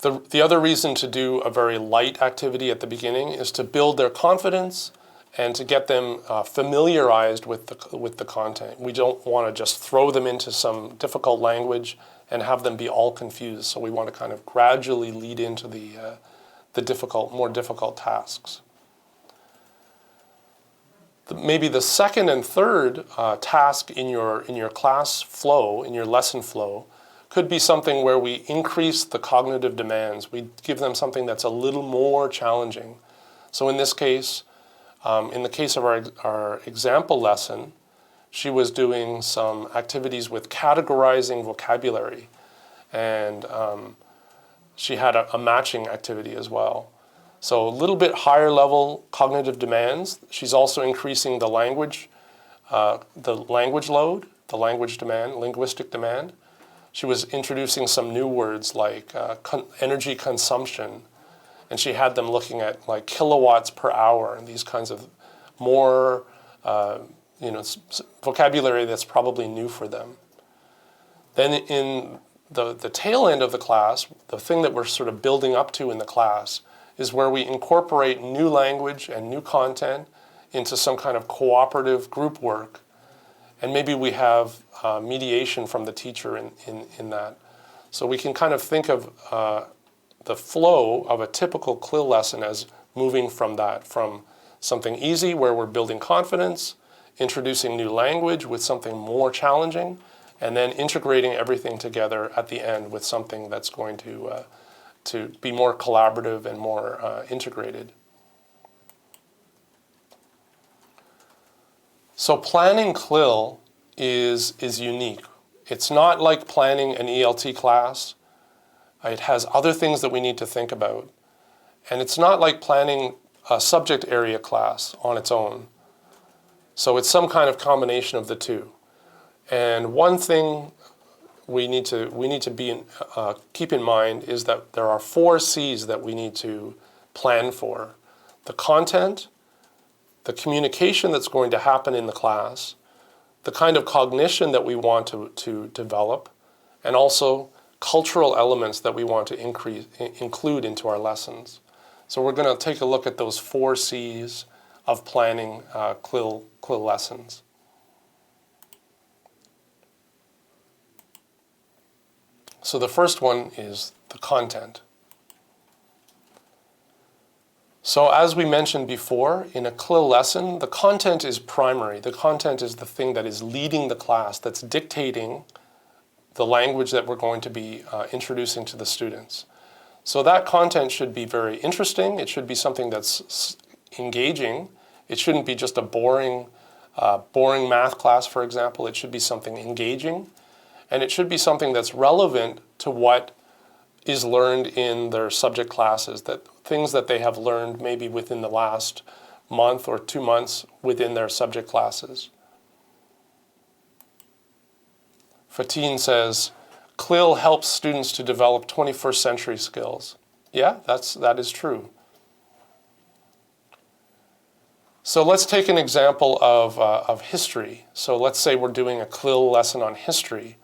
C: The other reason to do a very light activity at the beginning is to build their confidence and to get them familiarized with the content. We don't want to just throw them into some difficult language and have them be all confused. So we want to kind of gradually lead into the more difficult tasks. Maybe the second and third task in your class flow, in your lesson flow, could be something where we increase the cognitive demands. We give them something that's a little more challenging. So in this case, in the case of our example lesson, she was doing some activities with categorizing vocabulary, and she had a matching activity as well. So a little bit higher level cognitive demands. She's also increasing the language load, the language demand, linguistic demand. She was introducing some new words like energy consumption, and she had them looking at like kilowatts per hour and these kinds of more vocabulary that's probably new for them. Then in the tail end of the class, the thing that we're sort of building up to in the class is where we incorporate new language and new content into some kind of cooperative group work. And maybe we have mediation from the teacher in that. So we can kind of think of the flow of a typical CLIL lesson as moving from that, from something easy where we're building confidence, introducing new language with something more challenging, and then integrating everything together at the end with something that's going to be more collaborative and more integrated. So planning CLIL is unique. It's not like planning an ELT class. It has other things that we need to think about. And it's not like planning a subject area class on its own. So it's some kind of combination of the two. And one thing we need to keep in mind is that there are 4 C's that we need to plan for: the content, the communication that's going to happen in the class, the kind of cognition that we want to develop, and also cultural elements that we want to include into our lessons. So we're going to take a look at those 4 C's of planning CLIL lessons. So the first one is the content. So as we mentioned before, in a CLIL lesson, the content is primary. The content is the thing that is leading the class, that's dictating the language that we're going to be introducing to the students. So that content should be very interesting. It should be something that's engaging. It shouldn't be just a boring math class, for example. It should be something engaging. And it should be something that's relevant to what is learned in their subject classes, that things that they have learned maybe within the last month or 2 months within their subject classes. Fatine says, CLIL helps students to develop 21st century skills. Yeah, that is true. So let's take an example of history. So let's say we're doing a CLIL lesson on history.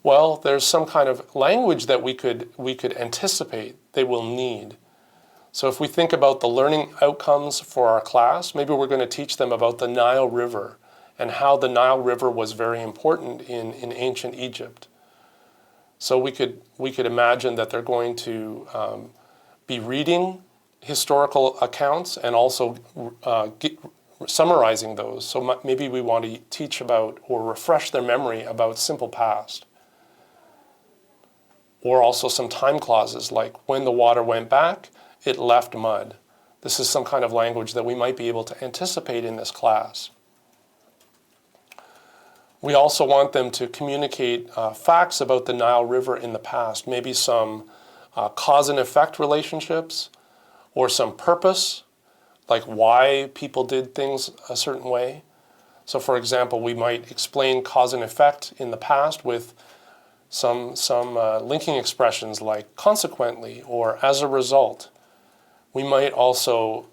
C: Well, there's some kind of language that we could anticipate they will need. So if we think about the learning outcomes for our class, maybe we're going to teach them about the Nile River and how the Nile River was very important in ancient Egypt. So we could imagine that they're going to be reading historical accounts and also summarizing those. So maybe we want to teach about or refresh their memory about simple past. Or also some time clauses like when the water went back, it left mud. This is some kind of language that we might be able to anticipate in this class. We also want them to communicate facts about the Nile River in the past, maybe some cause and effect relationships or some purpose, like why people did things a certain way. So for example, we might explain cause and effect in the past with some linking expressions like consequently or as a result. We might also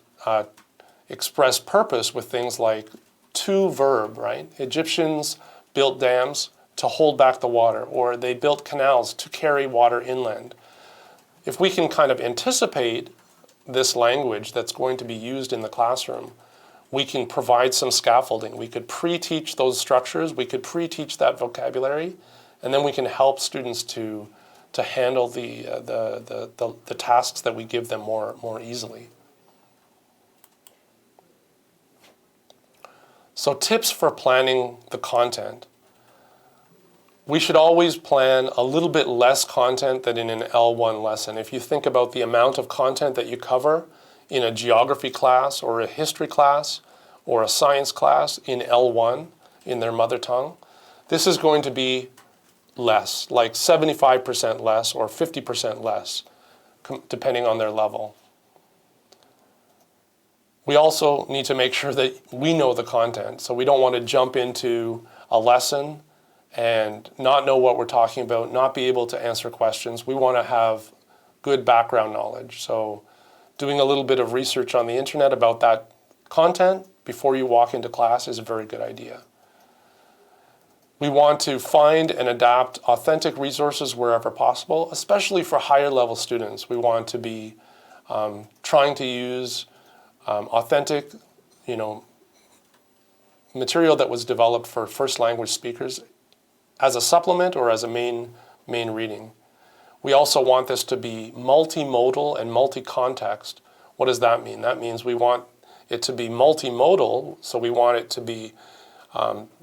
C: express purpose with things like to verb, right? Egyptians built dams to hold back the water, or they built canals to carry water inland. If we can kind of anticipate this language that's going to be used in the classroom, we can provide some scaffolding. We could pre-teach those structures, we could pre-teach that vocabulary, and then we can help students to handle the tasks that we give them more easily. So tips for planning the content. We should always plan a little bit less content than in an L1 lesson. If you think about the amount of content that you cover in a geography class or a history class or a science class in L1 in their mother tongue, this is going to be less, like 75% less or 50% less, depending on their level. We also need to make sure that we know the content. So we don't want to jump into a lesson and not know what we're talking about, not be able to answer questions. We want to have good background knowledge. So doing a little bit of research on the internet about that content before you walk into class is a very good idea. We want to find and adapt authentic resources wherever possible, especially for higher level students. We want to be trying to use authentic, material that was developed for first language speakers as a supplement or as a main reading. We also want this to be multimodal and multi-context. What does that mean? That means we want it to be multimodal, so we want it to be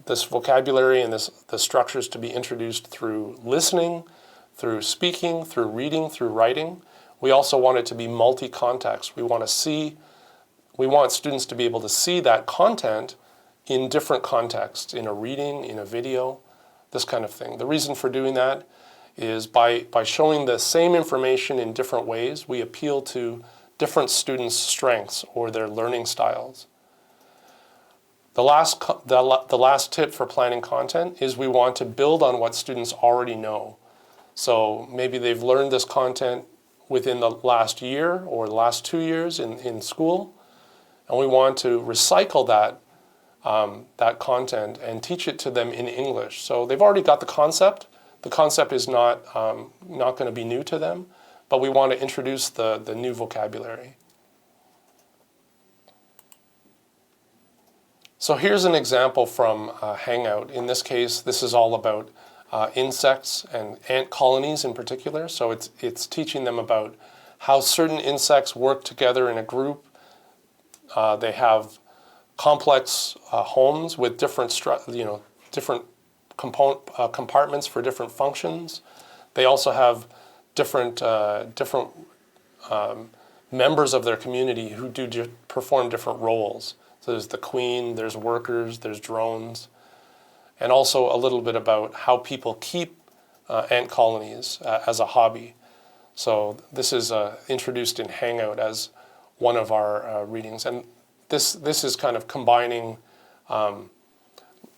C: this vocabulary and the structures to be introduced through listening, through speaking, through reading, through writing. We also want it to be multi-context. We want students to be able to see that content in different contexts, in a reading, in a video, this kind of thing. The reason for doing that is by showing the same information in different ways, we appeal to different students' strengths or their learning styles. The last tip for planning content is we want to build on what students already know. So maybe they've learned this content within the last year or the last 2 years in school, and we want to recycle that content and teach it to them in English. So they've already got the concept. The concept is not going to be new to them, but we want to introduce the new vocabulary. So here's an example from Hangout. In this case, this is all about insects and ant colonies in particular. So it's teaching them about how certain insects work together in a group. They have complex homes with different compartments for different functions. They also have different members of their community who perform different roles. So there's the queen, there's workers, there's drones, and also a little bit about how people keep ant colonies as a hobby. So this is introduced in Hangout as one of our readings. And this is kind of combining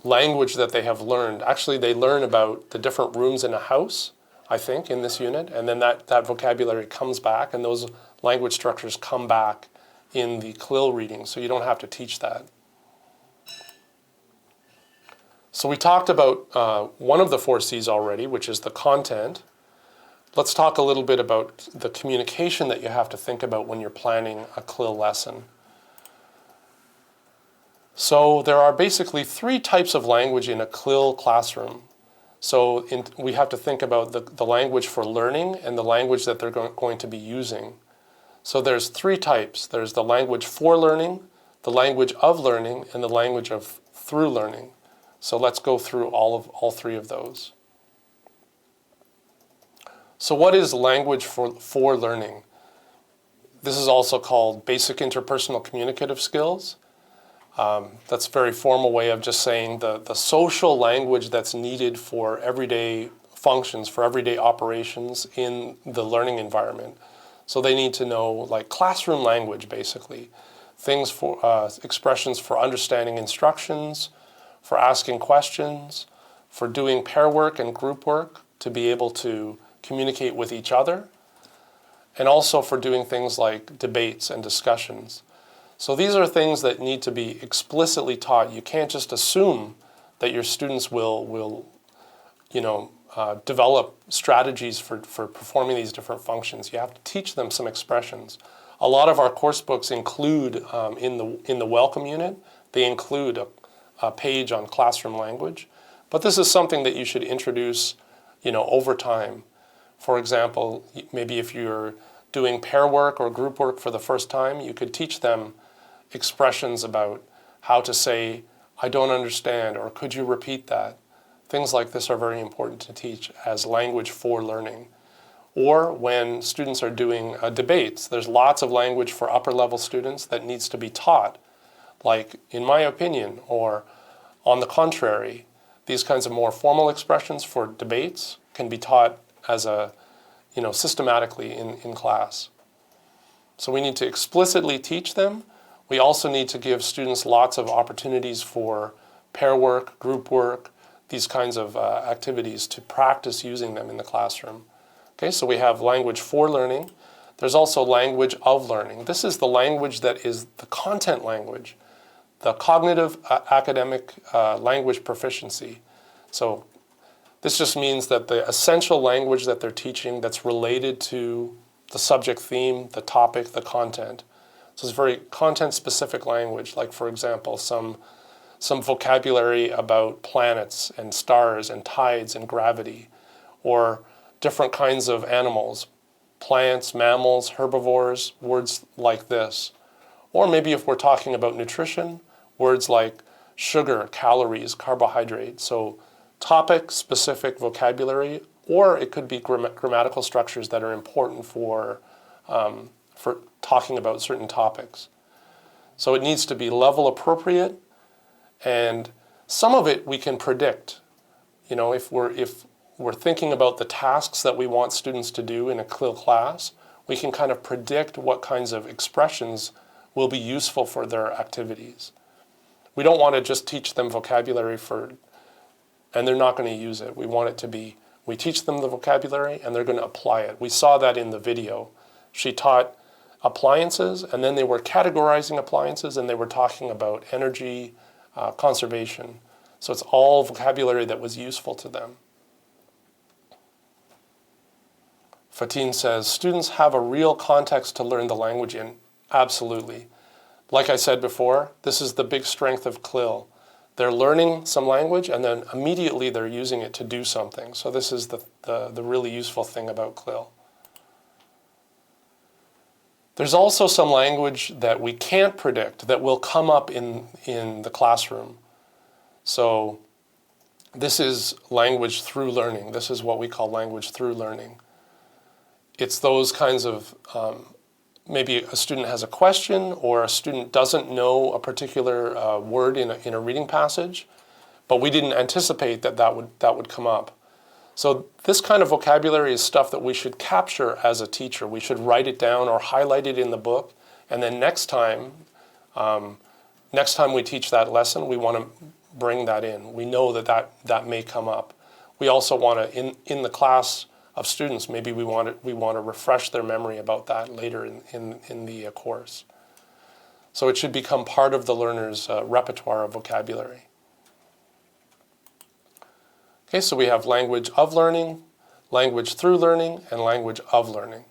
C: language that they have learned. Actually, they learn about the different rooms in a house, I think, in this unit, and then that vocabulary comes back, and those language structures come back in the CLIL reading, so you don't have to teach that. So we talked about one of the 4 C's already, which is the content. Let's talk a little bit about the communication that you have to think about when you're planning a CLIL lesson. So there are basically 3 types of language in a CLIL classroom. So we have to think about the language for learning and the language that they're going to be using. So there's 3 types. There's the language for learning, the language of learning, and the language of through learning. So let's go through all 3 of those. So what is language for learning? This is also called basic interpersonal communicative skills. That's a very formal way of just saying the social language that's needed for everyday functions, for everyday operations in the learning environment. So they need to know like classroom language, basically. Things for expressions for understanding instructions, for asking questions, for doing pair work and group work to be able to communicate with each other, and also for doing things like debates and discussions. So these are things that need to be explicitly taught. You can't just assume that your students will develop strategies for performing these different functions. You have to teach them some expressions. A lot of our course books include, in the welcome unit, they include a page on classroom language. But this is something that you should introduce, over time. For example, maybe if you're doing pair work or group work for the first time, you could teach them expressions about how to say, I don't understand, or could you repeat that? Things like this are very important to teach as language for learning. Or when students are doing debates, there's lots of language for upper level students that needs to be taught, like in my opinion, or on the contrary. These kinds of more formal expressions for debates can be taught as systematically in class. So we need to explicitly teach them. We also need to give students lots of opportunities for pair work, group work, these kinds of activities to practice using them in the classroom. Okay, so we have language for learning. There's also language of learning. This is the language that is the content language, the cognitive academic language proficiency. So this just means that the essential language that they're teaching that's related to the subject theme, the topic, the content. So it's very content-specific language, like, for example, some vocabulary about planets and stars and tides and gravity, or different kinds of animals, plants, mammals, herbivores, words like this. Or maybe if we're talking about nutrition, words like sugar, calories, carbohydrate. So topic-specific vocabulary, or it could be grammatical structures that are important for talking about certain topics. So it needs to be level appropriate, and some of it we can predict. If we're thinking about the tasks that we want students to do in a CLIL class, we can kind of predict what kinds of expressions will be useful for their activities. We don't want to just teach them vocabulary and they're not going to use it. We want it to be, we teach them the vocabulary and they're going to apply it. We saw that in the video. She taught appliances, and then they were categorizing appliances, and they were talking about energy conservation. So it's all vocabulary that was useful to them. Fatine says, students have a real context to learn the language in. Absolutely. Like I said before, this is the big strength of CLIL. They're learning some language, and then immediately they're using it to do something. So this is the really useful thing about CLIL. There's also some language that we can't predict that will come up in the classroom. So this is language through learning. This is what we call language through learning. It's those kinds of, maybe a student has a question, or a student doesn't know a particular word in a reading passage, but we didn't anticipate that would come up. So this kind of vocabulary is stuff that we should capture as a teacher. We should write it down or highlight it in the book, and then next time we teach that lesson, we want to bring that in. We know that may come up. We also want to, in the class of students, maybe we want to refresh their memory about that later in the course. So it should become part of the learner's repertoire of vocabulary. Okay, so we have language of learning, language through learning, and language of learning.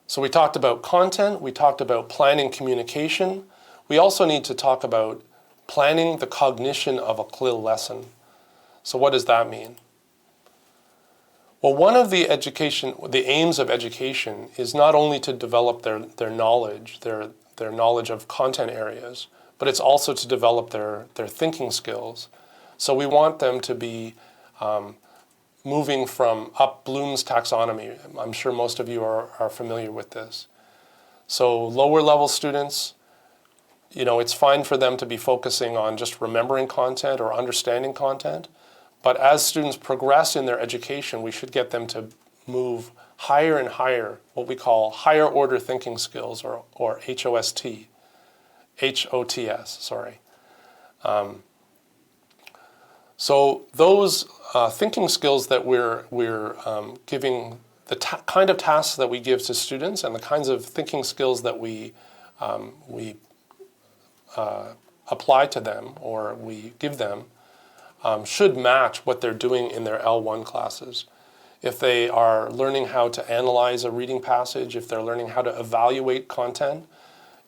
C: So we talked about content, we talked about planning communication. We also need to talk about planning the cognition of a CLIL lesson. So what does that mean? Well, one of the aims of education is not only to develop their knowledge, their knowledge of content areas, but it's also to develop their thinking skills. So we want them to be moving from up Bloom's taxonomy. I'm sure most of you are familiar with this. So lower level students, it's fine for them to be focusing on just remembering content or understanding content. But as students progress in their education, we should get them to move higher and higher, what we call higher order thinking skills, or HOTS, sorry. So those thinking skills that we're giving, the kind of tasks that we give to students and the kinds of thinking skills that we apply to them or we give them should match what they're doing in their L1 classes. If they are learning how to analyze a reading passage, if they're learning how to evaluate content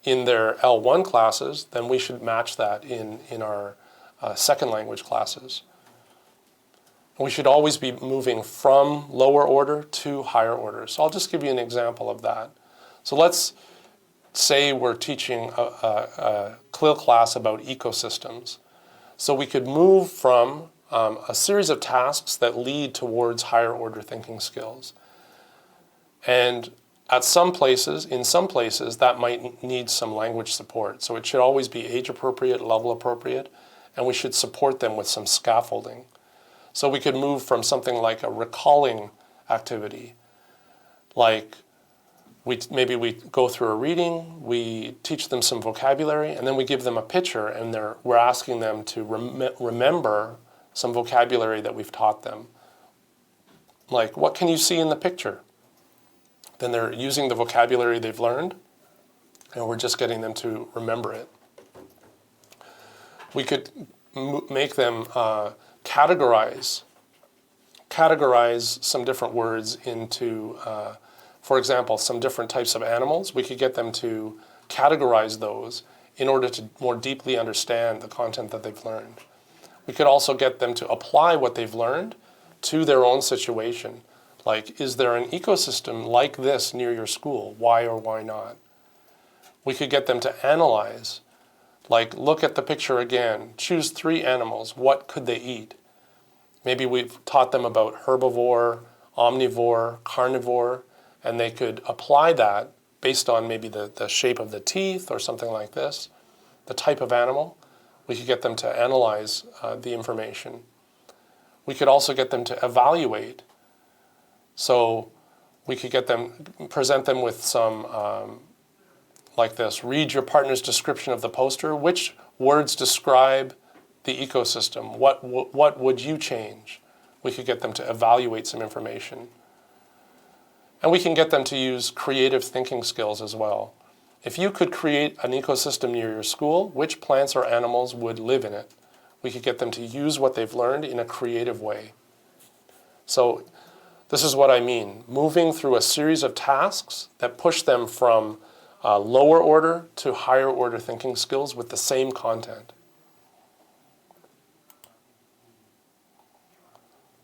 C: in their L1 classes, then we should match that in our second language classes. We should always be moving from lower order to higher order. So I'll just give you an example of that. So let's say we're teaching a CLIL class about ecosystems. So we could move from a series of tasks that lead towards higher order thinking skills. And in some places, that might need some language support. So it should always be age appropriate, level appropriate, and we should support them with some scaffolding. So we could move from something like a recalling activity, like maybe we go through a reading, we teach them some vocabulary, and then we give them a picture, and we're asking them to remember some vocabulary that we've taught them. Like, what can you see in the picture? Then they're using the vocabulary they've learned, and we're just getting them to remember it. We could make them categorize some different words into for example, some different types of animals. We could get them to categorize those in order to more deeply understand the content that they've learned. We could also get them to apply what they've learned to their own situation. Like, is there an ecosystem like this near your school? Why or why not? We could get them to analyze, like, look at the picture again, choose 3 animals, what could they eat? Maybe we've taught them about herbivore, omnivore, carnivore, and they could apply that based on maybe the shape of the teeth or something like this, the type of animal. We could get them to analyze the information. We could also get them to evaluate. So we could present them with some, like this, read your partner's description of the poster. Which words describe the ecosystem? What would you change? We could get them to evaluate some information. And we can get them to use creative thinking skills as well. If you could create an ecosystem near your school, which plants or animals would live in it? We could get them to use what they've learned in a creative way. So this is what I mean, moving through a series of tasks that push them from lower order to higher order thinking skills with the same content.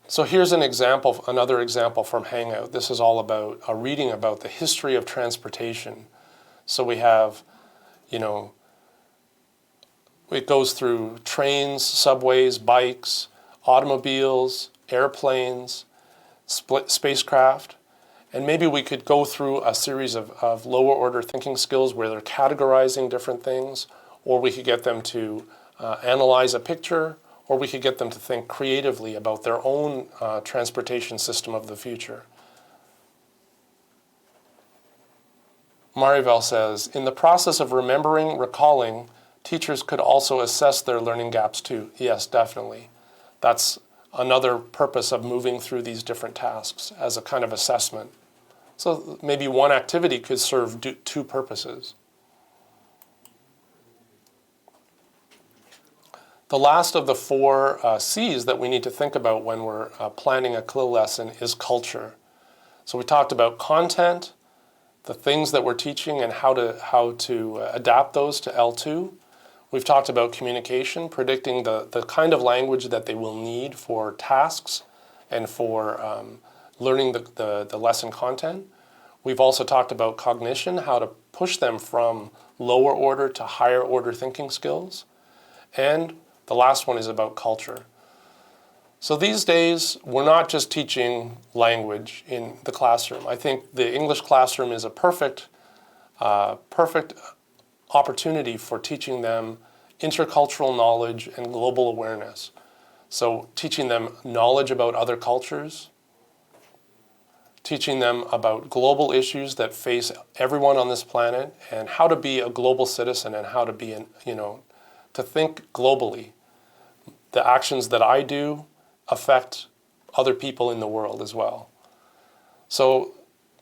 C: So here's an example, another example from Hangout. This is all about a reading about the history of transportation. So we have, it goes through trains, subways, bikes, automobiles, airplanes, spacecraft, and maybe we could go through a series of lower order thinking skills where they're categorizing different things, or we could get them to analyze a picture, or we could get them to think creatively about their own transportation system of the future. Marivel says, in the process of remembering, recalling, teachers could also assess their learning gaps too. Yes, definitely. That's another purpose of moving through these different tasks as a kind of assessment. So maybe one activity could serve 2 purposes. The last of the four C's that we need to think about when we're planning a CLIL lesson is culture. So we talked about content, the things that we're teaching and how to adapt those to L2. We've talked about communication, predicting the kind of language that they will need for tasks and for learning the lesson content. We've also talked about cognition, how to push them from lower order to higher order thinking skills. And the last one is about culture. So these days, we're not just teaching language in the classroom. I think the English classroom is a perfect opportunity for teaching them intercultural knowledge and global awareness. So teaching them knowledge about other cultures, teaching them about global issues that face everyone on this planet and how to be a global citizen and how to be, to think globally. The actions that I do affect other people in the world as well. So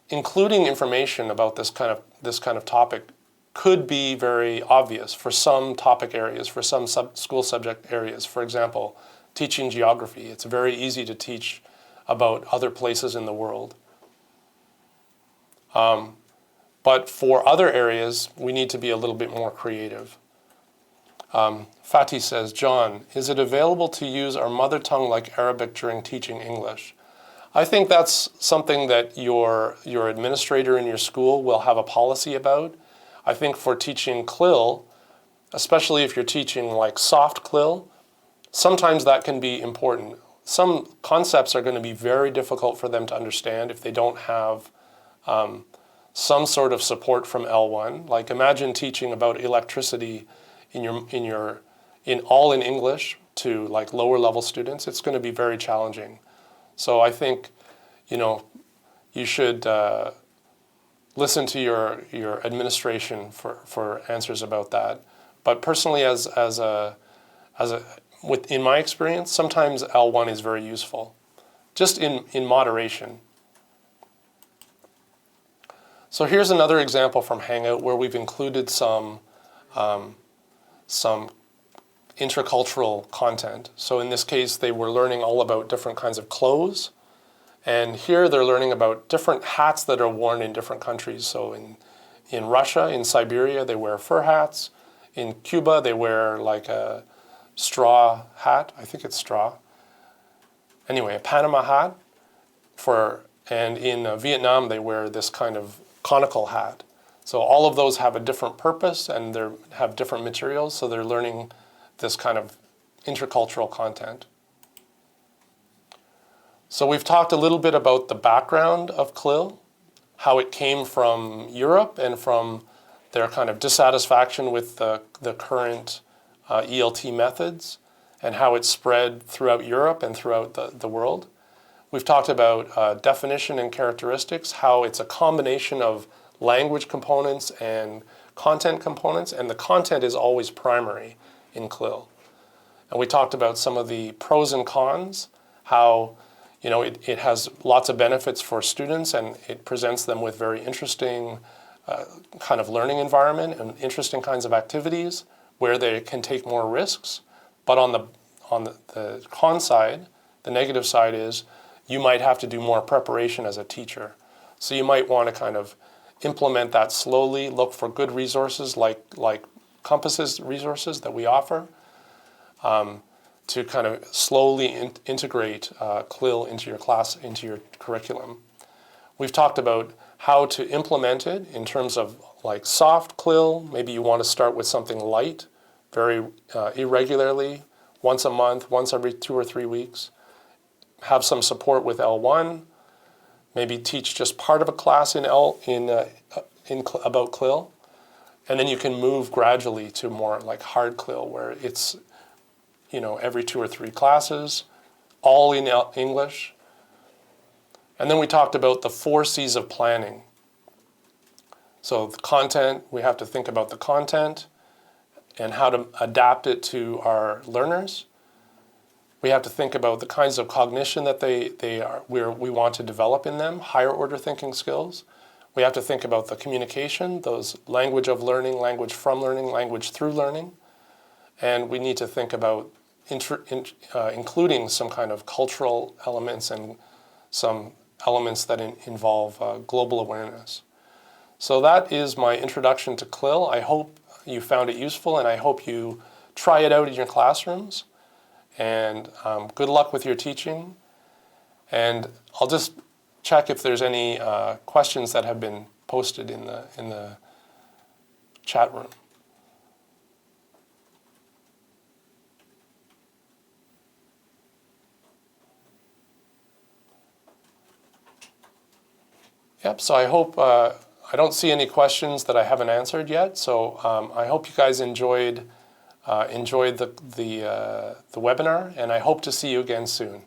C: including information about this kind of topic could be very obvious for some topic areas, for some school subject areas. For example, teaching geography. It's very easy to teach about other places in the world. But for other areas, we need to be a little bit more creative. Fatih says, John, is it available to use our mother tongue like Arabic during teaching English? I think that's something that your administrator in your school will have a policy about. I think for teaching CLIL, especially if you're teaching like soft CLIL, sometimes that can be important. Some concepts are going to be very difficult for them to understand if they don't have some sort of support from L1. Like imagine teaching about electricity all in English to like lower level students. It's going to be very challenging. So I think, you should listen to your administration for answers about that. But personally, in my experience, sometimes L1 is very useful, just in moderation. So here's another example from Hangout where we've included some intercultural content. So in this case, they were learning all about different kinds of clothes. And here they're learning about different hats that are worn in different countries. So in Russia, in Siberia, they wear fur hats. In Cuba, they wear like a straw hat. I think it's straw. Anyway, a Panama hat. And in Vietnam, they wear this kind of conical hat. So all of those have a different purpose and they have different materials. So they're learning this kind of intercultural content. So we've talked a little bit about the background of CLIL, how it came from Europe and from their kind of dissatisfaction with the current ELT methods and how it spread throughout Europe and throughout the world. We've talked about definition and characteristics, how it's a combination of language components and content components, and the content is always primary in CLIL. And we talked about some of the pros and cons, how it has lots of benefits for students and it presents them with very interesting kind of learning environment and interesting kinds of activities where they can take more risks. But on the con side, the negative side is you might have to do more preparation as a teacher. So you might want to kind of implement that slowly, look for good resources like Compass's resources that we offer to kind of slowly integrate CLIL into your class, into your curriculum. We've talked about how to implement it in terms of like soft CLIL. Maybe you want to start with something light, very irregularly, once a month, once every 2 or 3 weeks. Have some support with L1. Maybe teach just part of a class about CLIL, and then you can move gradually to more like hard CLIL, where it's every 2 or 3 classes, all in English. And then we talked about the 4 C's of planning. So the content, we have to think about the content and how to adapt it to our learners. We have to think about the kinds of cognition that we want to develop in them, higher order thinking skills. We have to think about the communication, those language of learning, language from learning, language through learning. and we need to think about including some kind of cultural elements and some elements that involve global awareness. So that is my introduction to CLIL. I hope you found it useful, and I hope you try it out in your classrooms. And good luck with your teaching. And I'll just check if there's any questions that have been posted in the chat room. Yep, so I hope, I don't see any questions that I haven't answered yet, so I hope you guys enjoyed the webinar, and I hope to see you again soon.